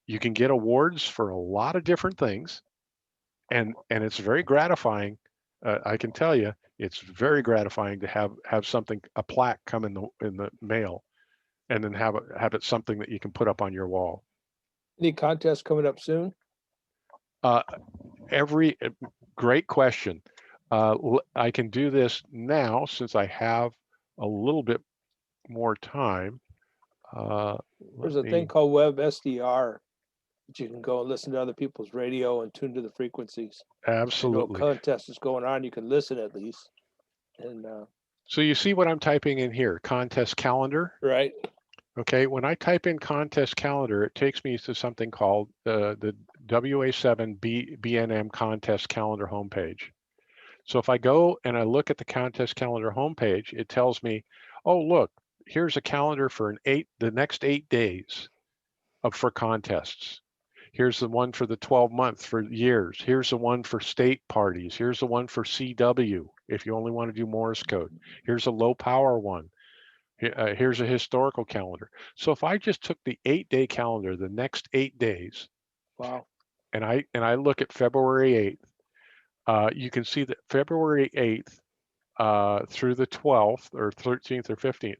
You can get awards for a lot of different things. And it's very gratifying. I can tell you, it's very gratifying to have something, a plaque, come in the mail, and then have it something that you can put up on your wall. Any contests coming up soon? Great question. I can do this now since I have a little bit more time. There's a thing called WebSDR. You can go and listen to other people's radio and tune to the frequencies. Absolutely. You know, contest is going on. You can listen at least. And so you see what I'm typing in here, contest calendar. Right. Okay. When I type in contest calendar, it takes me to something called the WA7 BNM contest calendar homepage. So if I go and I look at the contest calendar homepage, it tells me, oh, look, here's a calendar for the next 8 days for contests. Here's the one for the 12 months for years. Here's the one for state parties. Here's the one for CW, if you only want to do Morse code. Here's a low power one. Here's a historical calendar. So if I just took the 8-day calendar, the next 8 days, wow, and I look at February 8th, you can see that February 8th through the 12th or 13th or 15th,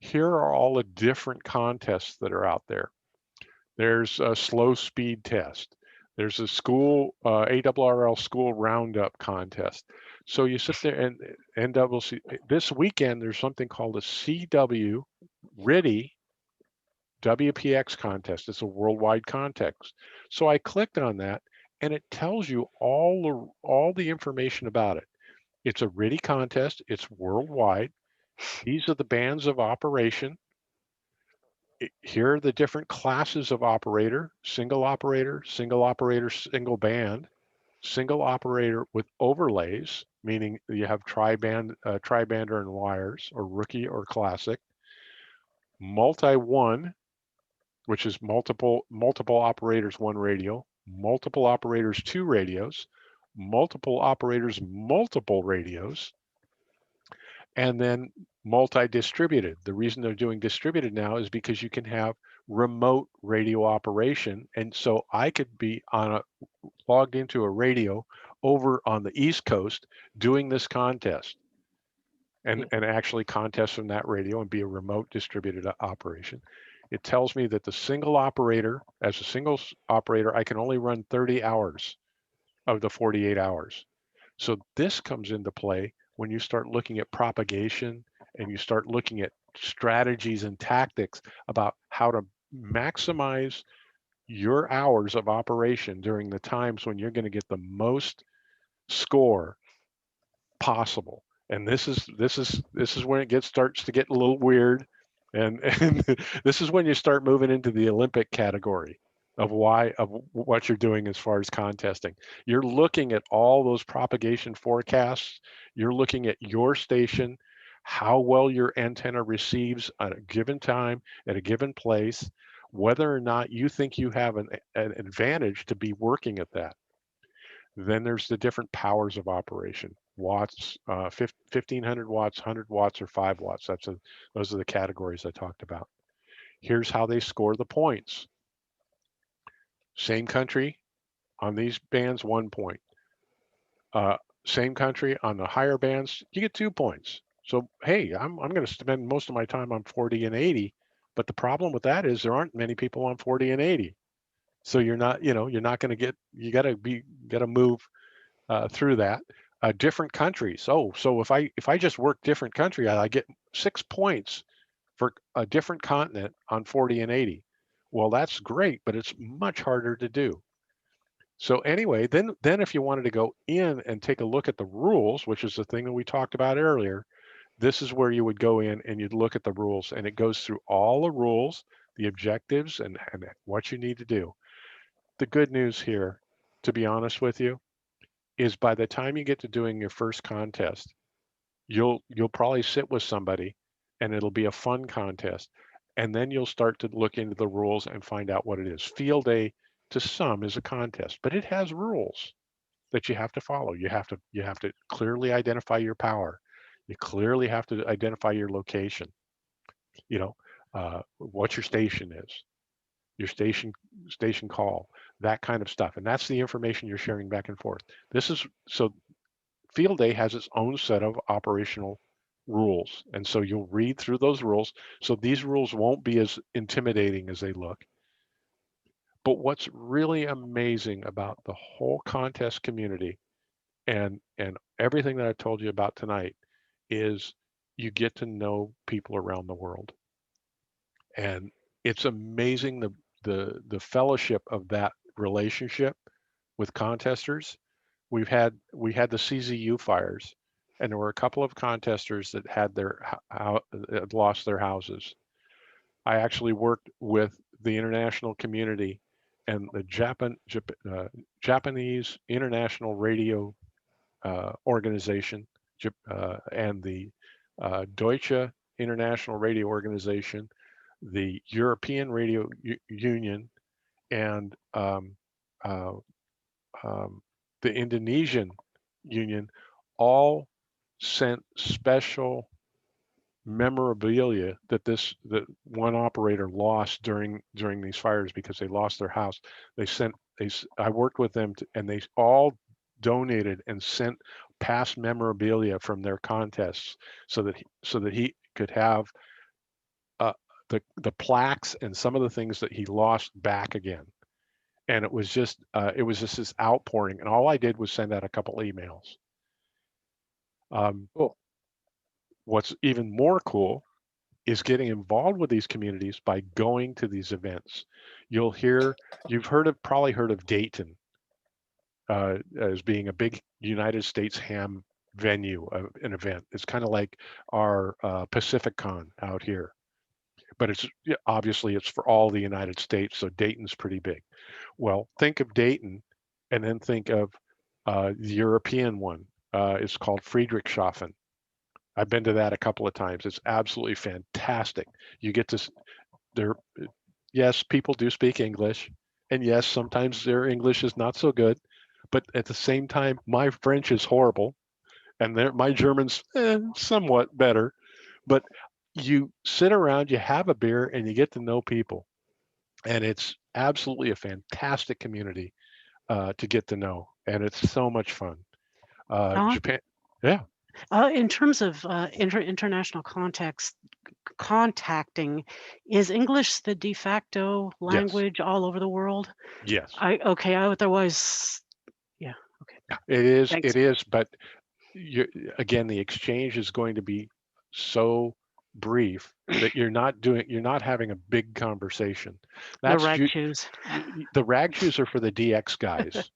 here are all the different contests that are out there. There's a slow speed test. There's a school, ARRL school roundup contest. So you sit there and NWC, this weekend, there's something called a CW RTTY WPX contest. It's a worldwide contest. So I clicked on that and it tells you all the information about it. It's a RTTY contest. It's worldwide. These are the bands of operation. Here are the different classes of operator: single operator, single band, single operator with overlays, meaning you have tri-bander and wires, or rookie or classic, multi-one, which is multiple operators, one radio, multiple operators, two radios, multiple operators, multiple radios, and then multi-distributed. The reason they're doing distributed now is because you can have remote radio operation. And so I could be logged into a radio over on the East Coast doing this contest and actually contest from that radio and be a remote distributed operation. It tells me that the single operator, as a single operator, I can only run 30 hours of the 48 hours. So this comes into play when you start looking at propagation and you start looking at strategies and tactics about how to maximize your hours of operation during the times when you're going to get the most score possible. And this is when it starts to get a little weird, and this is when you start moving into the Olympic category of what you're doing as far as contesting. You're looking at all those propagation forecasts. You're looking at your station, how well your antenna receives at a given time at a given place, whether or not you think you have an advantage to be working at that. Then there's the different powers of operation. Watts, 1500 watts, 100 watts, or 5 watts. Those are the categories I talked about. Here's how they score the points. Same country on these bands, 1 point. Same country on the higher bands, you get 2 points. So hey, I'm going to spend most of my time on 40 and 80, but the problem with that is there aren't many people on 40 and 80. So you're not going to get, you got to move through that. Different countries. Oh, so if I just work different country, I get 6 points for a different continent on 40 and 80. Well, that's great, but it's much harder to do. So anyway, then if you wanted to go in and take a look at the rules, which is the thing that we talked about earlier, this is where you would go in and you'd look at the rules, and it goes through all the rules, the objectives, and what you need to do. The good news here, to be honest with you, is by the time you get to doing your first contest, you'll probably sit with somebody and it'll be a fun contest. And then you'll start to look into the rules and find out what it is. Field day to some is a contest, but it has rules that you have to follow. You have to clearly identify your power. You clearly have to identify your location. What your station is, your station call, that kind of stuff. And that's the information you're sharing back and forth. So field day has its own set of operational rules. And so you'll read through those rules. So these rules won't be as intimidating as they look. But what's really amazing about the whole contest community and everything that I told you about tonight is you get to know people around the world. And it's amazing the fellowship of that relationship with contesters. We had the CZU fires, and there were a couple of contesters that had lost their houses. I actually worked with the international community and the Japanese International Radio Organization and the Deutsche International Radio Organization, the European Radio Union, and the Indonesian Union, all sent special memorabilia that one operator lost during these fires because they lost their house. I worked with them and they all donated and sent past memorabilia from their contests so that he could have the plaques and some of the things that he lost back again. And it was just this outpouring, and all I did was send out a couple emails. Cool. What's even more cool is getting involved with these communities by going to these events. You've probably heard of Dayton as being a big United States ham venue of an event. It's kind of like our PacificCon out here, but obviously it's for all the United States, so Dayton's pretty big. Well, think of Dayton and then think of the European one. It's called Friedrichshafen. I've been to that a couple of times. It's absolutely fantastic. You get to, yes, people do speak English, and yes, sometimes their English is not so good, but at the same time, my French is horrible, and my German's somewhat better. But you sit around, you have a beer, and you get to know people, and it's absolutely a fantastic community to get to know, and it's so much fun. Japan, yeah. In terms of international contacting, is English the de facto language all over the world? Yes. Otherwise, yeah. Okay. It is. Thanks. It is. But again, the exchange is going to be so brief that you're not having a big conversation. The That's rag shoes. the rag shoes are for the DX guys.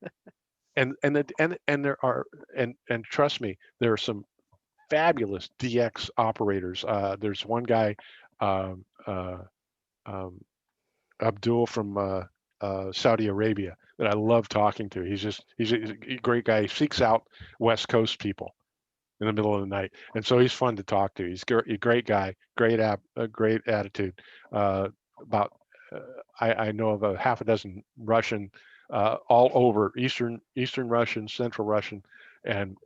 And there are, and trust me, there are some fabulous DX operators. There's one guy, um, Abdul from Saudi Arabia, that I love talking to. He's a great guy. He seeks out West Coast people in the middle of the night, and so he's fun to talk to. He's a great guy, great great attitude. I know of a half a dozen Russian, all over Eastern Russian, Central Russian, and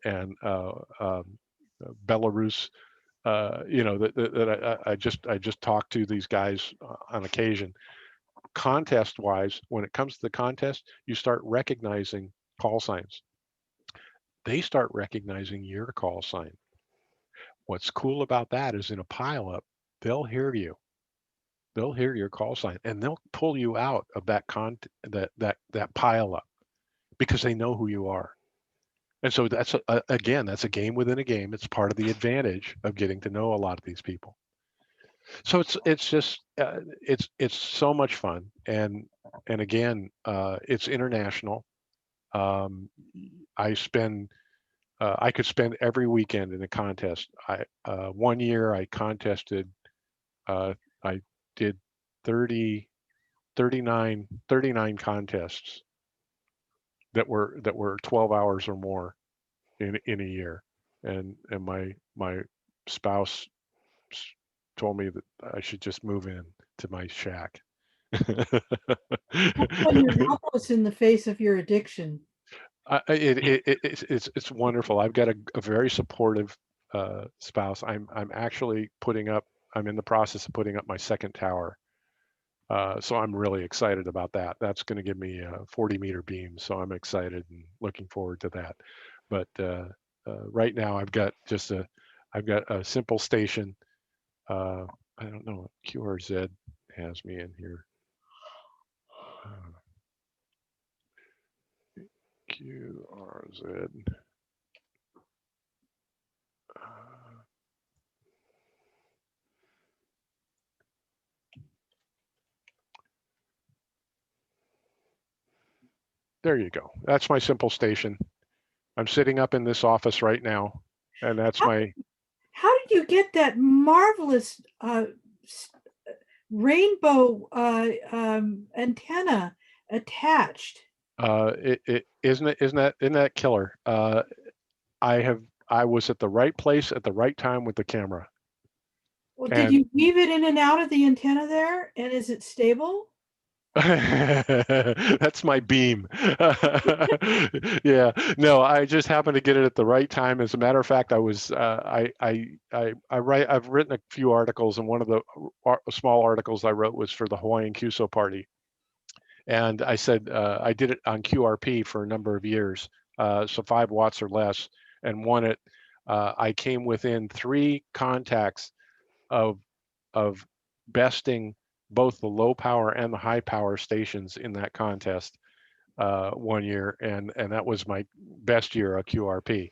Belarus. That I just talk to these guys on occasion. Contest wise, when it comes to the contest, you start recognizing call signs. They start recognizing your call sign. What's cool about that is in a pileup, they'll hear you. They'll hear your call sign, and they'll pull you out of that pileup because they know who you are. And so that's that's a game within a game. It's part of the advantage of getting to know a lot of these people. So it's just it's so much fun, and again, it's international. I could spend every weekend in a contest. One year I contested, I did 39 contests that were 12 hours or more in a year, and my spouse told me that I should just move in to my shack. When you're helpless in the face of your addiction. It's wonderful. I've got a very supportive spouse. I'm actually I'm in the process of putting up my second tower. So I'm really excited about that. That's going to give me a 40-meter beam. So I'm excited and looking forward to that. But right now I've got a simple station. I don't know. QRZ has me in here. QRZ. There you go. That's my simple station. I'm sitting up in this office right now, and that's my. How did you get that marvelous rainbow antenna attached? Isn't that killer? I was at the right place at the right time with the camera. Well, did you weave it in and out of the antenna there? And is it stable? That's my beam. Yeah, no, I just happened to get it at the right time. As a matter of fact, I've written a few articles, and one of the small articles I wrote was for the Hawaiian QSO party. And I said, I did it on QRP for a number of years, so 5 watts or less, and won it. I came within 3 contacts of besting both the low power and the high power stations in that contest one year, and that was my best year of QRP.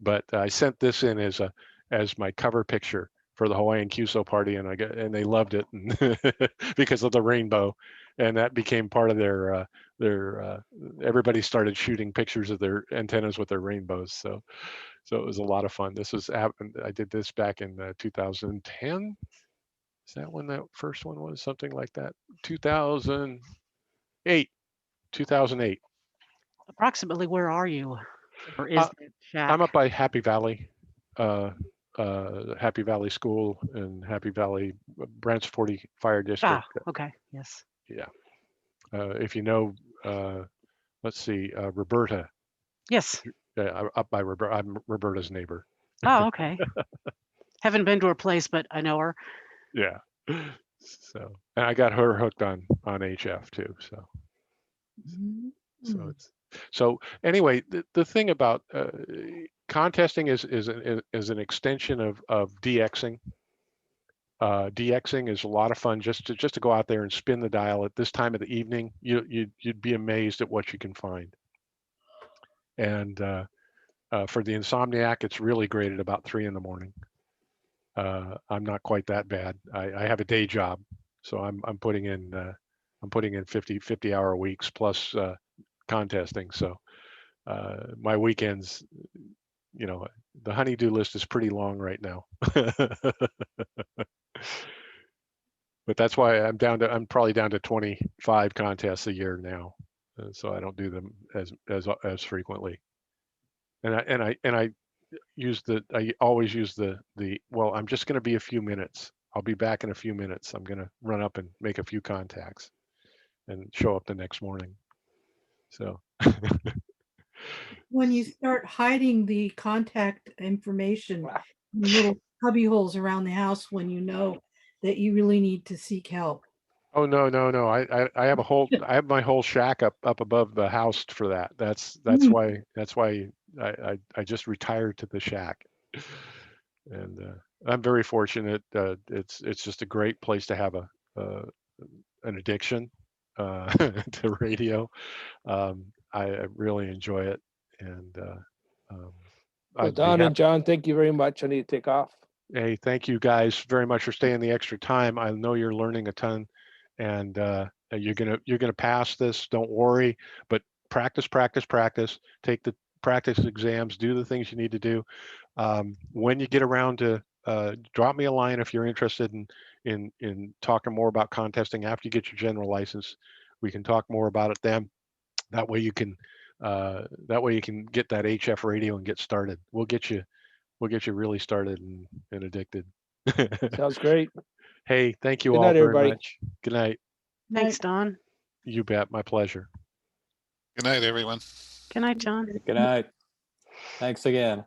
But I sent this in as my cover picture for the Hawaiian QSO party, and they loved it because of the rainbow, and that became part of their everybody started shooting pictures of their antennas with their rainbows. So it was a lot of fun. I did this back in 2010. Is that when that first one was? Something like that. 2008. Approximately, where are you? Or is it shack? I'm up by Happy Valley, Happy Valley School and Happy Valley Branch 40 Fire District. Okay. Yes. Yeah. If you know, let's see, Roberta. Yes. Up by Roberta. I'm Roberta's neighbor. Oh, okay. Haven't been to her place, but I know her. Yeah. So, and I got her hooked on HF too. So anyway, the thing about contesting is an extension of DXing. DXing is a lot of fun. Just to go out there and spin the dial at this time of the evening, you'd be amazed at what you can find. And for the insomniac, it's really great at about 3 in the morning. I'm not quite that bad. I have a day job, so I'm putting in 50 hour weeks plus contesting. So my weekends, you know, the honey-do list is pretty long right now. But that's why I'm probably down to 25 contests a year now. So I don't do them as frequently. And I always use the well, I'm just going to be a few minutes. I'll be back in a few minutes. I'm going to run up and make a few contacts and show up the next morning. So When you start hiding the contact information in little cubby holes around the house when you know that you really need to seek help. oh no. I have my whole shack up above the house for that. That's why I just retired to the shack. And I'm very fortunate. It's just a great place to have an addiction to radio. I really enjoy it, and Well, I'd be Don and happy. John, thank you very much. I need to take off. Hey, thank you guys very much for staying the extra time. I know you're learning a ton, and you're gonna pass this. Don't worry, but practice. Take the practice exams. Do the things you need to do. When you get around to drop me a line if you're interested in talking more about contesting after you get your general license. We can talk more about it then. That way you can get that HF radio and get started. We'll get you really started and addicted. Sounds great. Hey, thank you Good all night, very everybody. much. Good night. Thanks, Don. You bet. My pleasure. Good night, everyone. Good night, John. Good night. Thanks again.